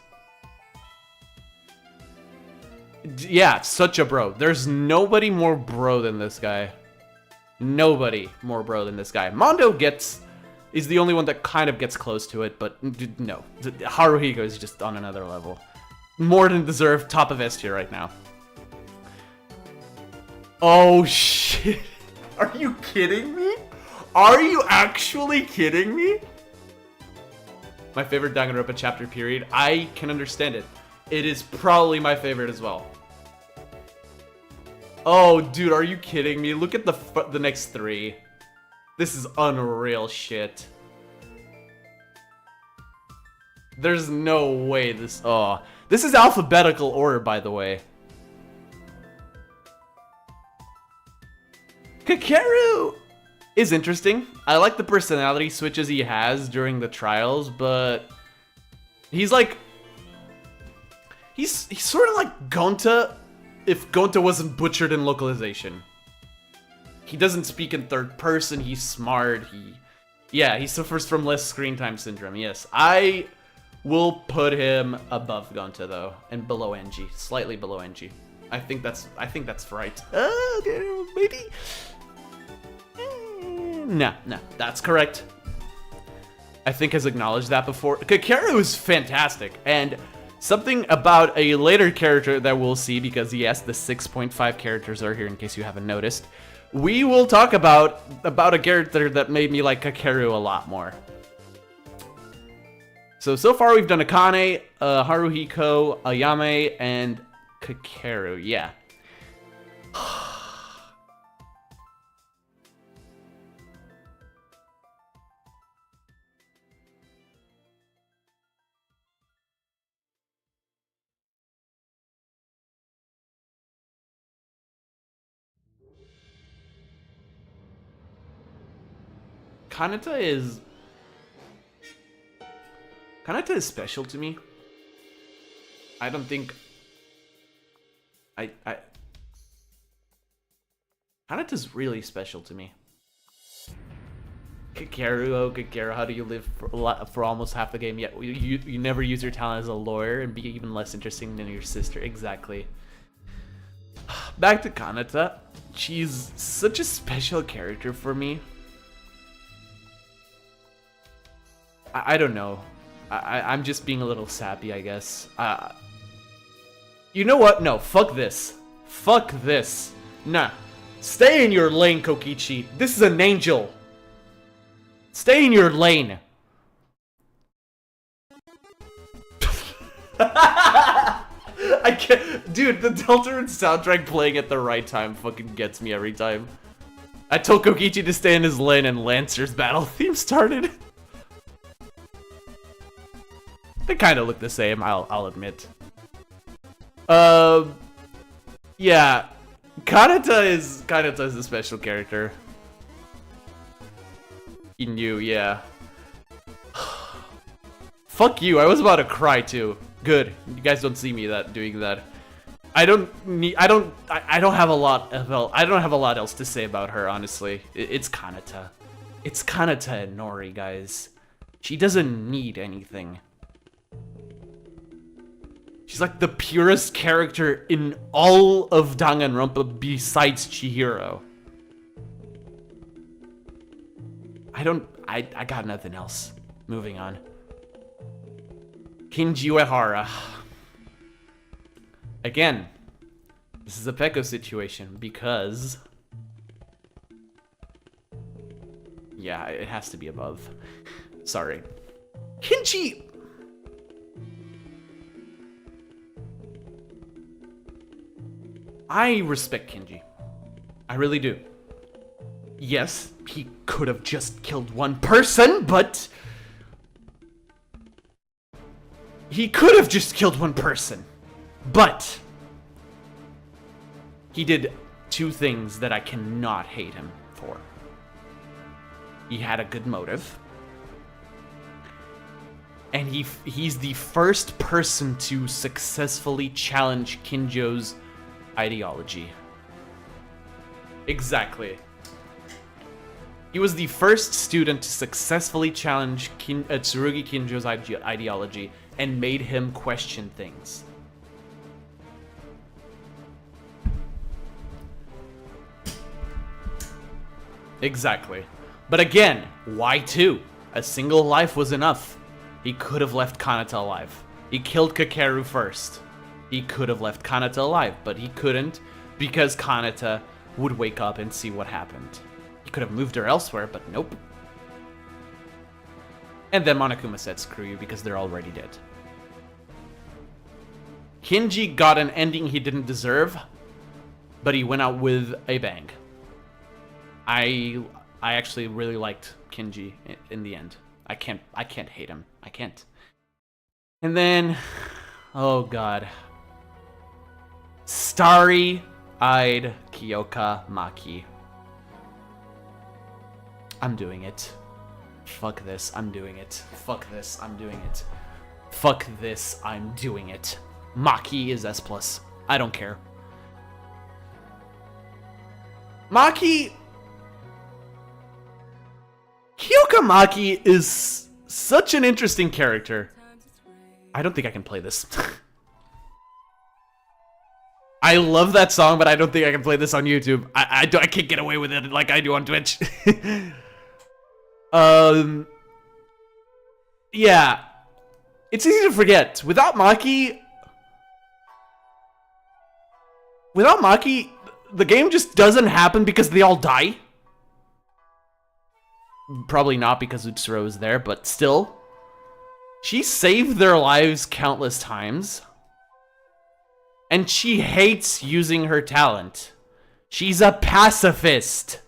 Yeah, such a bro. There's nobody more bro than this guy. Nobody more bro than this guy. Mondo is the only one that kind of gets close to it, but no. Haruhiko is just on another level. More than deserved, top of S tier right now. Oh shit. Are you kidding me? Are you actually kidding me? My favorite Danganronpa chapter period. I can understand it. It is probably my favorite as well. Oh, dude, are you kidding me? Look at the next three. This is unreal shit. There's no way this... Oh, this is alphabetical order, by the way. Kakeru is interesting. I like the personality switches he has during the trials, but he's like... He's sort of like Gonta, if Gonta wasn't butchered in localization. He doesn't speak in third person, he's smart, he suffers from less screen time syndrome, yes. I will put him above Gonta though, and below NG, slightly below NG. I think that's right. Maybe? No, that's correct. I think has acknowledged that before. Kakeru is fantastic, and something about a later character that we'll see, because yes, the 6.5 characters are here in case you haven't noticed. We will talk about a character that made me like Kakeru a lot more. So far we've done Akane, Haruhiko, Ayame, and Kakeru, yeah. Kanata is special to me. I don't think... Kanata's really special to me. Kikaru, how do you live for almost half the game? Yet you never use your talent as a lawyer and be even less interesting than your sister. Exactly. Back to Kanata. She's such a special character for me. I don't know. I'm just being a little sappy, I guess. You know what? No, fuck this. Fuck this. Nah. Stay in your lane, Kokichi. This is an angel. Stay in your lane. I can't. Dude, the Deltarune soundtrack playing at the right time fucking gets me every time. I told Kokichi to stay in his lane and Lancer's battle theme started. They kind of look the same, I'll admit. Yeah. Kanata is a special character. Inu, yeah. Fuck you, I was about to cry too. Good. You guys don't see me doing that. I don't have a lot else to say about her, honestly. It's Kanata. It's Kanata and Nori, guys. She doesn't need anything. She's like the purest character in all of Danganronpa besides Chihiro. I got nothing else. Moving on. Kinji Uehara. Again, this is a Peko situation because... yeah, it has to be above. Sorry. Kinji... I respect Kinji. I really do. Yes, he could have just killed one person, but... he could have just killed one person. But... he did two things that I cannot hate him for. He had a good motive. And he's the first person to successfully challenge Kinjo's ideology. Exactly. He was the first student to successfully challenge Tsurugi Kinjo's ideology and made him question things. Exactly. But again, why two? A single life was enough. He could have left Kanata alive. He killed Kakeru first. He could have left Kanata alive, but he couldn't because Kanata would wake up and see what happened. He could have moved her elsewhere, but nope. And then Monokuma said, screw you, because they're already dead. Kinji got an ending he didn't deserve, but he went out with a bang. I actually really liked Kinji in the end. I can't hate him. I can't. And then, oh god. Starry-eyed Kyoka Maki. I'm doing it. Fuck this, I'm doing it. Fuck this, I'm doing it. Fuck this, I'm doing it. Maki is S+. I don't care. Maki... Kyoka Maki is such an interesting character. I don't think I can play this. I love that song, but I don't think I can play this on YouTube. I can't get away with it like I do on Twitch. Yeah. It's easy to forget. Without Maki, the game just doesn't happen because they all die. Probably not because Utsuro is there, but still. She saved their lives countless times. And she hates using her talent. She's a pacifist.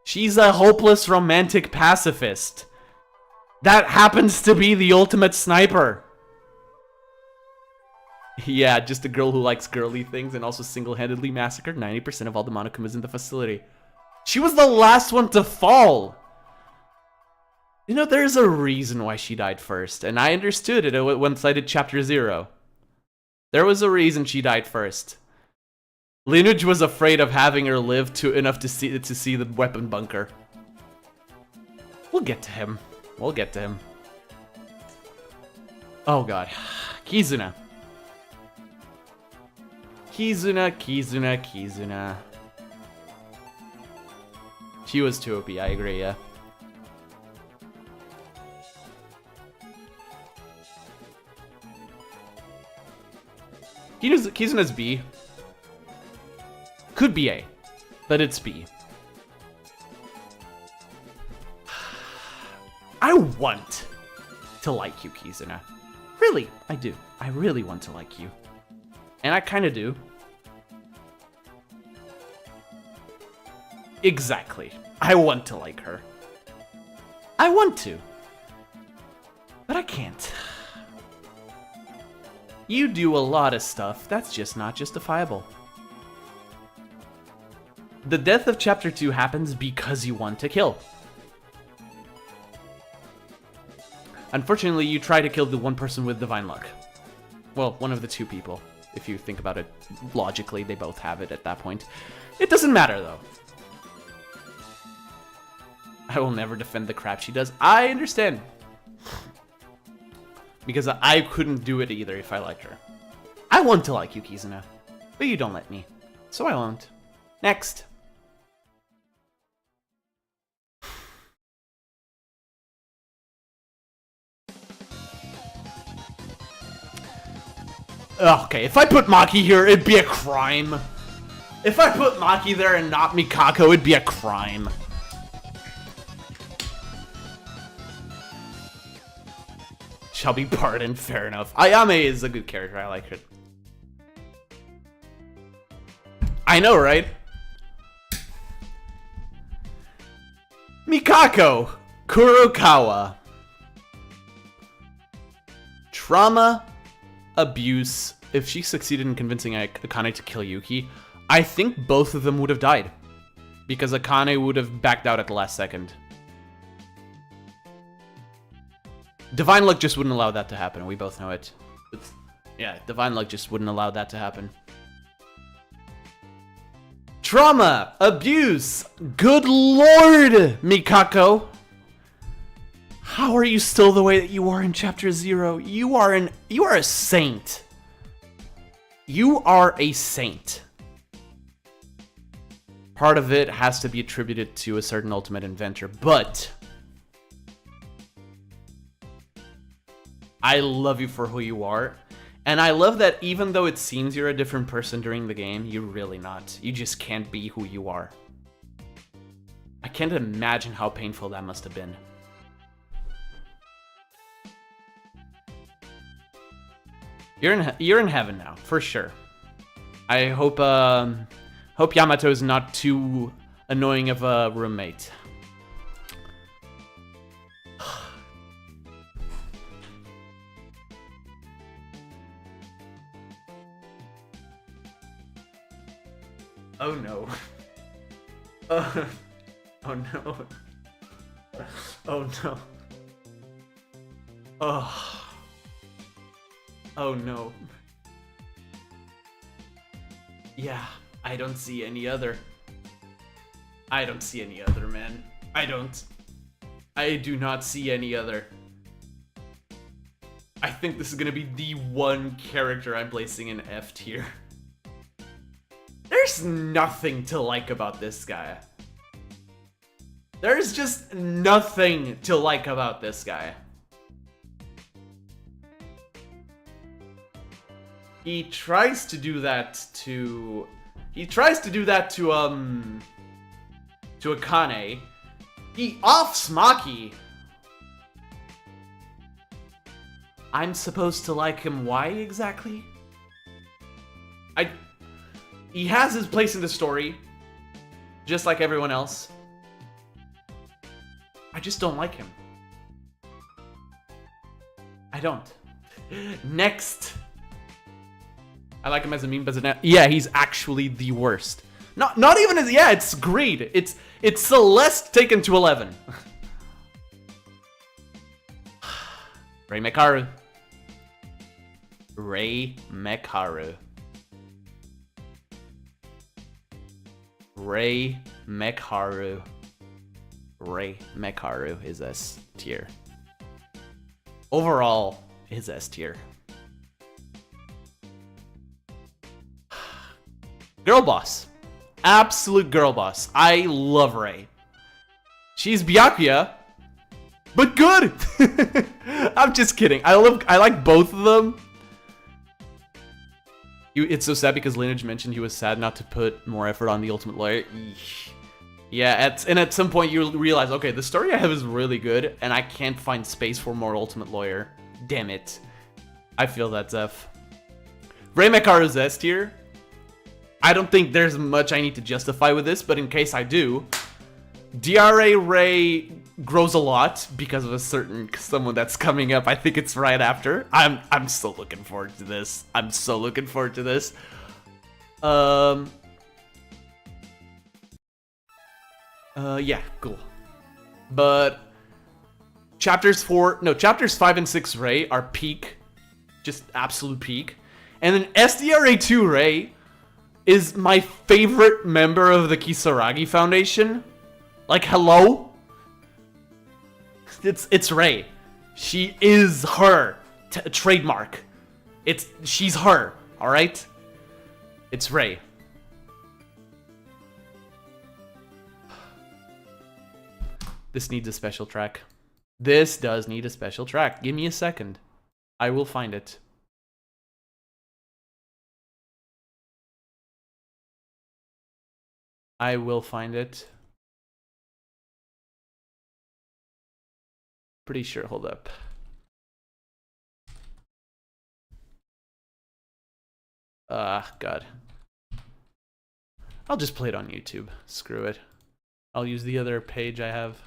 She's a hopeless romantic pacifist. That happens to be the ultimate sniper. Yeah, just a girl who likes girly things and also single-handedly massacred 90% of all the Monokumas in the facility. She was the last one to fall. You know, there's a reason why she died first, and I understood it once I did Chapter 0. There was a reason she died first. Lineage was afraid of having her live enough to see the weapon bunker. We'll get to him. We'll get to him. Oh god. Kizuna. Kizuna. She was too OP, I agree, yeah. Kizuna's B. Could be A, but it's B. I want to like you, Kizuna. Really, I do. I really want to like you. And I kind of do. Exactly. I want to like her. I want to. But I can't. You do a lot of stuff that's just not justifiable. The death of Chapter 2 happens because you want to kill. Unfortunately, you try to kill the one person with Divine Luck. Well, one of the two people. If you think about it logically, they both have it at that point. It doesn't matter, though. I will never defend the crap she does. I understand. Because I couldn't do it either if I liked her. I want to like you, Kizuna. But you don't let me. So I won't. Next. Okay, if I put Maki here, it'd be a crime. If I put Maki there and not Mikako, it'd be a crime. Shall be pardoned, fair enough. Ayame is a good character, I like it. I know, right? Mikako Kurokawa. Trauma, abuse. If she succeeded in convincing Akane to kill Yuki, I think both of them would have died. Because Akane would have backed out at the last second. Divine Luck just wouldn't allow that to happen. We both know it. Yeah, Divine Luck just wouldn't allow that to happen. Trauma, abuse. Good lord, Mikako. How are you still the way that you are in Chapter 0? You are a saint. You are a saint. Part of it has to be attributed to a certain ultimate inventor, but I love you for who you are. And I love that even though it seems you're a different person during the game, you're really not. You just can't be who you are. I can't imagine how painful that must have been. You're in heaven now, for sure. I hope Yamato is not too annoying of a roommate. Oh no. Oh no. Oh no. Oh. Oh no. Yeah, I don't see any other. I don't see any other, man. I don't. I do not see any other. I think this is gonna be the one character I'm placing in F tier. There's nothing to like about this guy. There's just nothing to like about this guy. He tries to do that to Akane. He offs Maki. I'm supposed to like him. Why exactly? He has his place in the story, just like everyone else. I just don't like him. I don't. Next. I like him as a meme, but yeah, he's actually the worst. Not even as, yeah, it's greed. It's Celeste taken to 11. Rei Mekaru. Rei Mekaru. Rei Mekaru. Rei Mekaru is S tier. Overall is S tier. Girl boss. Absolute girl boss. I love Rei. She's Byakuya, but good. I'm just kidding. I like both of them. It's so sad because Lineage mentioned he was sad not to put more effort on the Ultimate Lawyer. Yeah, at some point you realize, okay, the story I have is really good, and I can't find space for more Ultimate Lawyer. Damn it. I feel that, Zeph. Rei Mekaru's S tier. I don't think there's much I need to justify with this, but in case I do, DRA Rei grows a lot because of a certain someone that's coming up. I think it's right after. I'm so looking forward to this. I'm so looking forward to this. Yeah, cool. But chapters 5 and 6 Rei are peak, just absolute peak. And then SDRA2 Rei is my favorite member of the Kisaragi Foundation. Like, hello? It's Rei. She is her trademark. She's her, all right? It's Rei. This needs a special track. This does need a special track. Give me a second. I will find it. I will find it. Pretty sure, hold up. God. I'll just play it on YouTube. Screw it. I'll use the other page I have.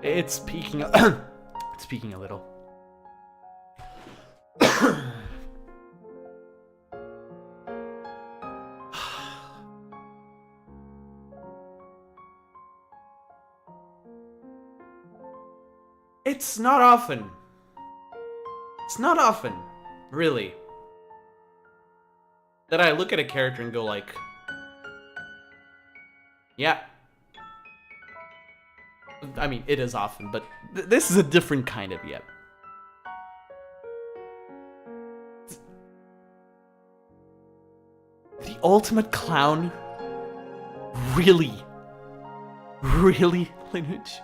It's peaking. It's peaking a little. It's not often. It's not often, really, that I look at a character and go like, yeah. I mean, it is often, but this is a different kind of yet. The ultimate clown? Really? Really, Lineage?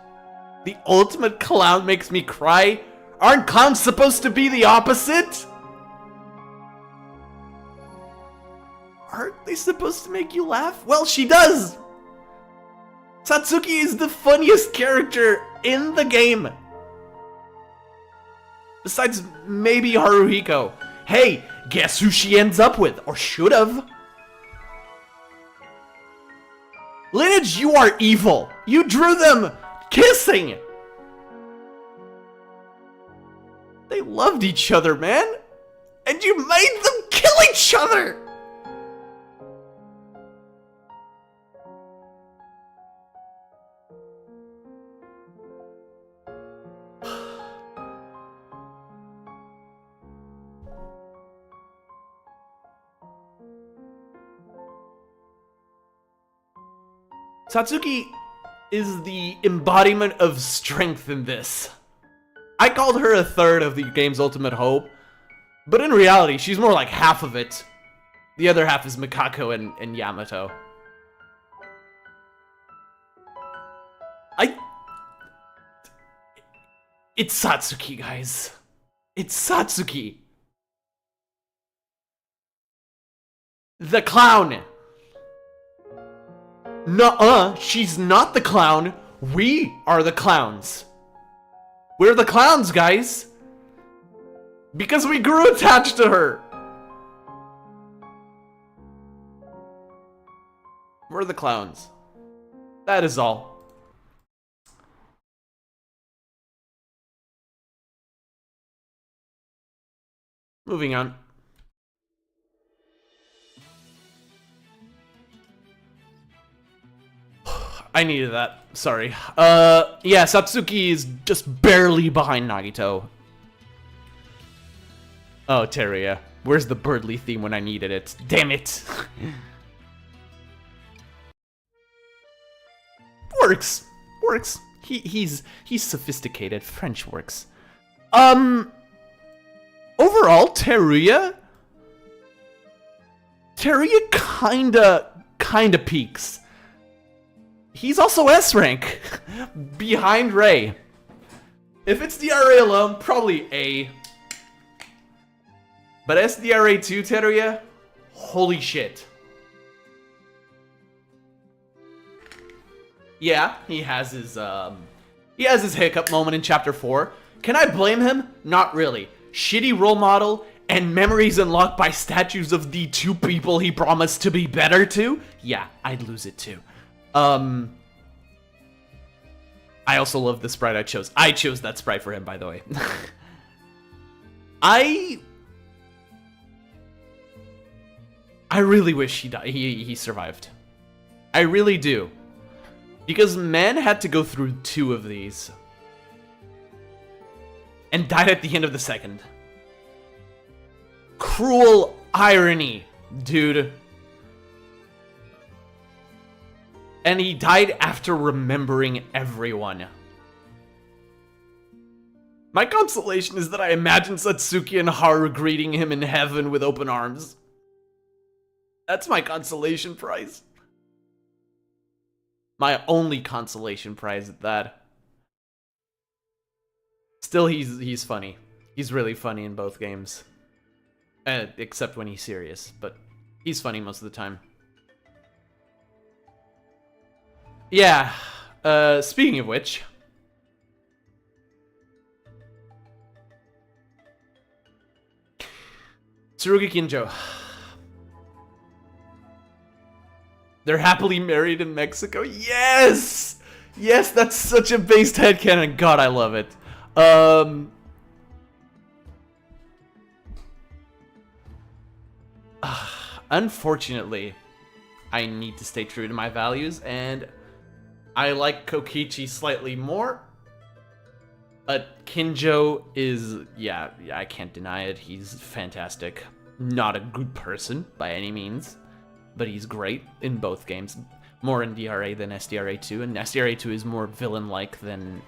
The ultimate clown makes me cry? Aren't clowns supposed to be the opposite? Aren't they supposed to make you laugh? Well, she does! Satsuki is the funniest character in the game. Besides maybe Haruhiko. Hey, guess who she ends up with? Or should've. Lineage, you are evil. You drew them kissing. They loved each other, man. And you made them kill each other. Satsuki is the embodiment of strength in this. I called her a third of the game's ultimate hope, but in reality, she's more like half of it. The other half is Mikako and Yamato. It's Satsuki, guys. It's Satsuki. The clown. Nuh-uh, she's not the clown. We are the clowns. We're the clowns, guys. Because we grew attached to her. We're the clowns. That is all. Moving on. I needed that. Sorry. Yeah, Satsuki is just barely behind Nagito. Oh, Teruya. Where's the Birdly theme when I needed it? Damn it! Works. Works. He's sophisticated. French works. Overall, Teruya kinda peaks. He's also S rank, behind Ray. If it's DRA alone, probably A. But SDRA2 Teruya, holy shit. Yeah, he has his hiccup moment in Chapter 4. Can I blame him? Not really. Shitty role model and memories unlocked by statues of the two people he promised to be better to? Yeah, I'd lose it too. I also love the sprite I chose. I chose that sprite for him, by the way. I really wish he survived. I really do. Because man had to go through 2 of these. And died at the end of the second. Cruel irony, dude. And he died after remembering everyone. My consolation is that I imagine Satsuki and Haru greeting him in heaven with open arms. That's my consolation prize. My only consolation prize at that. Still, he's funny. He's really funny in both games. Except when he's serious, but he's funny most of the time. Yeah, speaking of which... Tsurugi Kinjo. They're happily married in Mexico. Yes! Yes, that's such a based headcanon. God, I love it. Unfortunately, I need to stay true to my values, and I like Kokichi slightly more. But Kinjo is, yeah, I can't deny it. He's fantastic. Not a good person by any means, but he's great in both games. More in DRA than SDRA2, and SDRA2 is more villain-like than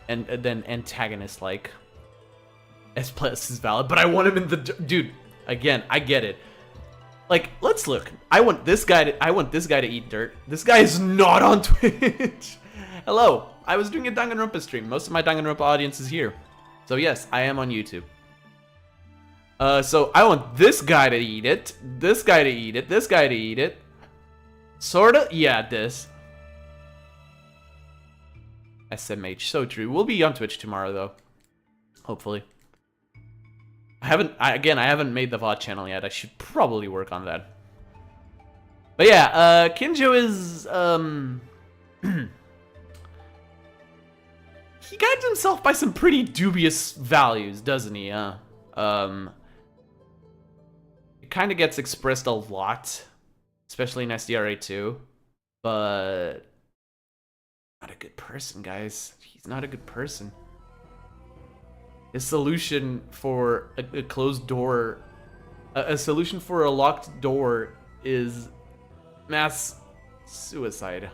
antagonist-like. S plus is valid, but I want him in the dude. Again, I get it. Like, let's look. I want this guy to eat dirt. This guy is not on Twitch. Hello. I was doing a Danganronpa stream. Most of my Danganronpa audience is here. So yes, I am on YouTube. So I want this guy to eat it. This guy to eat it. This guy to eat it. Sorta? Yeah, this. SMH, so true. We'll be on Twitch tomorrow, though. Hopefully. I haven't made the VOD channel yet. I should probably work on that. But yeah, Kinjo is, he guides himself by some pretty dubious values, doesn't he? It kind of gets expressed a lot, especially in SDRA2, but not a good person, guys. He's not a good person. His solution for a closed door, a solution for a locked door is mass suicide.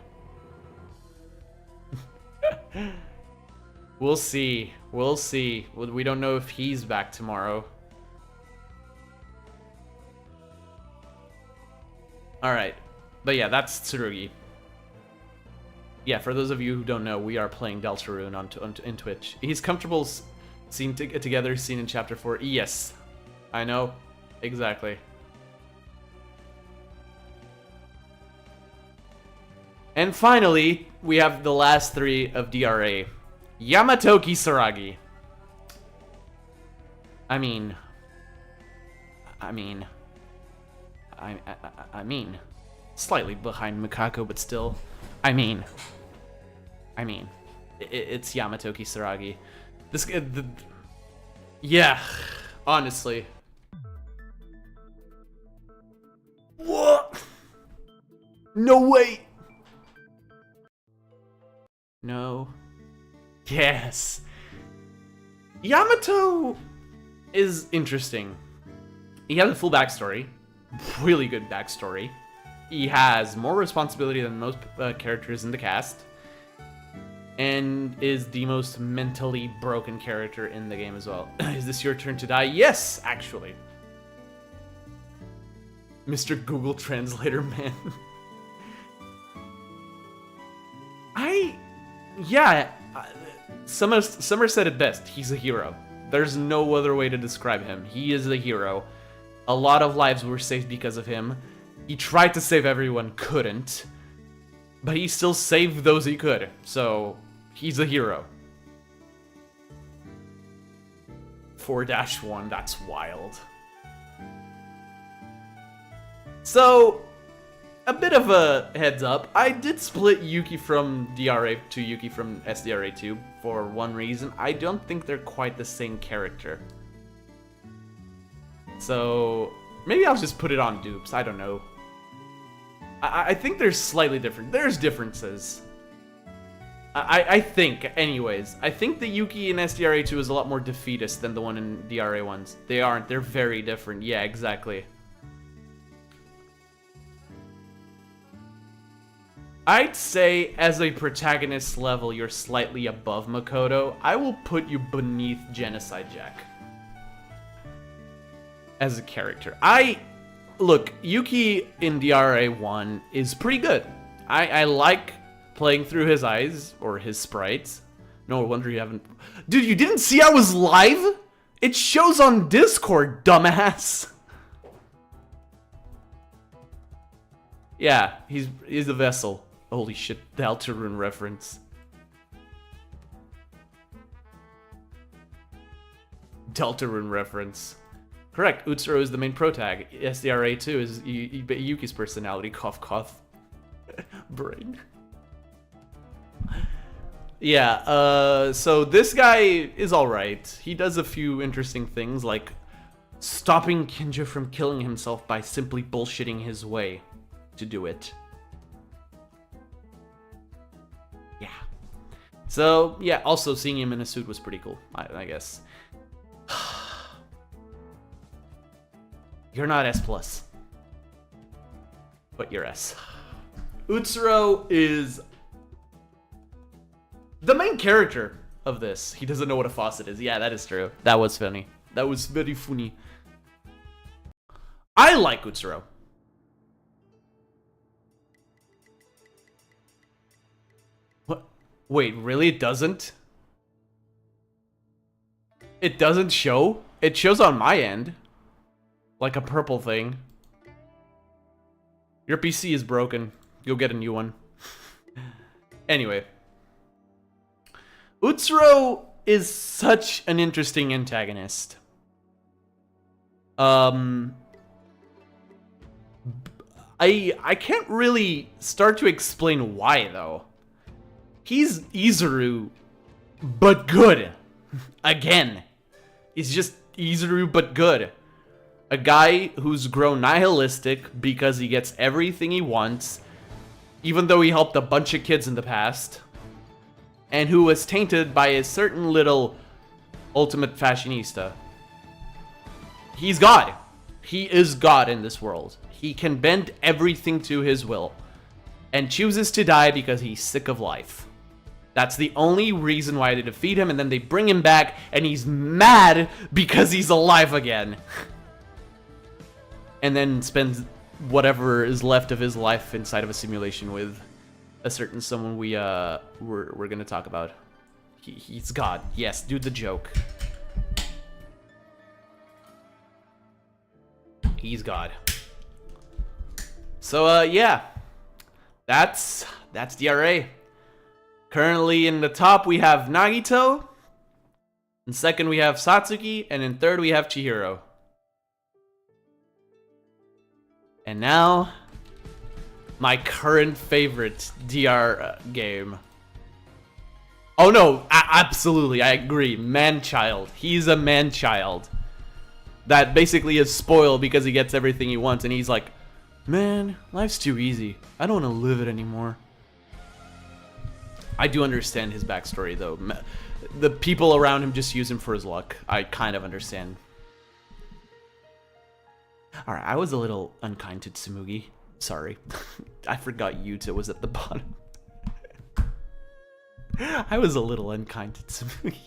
We'll see. We'll see. We don't know if he's back tomorrow. Alright. But yeah, that's Tsurugi. Yeah, for those of you who don't know, we are playing Deltarune in Twitch. He's comfortable seen together, seen in Chapter 4. Yes. I know. Exactly. And finally, we have the last 3 of DRA. Yamatoki Saragi. I mean, slightly behind Mikako, but still, it's Yamatoki Saragi. Yeah, honestly, What? No way. No. Yes. Yamato is interesting. He has a full backstory. Really good backstory. He has more responsibility than most characters in the cast. And is the most mentally broken character in the game as well. Is this your turn to die? Yes, actually. Mr. Google Translator man. Summer said it best. He's a hero. There's no other way to describe him. He is a hero. A lot of lives were saved because of him. He tried to save everyone, couldn't. But he still saved those he could. So, he's a hero. 4-1, that's wild. So, a bit of a heads up. I did split Yuki from DRA to Yuki from SDRA2 for one reason. I don't think they're quite the same character. So, maybe I'll just put it on dupes. I don't know. I think they're slightly different. There's differences. I think, anyways. I think the Yuki in SDRA2 is a lot more defeatist than the one in DRA1s. They aren't. They're very different. Yeah, exactly. I'd say, as a protagonist level, you're slightly above Makoto. I will put you beneath Genocide Jack. As a character. Look, Yuki in DRA1 is pretty good. I like playing through his eyes, or his sprites. No wonder you haven't... Dude, you didn't see I was live? It shows on Discord, dumbass. Yeah, he's a vessel. Holy shit, Deltarune reference. Deltarune reference. Correct, Utsuro is the main protag. SDRA2 is Yuki's personality. Cough, cough. Brain. Yeah, so this guy is alright. He does a few interesting things, like stopping Kinja from killing himself by simply bullshitting his way to do it. Yeah. So, yeah, also seeing him in a suit was pretty cool, I guess. You're not S+. But you're S. Utsuro is the main character of this. He doesn't know what a faucet is. Yeah, that is true. That was funny. That was very funny. I like Utsuro. What? Wait, really? It doesn't? It doesn't show? It shows on my end. Like a purple thing. Your PC is broken. You'll get a new one. Anyway. Utsuro is such an interesting antagonist. I can't really start to explain why, though. He's Izuru, but good. Again. He's just Izuru, but good. A guy who's grown nihilistic because he gets everything he wants, even though he helped a bunch of kids in the past, and who was tainted by a certain little ultimate fashionista. He's God. He is God in this world. He can bend everything to his will, and chooses to die because he's sick of life. That's the only reason why they defeat him, and then they bring him back, and he's mad because he's alive again. And then spends whatever is left of his life inside of a simulation with a certain someone we're gonna talk about. He's God. Yes, do the joke. He's God. So yeah, that's DRA. Currently in the top we have Nagito. In second we have Satsuki, and in third we have Chihiro. And now, my current favorite DR game. Oh no, absolutely, I agree. Man-child. He's a man-child. That basically is spoiled because he gets everything he wants, and he's like, Man, life's too easy. I don't want to live it anymore. I do understand his backstory, though. The people around him just use him for his luck. I kind of understand. Alright, I was a little unkind to Tsumugi. Sorry. I forgot Yuta was at the bottom. I was a little unkind to Tsumugi.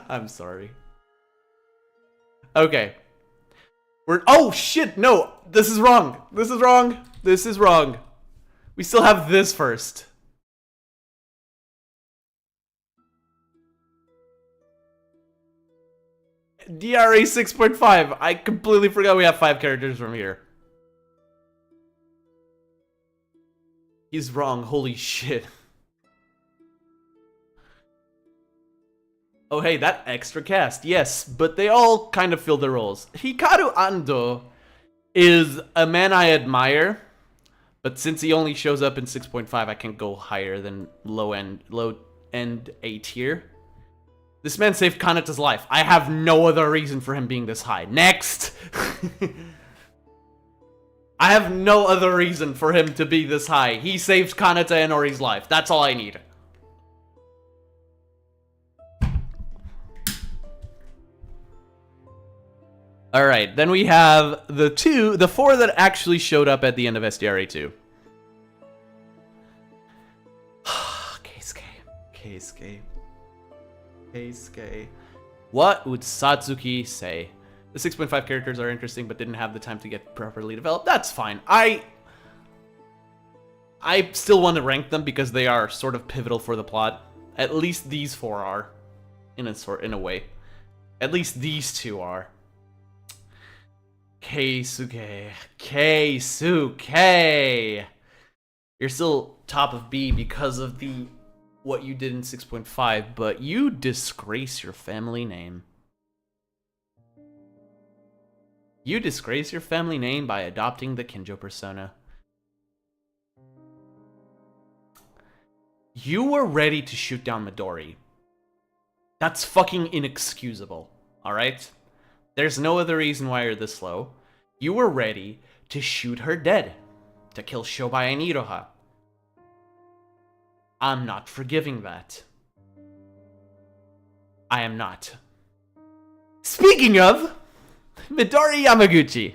I'm sorry. Okay. Oh shit, no! This is wrong! This is wrong! This is wrong! We still have this first. DRA 6.5. I completely forgot we have 5 characters from here. He's wrong, holy shit. Oh hey, that extra cast, yes, but they all kind of fill their roles. Hikaru Ando is a man I admire, but since he only shows up in 6.5, I can't go higher than low end A tier. This man saved Kanata's life. I have no other reason for him being this high. Next! I have no other reason for him to be this high. He saved Kanata and Ori's life. That's all I need. Alright, then we have the 4 that actually showed up at the end of SDRA2. Keisuke. What would Satsuki say? The 6.5 characters are interesting, but didn't have the time to get properly developed. That's fine. I still want to rank them because they are sort of pivotal for the plot. At least these 4 are, in a way. At least these 2 are. Keisuke. You're still top of B because of what you did in 6.5, but you disgrace your family name. You disgrace your family name by adopting the Kinjo persona. You were ready to shoot down Midori. That's fucking inexcusable, alright? There's no other reason why you're this low. You were ready to shoot her dead, to kill Shobai and Iroha. I'm not forgiving that. I am not. Speaking of, Midori Yamaguchi.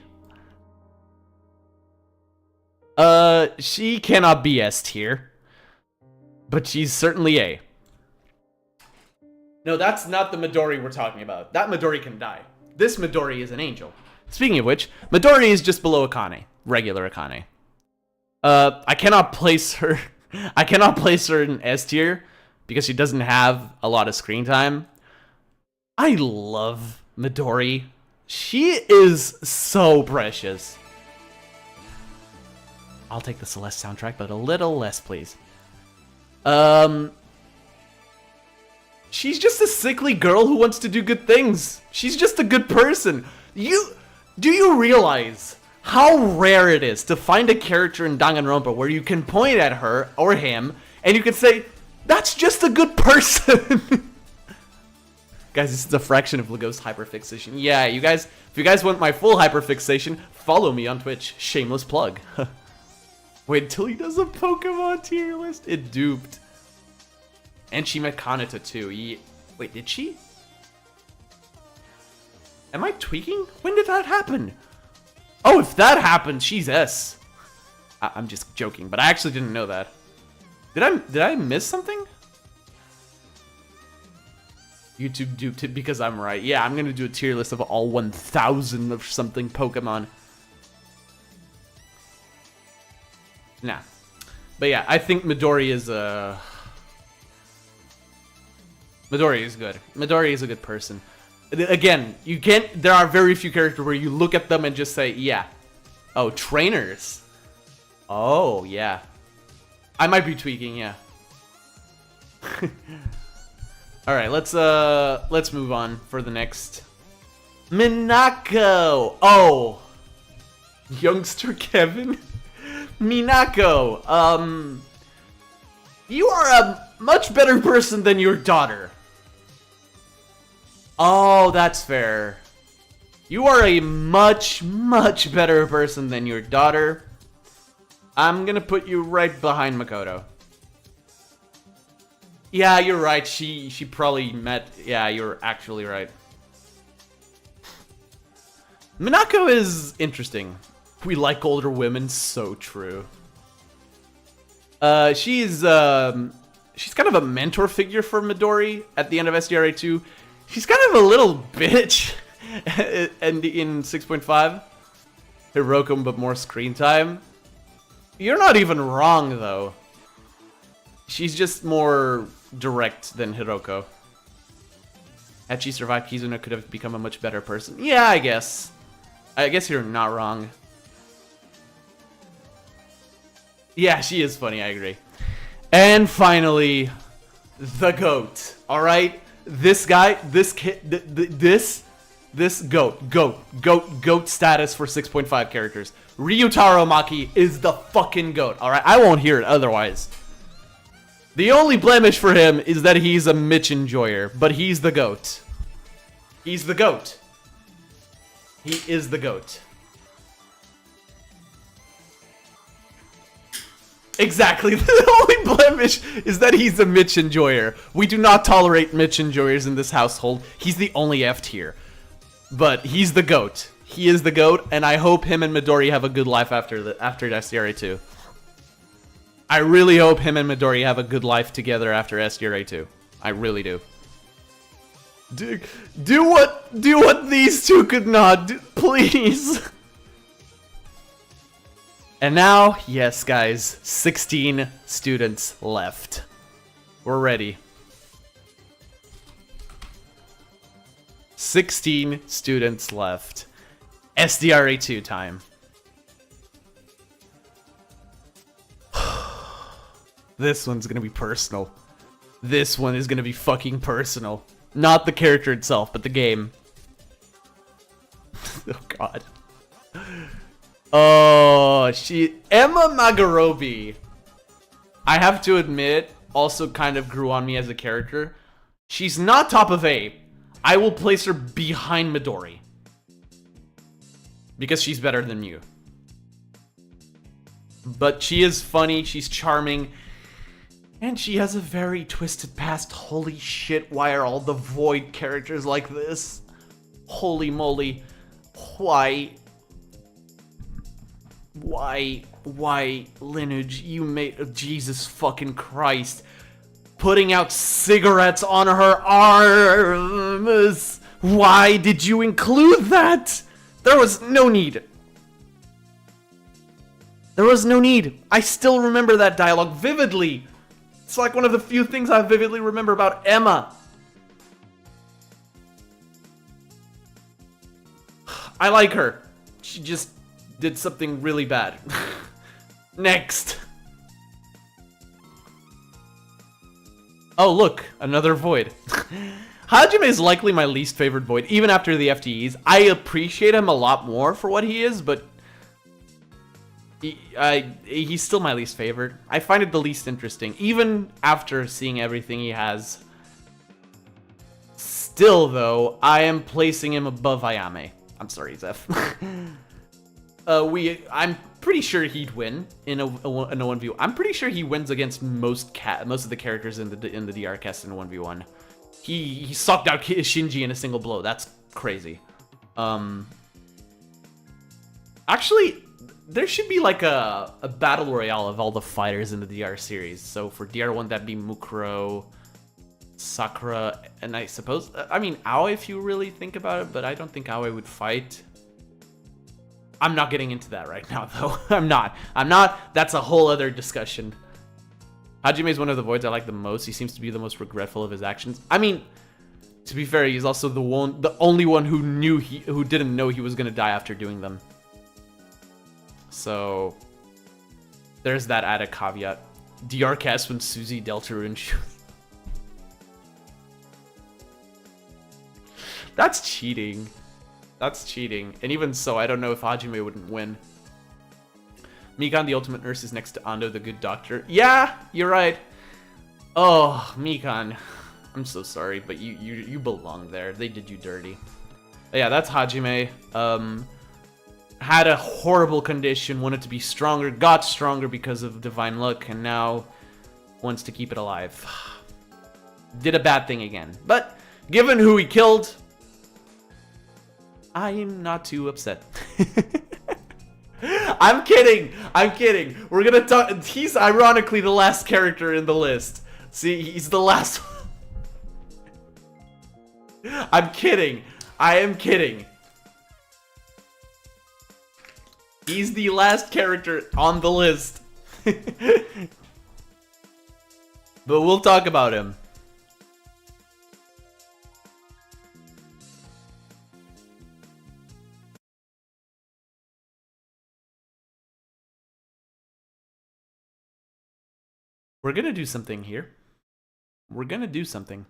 She cannot be S tier, but she's certainly A. No, that's not the Midori we're talking about. That Midori can die. This Midori is an angel. Speaking of which, Midori is just below Akane. Regular Akane. I cannot place her... I cannot place her in S tier because she doesn't have a lot of screen time. I love Midori. She is so precious. I'll take the Celeste soundtrack, but a little less, please. She's just a sickly girl who wants to do good things. She's just a good person. Do you realize how rare it is to find a character in Danganronpa where you can point at her or him and you can say, that's just a good person? Guys, this is a fraction of LeGhost hyperfixation. Yeah, you guys, if you guys want my full hyperfixation, follow me on Twitch. Shameless plug. Wait till he does a Pokemon tier list. It duped. And she met Kanata too. Wait, did she? Am I tweaking? When did that happen? Oh, if that happened, she's S. I'm just joking, but I actually didn't know that. Did I miss something? YouTube duped it because I'm right. Yeah, I'm gonna do a tier list of all 1,000 of something Pokemon. Nah. But yeah, I think Midori is Midori is good. Midori is a good person. Again, you can't... There are very few characters where you look at them and just say, yeah. Oh, trainers. Oh, yeah. I might be tweaking, yeah. Alright, let's move on for the next. Minako! Oh! Youngster Kevin? Minako! You are a much better person than your daughter. Oh, that's fair. You are a much, much better person than your daughter. I'm gonna put you right behind Makoto. Yeah, you're right. She probably met... Yeah, you're actually right. Minako is interesting. We like older women. So true. She's kind of a mentor figure for Midori at the end of SDRA2. She's kind of a little bitch and in 6.5. Hiroko, but more screen time. You're not even wrong, though. She's just more direct than Hiroko. Had she survived, Kizuna could have become a much better person. Yeah, I guess. I guess you're not wrong. Yeah, she is funny, I agree. And finally, the GOAT. Alright? This guy, this kid, this GOAT status for 6.5 characters. Ryutaro Maki is the fucking GOAT, alright? I won't hear it otherwise. The only blemish for him is that he's a Mitch enjoyer, but he's the GOAT. He's the GOAT. He is the GOAT. Exactly. The only blemish is that he's a Mitch enjoyer. We do not tolerate Mitch enjoyers in this household. He's the only F tier. But he's the GOAT. He is the GOAT, and I hope him and Midori have a good life after SDRA2. I really hope him and Midori have a good life together after SDRA2. I really do. Do what these two could not do, please. And now, yes, guys, 16 students left. We're ready. 16 students left. SDRA2 time. This one's gonna be personal. This one is gonna be fucking personal. Not the character itself, but the game. Oh, God. Oh, Emma Magarobi. I have to admit, also kind of grew on me as a character. She's not top of A. I will place her behind Midori. Because she's better than you. But she is funny, she's charming. And she has a very twisted past. Holy shit, why are all the Void characters like this? Holy moly. Why, Lineage, you made... Oh, Jesus fucking Christ. Putting out cigarettes on her arms. Why did you include that? There was no need. There was no need. I still remember that dialogue vividly. It's like one of the few things I vividly remember about Emma. I like her. She just did something really bad. Next. Oh, look. Another Void. Hajime is likely my least favorite Void, even after the FTEs. I appreciate him a lot more for what he is, but... he's still my least favorite. I find it the least interesting, even after seeing everything he has. Still, though, I am placing him above Ayame. I'm sorry, Zeph. I'm pretty sure he'd win in a 1v1. I'm pretty sure he wins against most of the characters in the DR cast in a 1v1. He sucked out Shinji in a single blow. That's crazy. Actually, there should be like a battle royale of all the fighters in the DR series. So for DR1, that'd be Mukuro, Sakura, and I suppose, I mean, Aoi if you really think about it, but I don't think Aoi would fight. I'm not getting into that right now, though. I'm not. That's a whole other discussion. Hajime is one of the Voids I like the most. He seems to be the most regretful of his actions. I mean, to be fair, he's also the only one who didn't know he was gonna die after doing them. So there's that added caveat. DR cast when Suzy Deltarune shoots. That's cheating. That's cheating. And even so, I don't know if Hajime wouldn't win. Mikan, the ultimate nurse, is next to Ando, the good doctor. Yeah, you're right. Oh, Mikan. I'm so sorry, but you belong there. They did you dirty. Yeah, that's Hajime. Had a horrible condition, wanted to be stronger, got stronger because of divine luck, and now wants to keep it alive. Did a bad thing again. But given who he killed, I'm not too upset. I'm kidding. I'm kidding. We're gonna talk. He's ironically the last character in the list. See, he's the last one. I'm kidding. I am kidding. He's the last character on the list. But we'll talk about him. We're gonna do something here. We're gonna do something.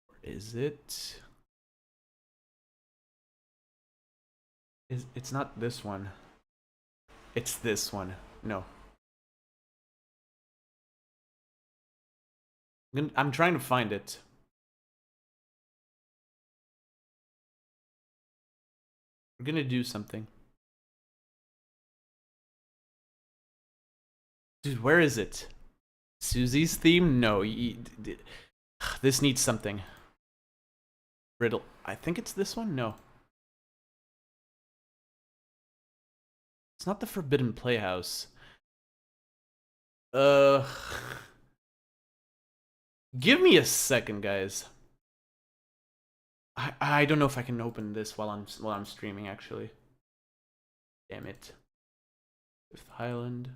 Where is it? It's not this one. It's this one. No. I'm trying to find it. We're gonna do something. Dude, where is it? Susie's theme? No. This needs something. Riddle. I think it's this one? No. It's not the Forbidden Playhouse. Give me a second, guys. I don't know if I can open this while I'm streaming, actually. Damn it. Fifth Highland.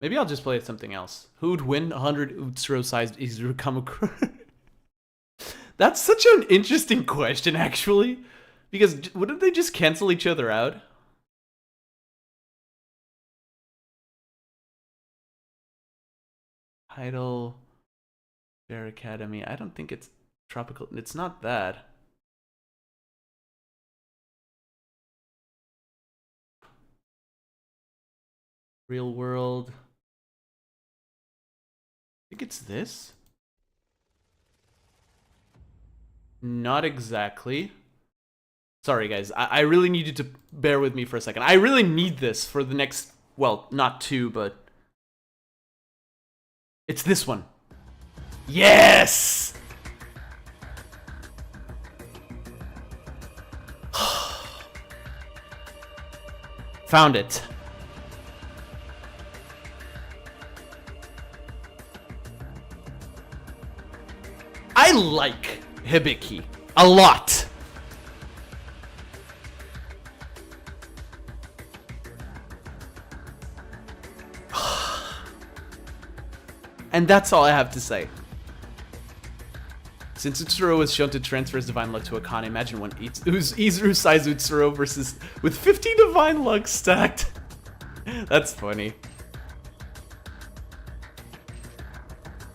Maybe I'll just play something else. Who'd win 100 Utsuro-sized Izuru Kamakura? That's such an interesting question, actually. Because wouldn't they just cancel each other out? Idol, Bear Academy. I don't think it's tropical. It's not that. Real World. I think it's this. Not exactly. Sorry, guys. I really need you to bear with me for a second. I really need this for the next... Well, not two, but... It's this one. Yes! Found it. I like Hibiki a lot. And that's all I have to say. Since Utsuro was shown to transfer his divine luck to Akane, imagine when Izuru size Utsuro versus with 50 divine luck stacked. That's funny.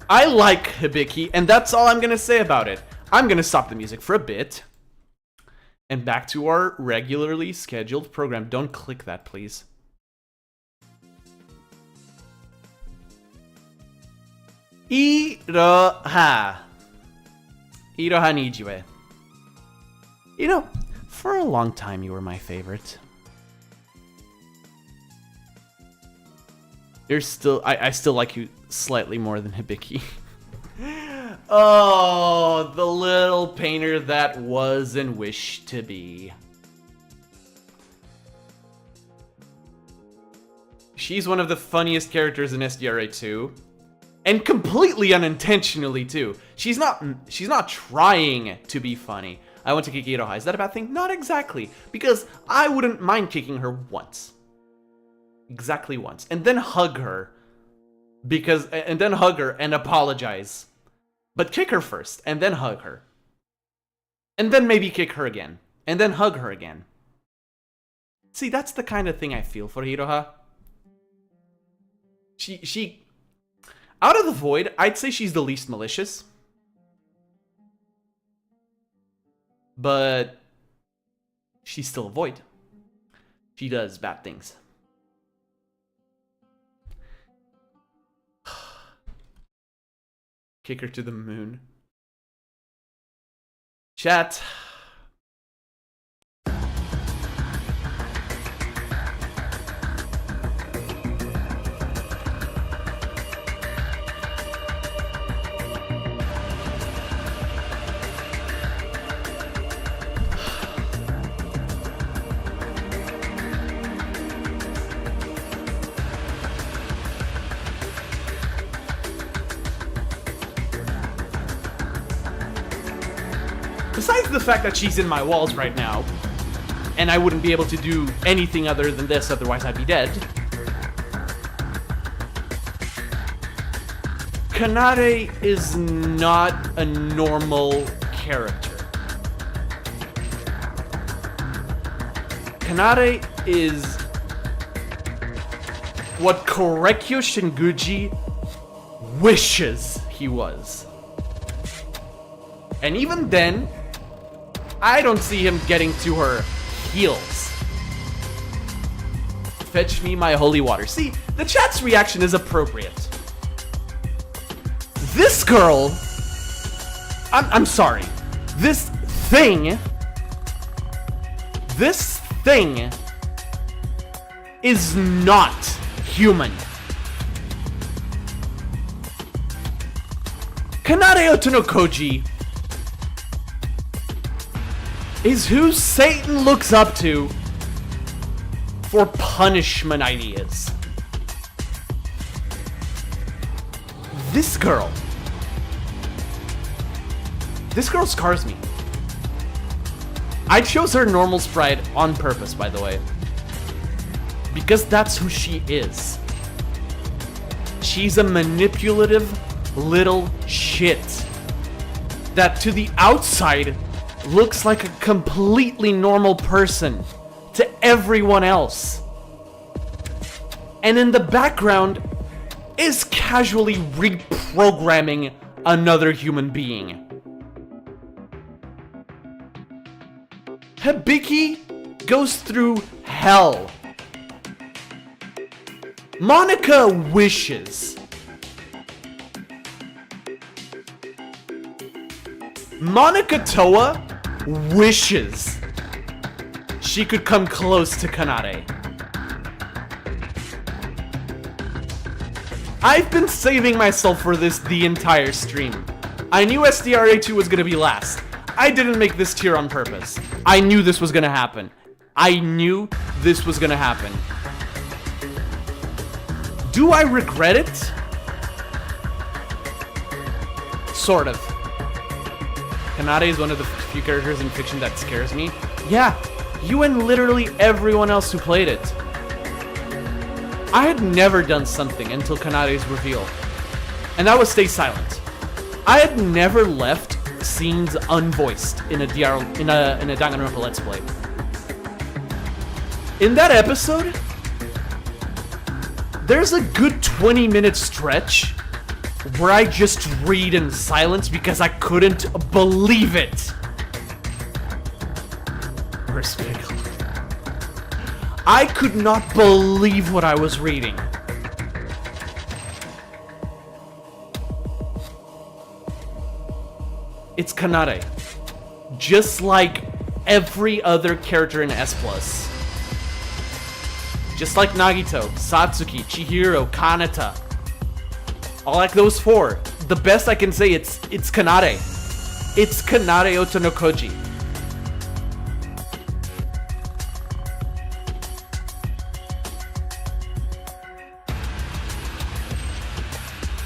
I like Hibiki, and that's all I'm gonna say about it. I'm gonna stop the music for a bit. And back to our regularly scheduled program. Don't click that, please. Iroha. Iroha Nijiwe. You know, for a long time you were my favorite. You're still... I still like you slightly more than Hibiki. Oh, the little painter that was and wished to be. She's one of the funniest characters in SDRA2. And completely unintentionally too. She's not trying to be funny. I want to kick Iroha. Is that a bad thing? Not exactly. Because I wouldn't mind kicking her once. Exactly once. And then hug her. And then hug her and apologize. But kick her first, and then hug her. And then maybe kick her again. And then hug her again. See, that's the kind of thing I feel for Iroha. She out of the void, I'd say she's the least malicious. But she's still a void. She does bad things. Kick her to the moon. Chat. Besides the fact that she's in my walls right now, and I wouldn't be able to do anything other than this, otherwise I'd be dead. Kanade is not a normal character. Kanade is what Korekyo Shinguji wishes he was. And even then, I don't see him getting to her heels. Fetch me my holy water. See, the chat's reaction is appropriate. This girl, I'm sorry, this thing is not human. Kanade Otonokoji is who Satan looks up to for punishment ideas. This girl scars me. I chose her normal sprite on purpose, by the way, because that's who she is. She's a manipulative little shit that to the outside looks like a completely normal person to everyone else, and in the background is casually reprogramming another human being. Hibiki goes through hell. Monica wishes. Monica Toa wishes she could come close to Kanade. I've been saving myself for this the entire stream. I knew SDRA2 was gonna be last. I didn't make this tier on purpose. I knew this was gonna happen. Do I regret it? Sort of. Kanade is one of the few characters in fiction that scares me. Yeah, you and literally everyone else who played it. I had never done something until Kanade's reveal, and that was stay silent. I had never left scenes unvoiced in a Danganronpa Let's Play. In that episode, there's a good 20-minute stretch where I just read in silence because I couldn't believe it. Where's Pickle? I could not believe what I was reading. It's Kanade. Just like every other character in S+. Just like Nagito, Satsuki, Chihiro, Kanata. All like those four. The best I can say, it's Kanade. It's Kanade Otonokoji.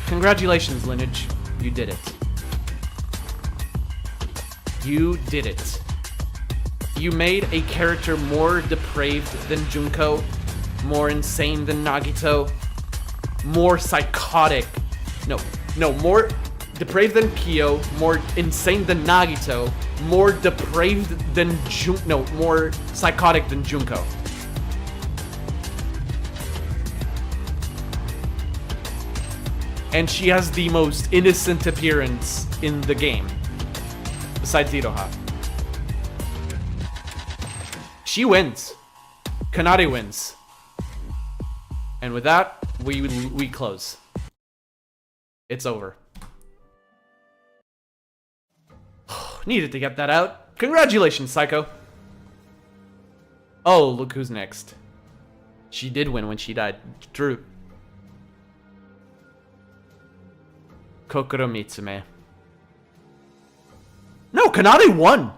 Congratulations, Lineage. You did it. You did it. You made a character more depraved than Junko, more insane than Nagito, more psychotic. More depraved than Kyo, more insane than Nagito, more depraved than more psychotic than Junko. And she has the most innocent appearance in the game. Besides Iroha. She wins. Kanade wins. And with that, we close. It's over. Needed to get that out. Congratulations, Psycho. Oh, look who's next. She did win when she died. True. Kokoro Mitsume. No, Kanade won!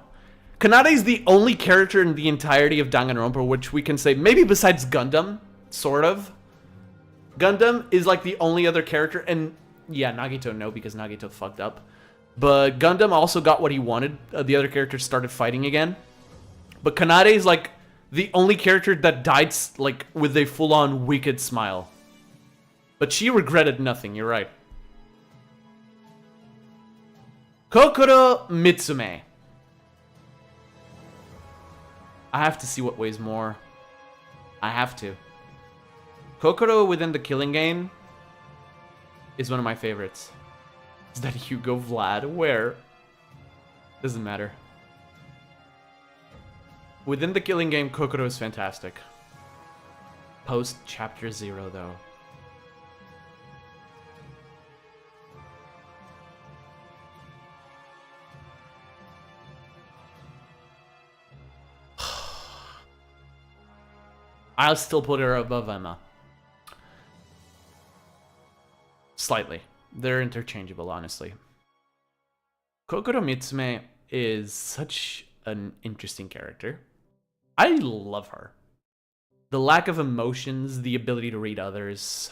Kanade is the only character in the entirety of Danganronpa which we can say, maybe besides Gundam, sort of. Gundam is like the only other character, and yeah, Nagito no, because Nagito fucked up. But Gundam also got what he wanted. The other characters started fighting again. But Kanade is like the only character that died like with a full-on wicked smile. But she regretted nothing, you're right. Kokoro Mitsume. I have to see what weighs more. I have to. Kokoro within the Killing Game is one of my favorites. Is that Hugo Vlad? Where? Doesn't matter. Within the Killing Game, Kokoro is fantastic. Post Chapter 0, though. I'll still put her above Emma. Slightly. They're interchangeable, honestly. Kokoro Mitsume is such an interesting character. I love her. The lack of emotions, the ability to read others.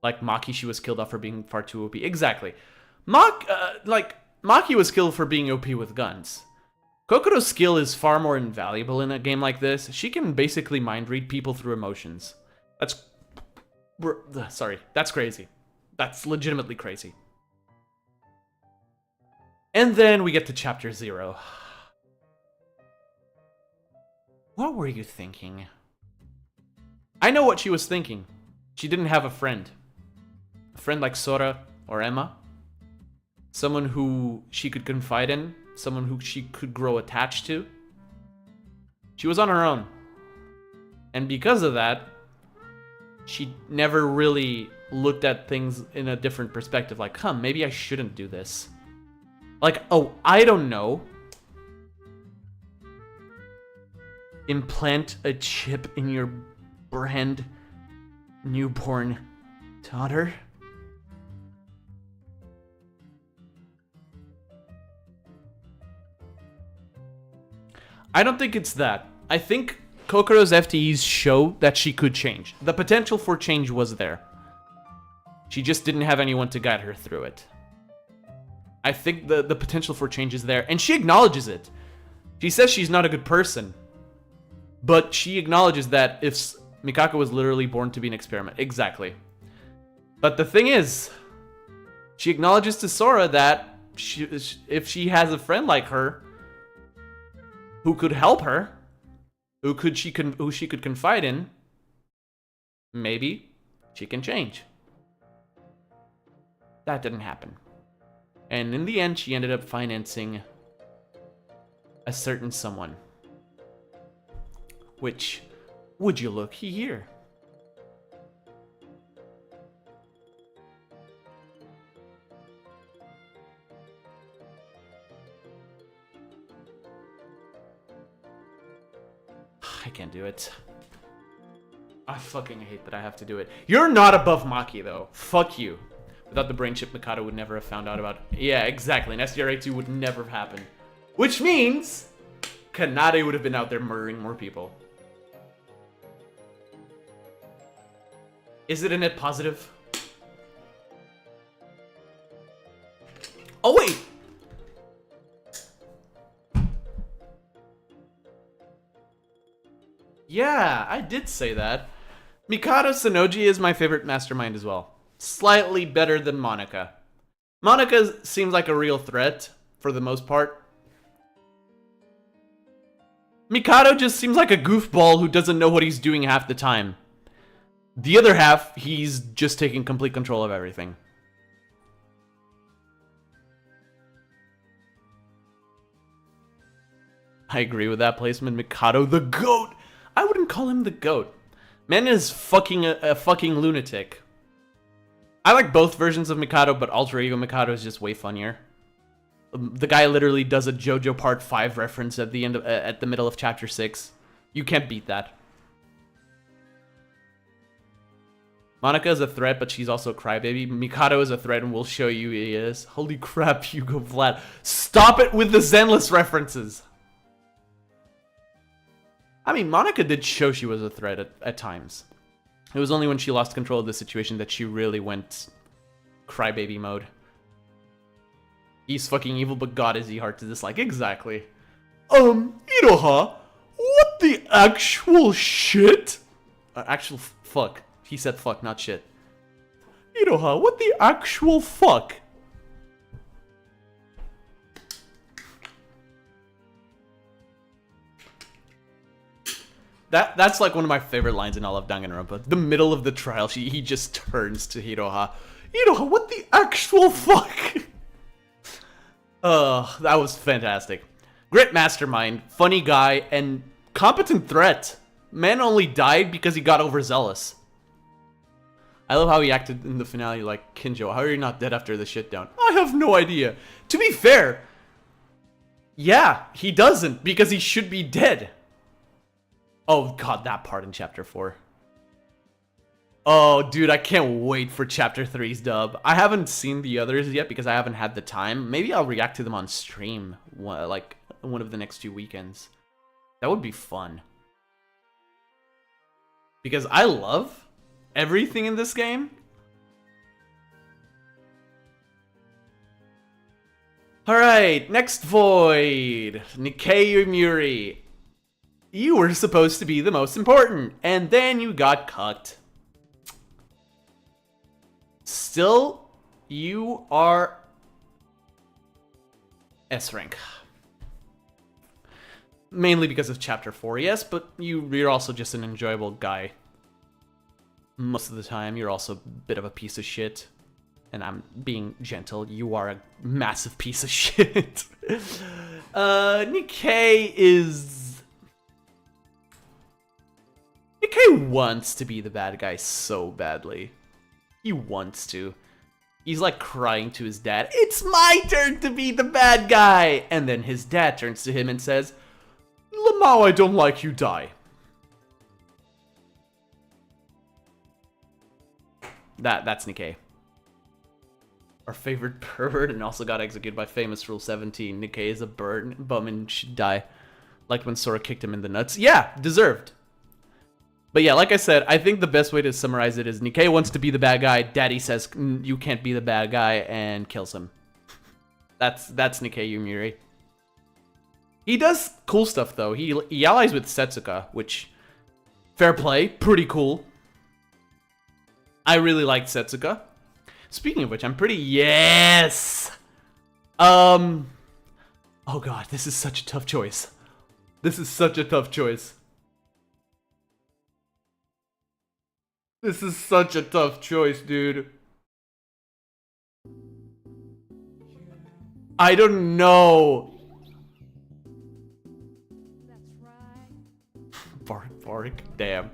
Like Maki, she was killed off for being far too OP. Exactly. Maki was killed for being OP with guns. Kokoro's skill is far more invaluable in a game like this. She can basically mind read people through emotions. That's crazy. That's legitimately crazy. And then we get to Chapter 0. What were you thinking? I know what she was thinking. She didn't have a friend. A friend like Sora or Emma. Someone who she could confide in. Someone who she could grow attached to. She was on her own. And because of that, she never really looked at things in a different perspective. Like, maybe I shouldn't do this. Like, oh, I don't know. Implant a chip in your brand newborn daughter? I don't think it's that. I think Kokoro's FTEs show that she could change. The potential for change was there. She just didn't have anyone to guide her through it. I think the potential for change is there, and she acknowledges it. She says she's not a good person, but she acknowledges that if Mikako was literally born to be an experiment. Exactly. But the thing is, she acknowledges to Sora that if she has a friend like her who could help her, who she could confide in, maybe she can change. That didn't happen. And in the end, she ended up financing a certain someone. Which, would you look here? I can't do it. I fucking hate that I have to do it. You're not above Maki, though. Fuck you. Without the brain chip, Mikado would never have found out about... Yeah, exactly. And SDRA2 would never have happened. Which means... Kanade would have been out there murdering more people. Is it a net positive? Oh, wait! Yeah, I did say that. Mikado Sonoji is my favorite mastermind as well. Slightly better than Monica. Monica seems like a real threat, for the most part. Mikado just seems like a goofball who doesn't know what he's doing half the time. The other half, he's just taking complete control of everything. I agree with that placement. Mikado, the GOAT! I wouldn't call him the GOAT. Man is fucking a fucking lunatic. I like both versions of Mikado, but Alter Ego Mikado is just way funnier. The guy literally does a JoJo Part 5 reference at the end of, at the middle of Chapter 6. You can't beat that. Monica is a threat, but she's also a crybaby. Mikado is a threat, and we'll show you he is. Holy crap, Hugo Vlad. Stop it with the Zenless references! I mean, Monica did show she was a threat at times. It was only when she lost control of the situation that she really went crybaby mode. He's fucking evil, but God is he hard to dislike. Exactly. Iroha, what the actual shit? Actual fuck. He said fuck, not shit. Iroha, what the actual fuck? That's like one of my favorite lines in all of Danganronpa. The middle of the trial, he just turns to Hiroha. Hiroha, what the actual fuck? That was fantastic. Great mastermind, funny guy, and competent threat. Man only died because he got overzealous. I love how he acted in the finale like, Kinjo, how are you not dead after the shit down? I have no idea. To be fair, yeah, he doesn't, because he should be dead. Oh god, that part in Chapter 4. Oh, dude, I can't wait for Chapter 3's dub. I haven't seen the others yet because I haven't had the time. Maybe I'll react to them on stream, like, one of the next 2 weekends. That would be fun. Because I love everything in this game. Alright, next void. Nikkei Yumiri. You were supposed to be the most important, and then you got cucked. Still, you are S rank. Mainly because of Chapter 4, yes, but you're also just an enjoyable guy. Most of the time, you're also a bit of a piece of shit. And I'm being gentle, you are a massive piece of shit. Nikkei wants to be the bad guy so badly. He wants to. He's like crying to his dad, it's my turn to be the bad guy! And then his dad turns to him and says, Lamau, I don't like you, die. That's Nikkei. Our favorite pervert and also got executed by famous Rule 17. Nikkei is a bum and should die. Like when Sora kicked him in the nuts. Yeah, deserved. But yeah, like I said, I think the best way to summarize it is Nikkei wants to be the bad guy, Daddy says you can't be the bad guy, and kills him. That's Nikkei Yumiri. He does cool stuff though. He allies with Setsuka, which, fair play, pretty cool. I really liked Setsuka. Speaking of which, I'm pretty... Yes! Oh god, this is such a tough choice. This is such a tough choice. This is such a tough choice, dude. I don't know. Bark, damn.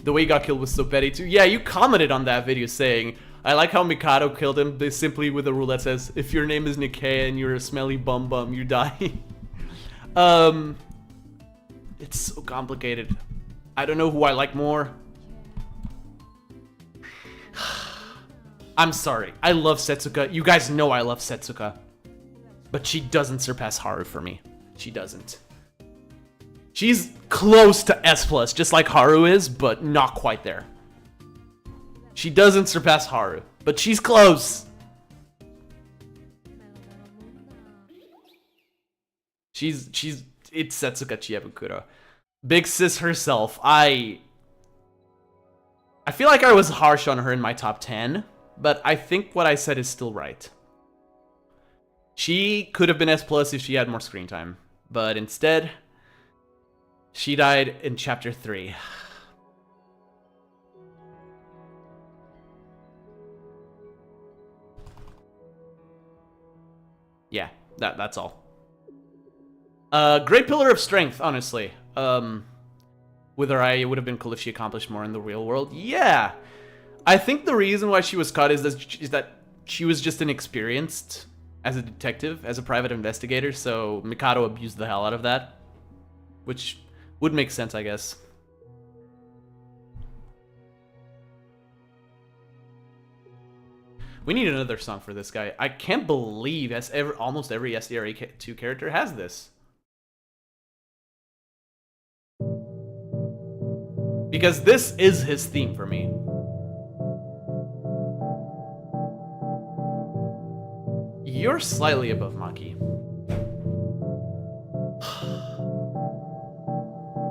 The way he got killed was so petty too. Yeah, you commented on that video saying, I like how Mikado killed him simply with a rule that says, if your name is Nikkei and you're a smelly bum, you die. It's so complicated. I don't know who I like more. I'm sorry. I love Setsuka. You guys know I love Setsuka. But she doesn't surpass Haru for me. She doesn't. She's close to S+, just like Haru is, but not quite there. She doesn't surpass Haru, but she's close. It's Setsuka Chiebukuro. Big sis herself. I feel like I was harsh on her in my top 10, but I think what I said is still right. She could have been S+ if she had more screen time, but instead, she died in Chapter 3. Yeah, that's all. Great pillar of strength, honestly. With her eye, it would have been cool if she accomplished more in the real world. Yeah! I think the reason why she was caught is that she was just inexperienced as a detective, as a private investigator, so Mikado abused the hell out of that. Which would make sense, I guess. We need another song for this guy. I can't believe almost every SDRA2 character has this. Because this is his theme for me. You're slightly above Maki.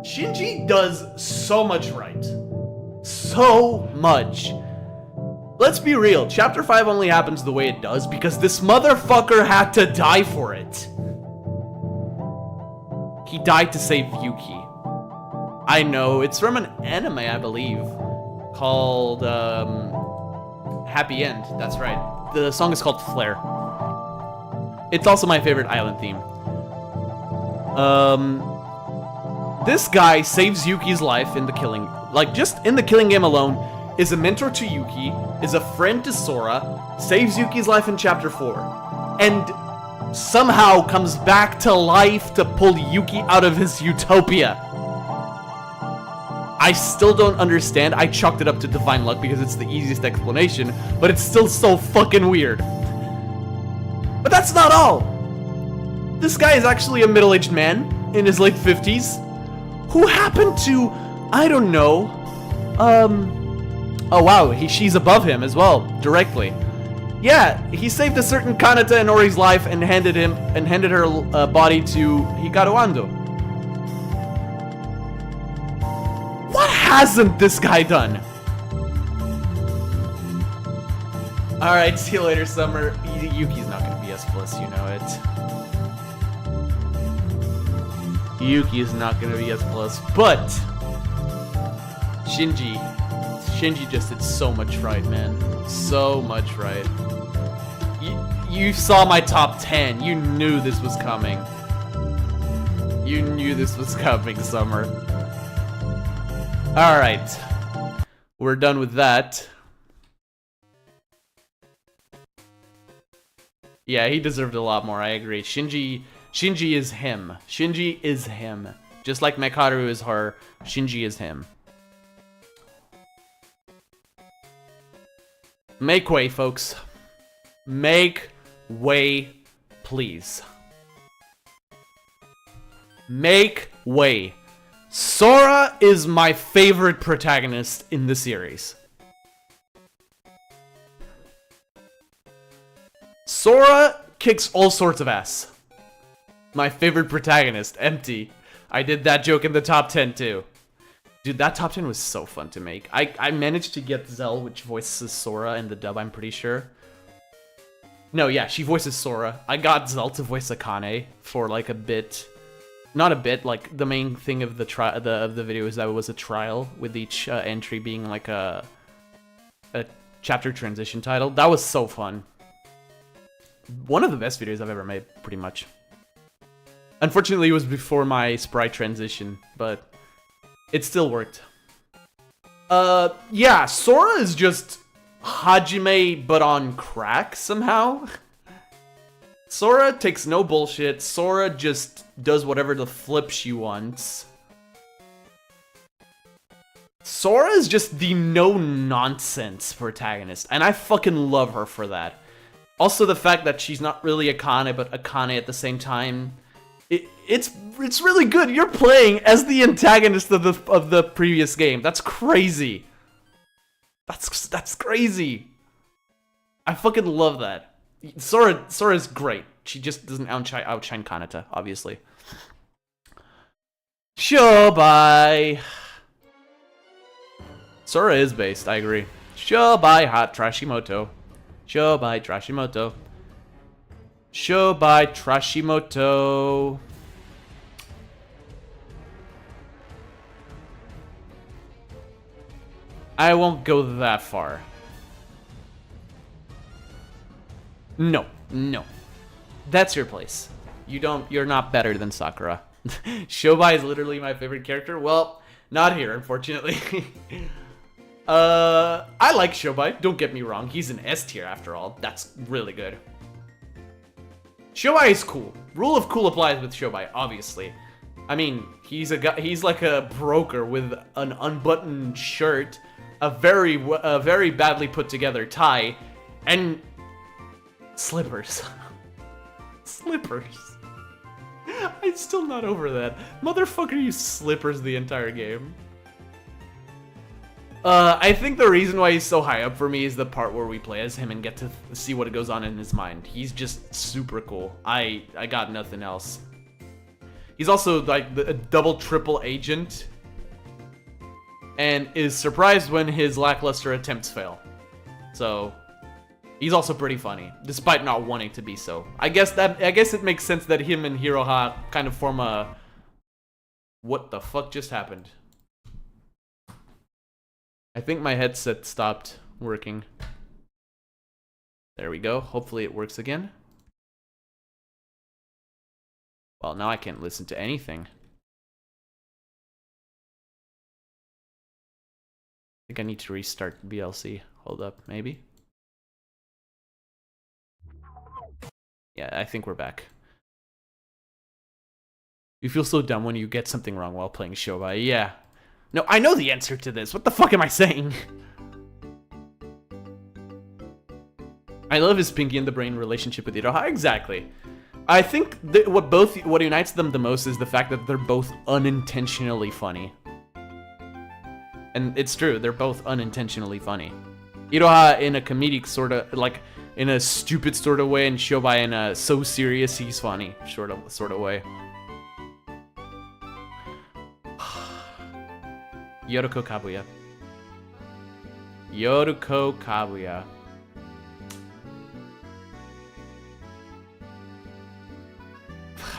Shinji does so much right. So much. Let's be real, Chapter 5 only happens the way it does because this motherfucker had to die for it. He died to save Yuki. I know, it's from an anime, I believe, called Happy End. That's right. The song is called Flare. It's also my favorite island theme. This guy saves Yuki's life in the killing, like just in the killing game alone, is a mentor to Yuki, is a friend to Sora, saves Yuki's life in Chapter 4, and somehow comes back to life to pull Yuki out of his utopia. I still don't understand. I chalked it up to divine luck because it's the easiest explanation, but it's still so fucking weird. But that's not all. This guy is actually a middle-aged man in his late 50s who happened to, I don't know, oh wow, she's above him as well, directly. Yeah, he saved a certain Kanata in Ori's life and handed her body to Hikaru Ando. What hasn't this guy done? Alright, see you later, Summer. Yuki's not gonna be S+, you know it. Yuki is not gonna be S+, but Shinji just did so much right, man. So much right. You saw my top 10. You knew this was coming. You knew this was coming, Summer. Alright. We're done with that. Yeah, he deserved a lot more, I agree. Shinji is him. Shinji is him. Just like Mekaru is her, Shinji is him. Make way, folks. Make way, please. Make way. Sora is my favorite protagonist in the series. Sora kicks all sorts of ass. My favorite protagonist, empty. I did that joke in the top 10 too. Dude, that top 10 was so fun to make. I managed to get Zell, which voices Sora in the dub, I'm pretty sure. No, yeah, she voices Sora. I got Zell to voice Akane for like a bit. Not a bit, like the main thing of the video is that it was a trial with each entry being like a chapter transition title. That was so fun. One of the best videos I've ever made, pretty much. Unfortunately, it was before my sprite transition, but it still worked. Yeah, Sora is just Hajime, but on crack somehow. Sora takes no bullshit. Sora just does whatever the flip she wants. Sora is just the no-nonsense protagonist, and I fucking love her for that. Also, the fact that she's not really Akane, but Akane at the same time. It's really good. You're playing as the antagonist of the previous game. That's crazy. That's crazy. I fucking love that. Sora's great. She just doesn't outshine Kanata, obviously. Shobai. Sora is based, I agree. Shobai hot Trashimoto. Shobai Trashimoto. Shobai Trashimoto. I won't go that far. No. That's your place. You're not better than Sakura. Shobai is literally my favorite character. Well, not here, unfortunately. I like Shobai, don't get me wrong. He's an S tier after all. That's really good. Shobai is cool. Rule of cool applies with Shobai, obviously. I mean, he's like a broker with an unbuttoned shirt, a very badly put together tie, and slippers. Slippers. I'm still not over that. Motherfucker used slippers the entire game. I think the reason why he's so high up for me is the part where we play as him and get to see what goes on in his mind. He's just super cool. I got nothing else. He's also like a double triple agent and is surprised when his lackluster attempts fail. So he's also pretty funny, despite not wanting to be so. I guess it makes sense that him and Hiroha kind of form a... What the fuck just happened? I think my headset stopped working. There we go. Hopefully it works again. Well, now I can't listen to anything. I think I need to restart BLC. Hold up, maybe? Yeah, I think we're back. You feel so dumb when you get something wrong while playing Shobai. Yeah. No, I know the answer to this. What the fuck am I saying? I love his Pinky in the Brain relationship with Iroha. Exactly. I think that what unites them the most is the fact that they're both unintentionally funny. And it's true, they're both unintentionally funny. Iroha in a comedic sort of, like, in a stupid sort of way, and Shobai in a so serious he's funny sort of way. Yoruko Kabuya. Yoruko Kabuya.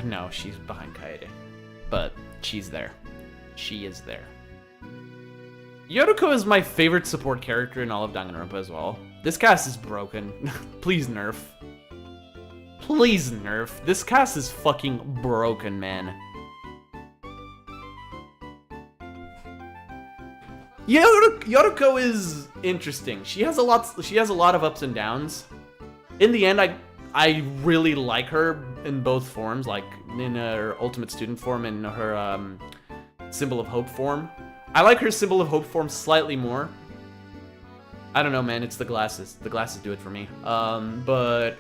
No, she's behind Kaede. But she's there. She is there. Yoruko is my favorite support character in all of Danganronpa as well. This cast is broken. Please nerf. Please nerf. This cast is fucking broken, man. Yoruko is interesting. She has a lot of ups and downs. In the end, I really like her in both forms, like in her Ultimate Student form and her Symbol of Hope form. I like her Symbol of Hope form slightly more. I don't know, man. It's the glasses. The glasses do it for me. But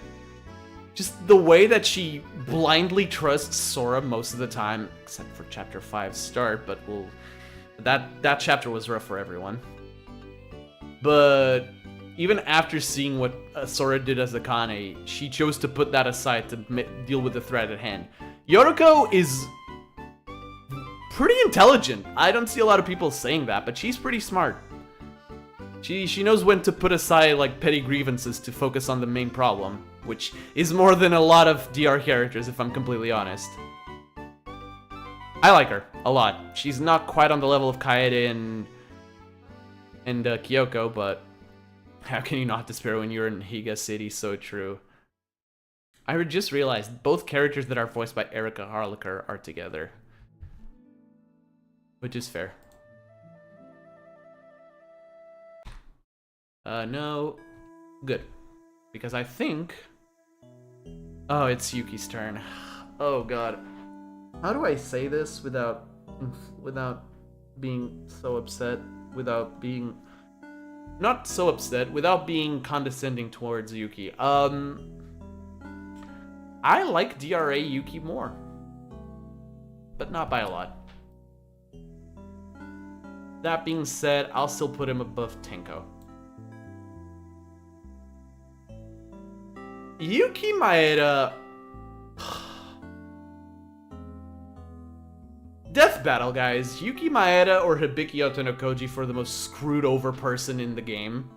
just the way that she blindly trusts Sora most of the time, except for Chapter 5 start, but that chapter was rough for everyone. But even after seeing what Sora did as Akane, she chose to put that aside to deal with the threat at hand. Yoruko is pretty intelligent. I don't see a lot of people saying that, but she's pretty smart. She knows when to put aside like petty grievances to focus on the main problem, which is more than a lot of DR characters, if I'm completely honest. I like her a lot. She's not quite on the level of Kaede and Kyoko, but how can you not despair when you're in Higa City? So true. I just realized both characters that are voiced by Erika Harlacher are together, which is fair. No. Good. Because I think... Oh, it's Yuki's turn. Oh, God. How do I say this without being so upset? Without being... Not so upset, without being condescending towards Yuki. I like DRA Yuki more. But not by a lot. That being said, I'll still put him above Tenko. Yuki Maeda... Death battle, guys. Yuki Maeda or Hibiki Otonokoji for the most screwed over person in the game.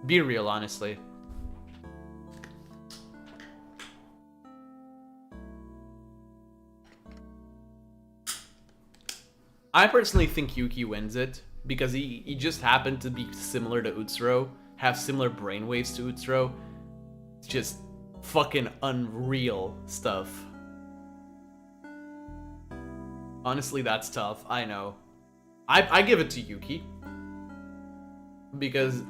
Be real, honestly. I personally think Yuki wins it because he just happened to be similar to Utsuro, have similar brainwaves to Utsuro. It's just fucking unreal stuff. Honestly, that's tough. I know. I give it to Yuki. Because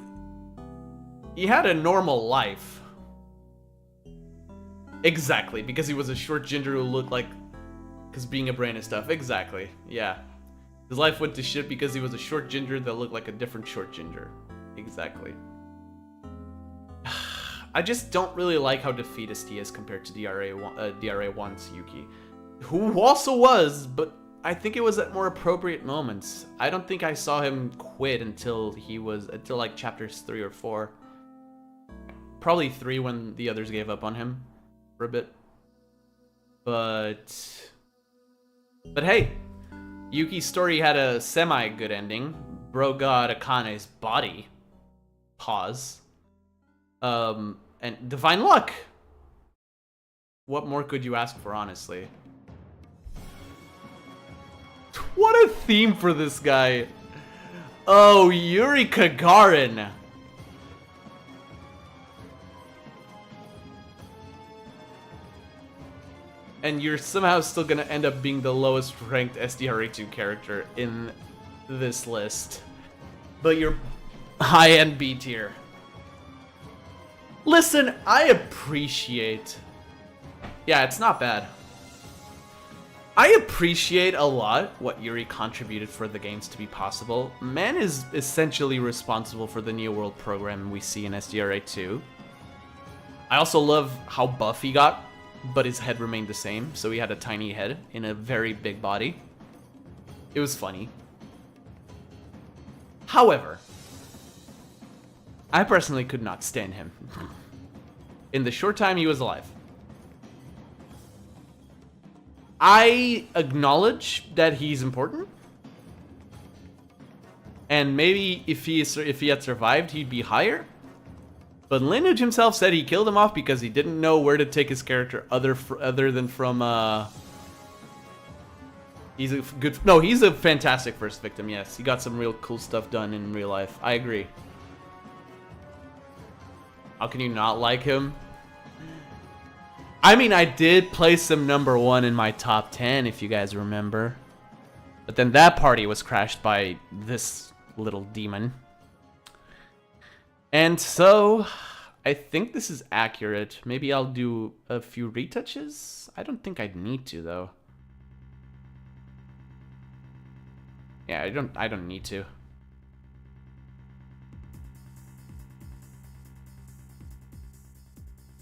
he had a normal life. Exactly, because he was a short ginger who looked like... Because being a brain and stuff. Exactly, yeah. His life went to shit because he was a short ginger that looked like a different short ginger. Exactly. I just don't really like how defeatist he is compared to DRA1's Yuki. Who also was, but I think it was at more appropriate moments. I don't think I saw him quit until like chapters 3 or 4. Probably 3 when the others gave up on him for a bit. But hey, Yuki's story had a semi-good ending. Bro got Akane's body. Pause. And divine luck. What more could you ask for, honestly? What a theme for this guy. Oh, Yuri Kagarin. And you're somehow still gonna end up being the lowest ranked SDRA2 character in this list. But you're high-end B tier. Listen, I appreciate... Yeah, it's not bad. I appreciate a lot what Yuri contributed for the games to be possible. Man is essentially responsible for the New World program we see in SDRA2. I also love how buff he got, but his head remained the same, so he had a tiny head in a very big body. It was funny. However, I personally could not stand him in the short time he was alive. I acknowledge that he's important, and maybe if he had survived, he'd be higher. But Lineage himself said he killed him off because he didn't know where to take his character other than from. He's a fantastic first victim. Yes, he got some real cool stuff done in real life. I agree. How can you not like him? I mean, I did place him #1 in my top 10, if you guys remember. But then that party was crashed by this little demon. And so, I think this is accurate. Maybe I'll do a few retouches? I don't think I'd need to, though. Yeah, I don't need to.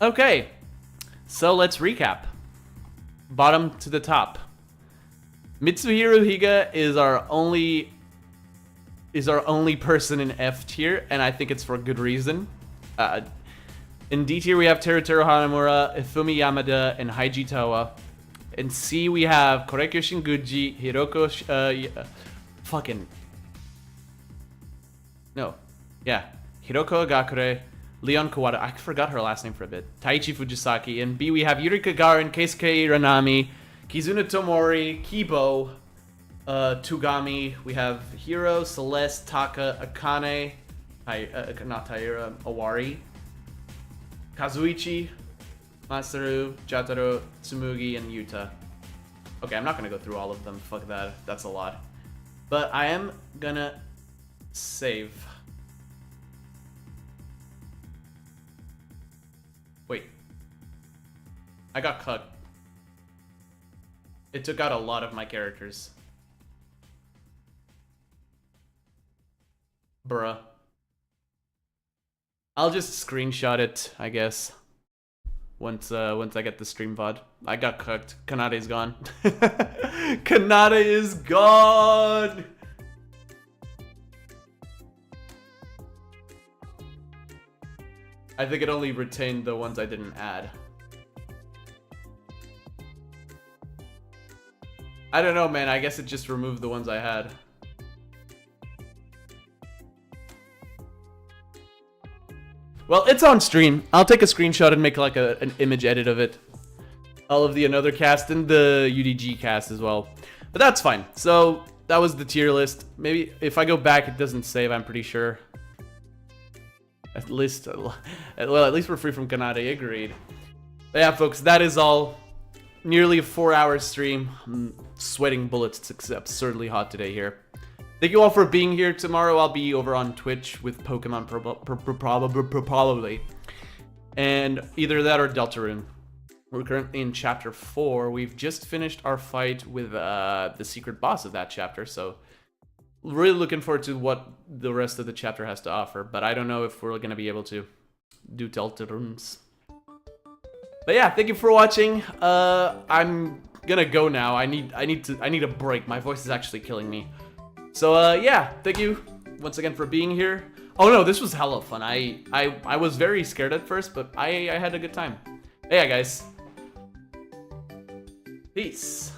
Okay. So let's recap. Bottom to the top. Mitsuhiro Higa is our only person in F tier, and I think it's for a good reason. In D tier we have Teruteru Hanamura, Ifumi Yamada, and Haiji Tawa. In C we have Korekyo Shinguji, Hiroko Hiroko Agakure, Leon Kawada, I forgot her last name for a bit, Taichi Fujisaki. In B we have Yuri Kagarin, Keisuke Iranami, Kizuna Tomori, Kibo, Tugami. We have Hiro, Celeste, Taka, Akane, not Taira, Owari, Kazuichi, Masaru, Jataro, Tsumugi, and Yuta. Okay, I'm not gonna go through all of them, fuck that, that's a lot. But I am gonna save. Wait. I got cut. It took out a lot of my characters. Bruh. I'll just screenshot it, I guess. Once I get the stream VOD. I got cooked. Kanade is gone. Kanade is gone! I think it only retained the ones I didn't add. I don't know, man. I guess it just removed the ones I had. Well, it's on stream. I'll take a screenshot and make like an image edit of it. All of the another cast and the UDG cast as well. But that's fine. So that was the tier list. Maybe if I go back, it doesn't save, I'm pretty sure. At least we're free from Kanade, agreed. But yeah, folks, that is all. Nearly a 4-hour stream. I'm sweating bullets. It's absurdly hot today here. Thank you all for being here. Tomorrow I'll be over on Twitch with Pokemon probably. And either that or Deltarune. We're currently in chapter 4. We've just finished our fight with the secret boss of that chapter, so really looking forward to what the rest of the chapter has to offer, but I don't know if we're going to be able to do Deltarunes. But yeah, thank you for watching. I'm gonna go now. I need a break. My voice is actually killing me. So yeah, thank you once again for being here. Oh no, this was hella fun. I was very scared at first, but I had a good time. Hey guys. Peace.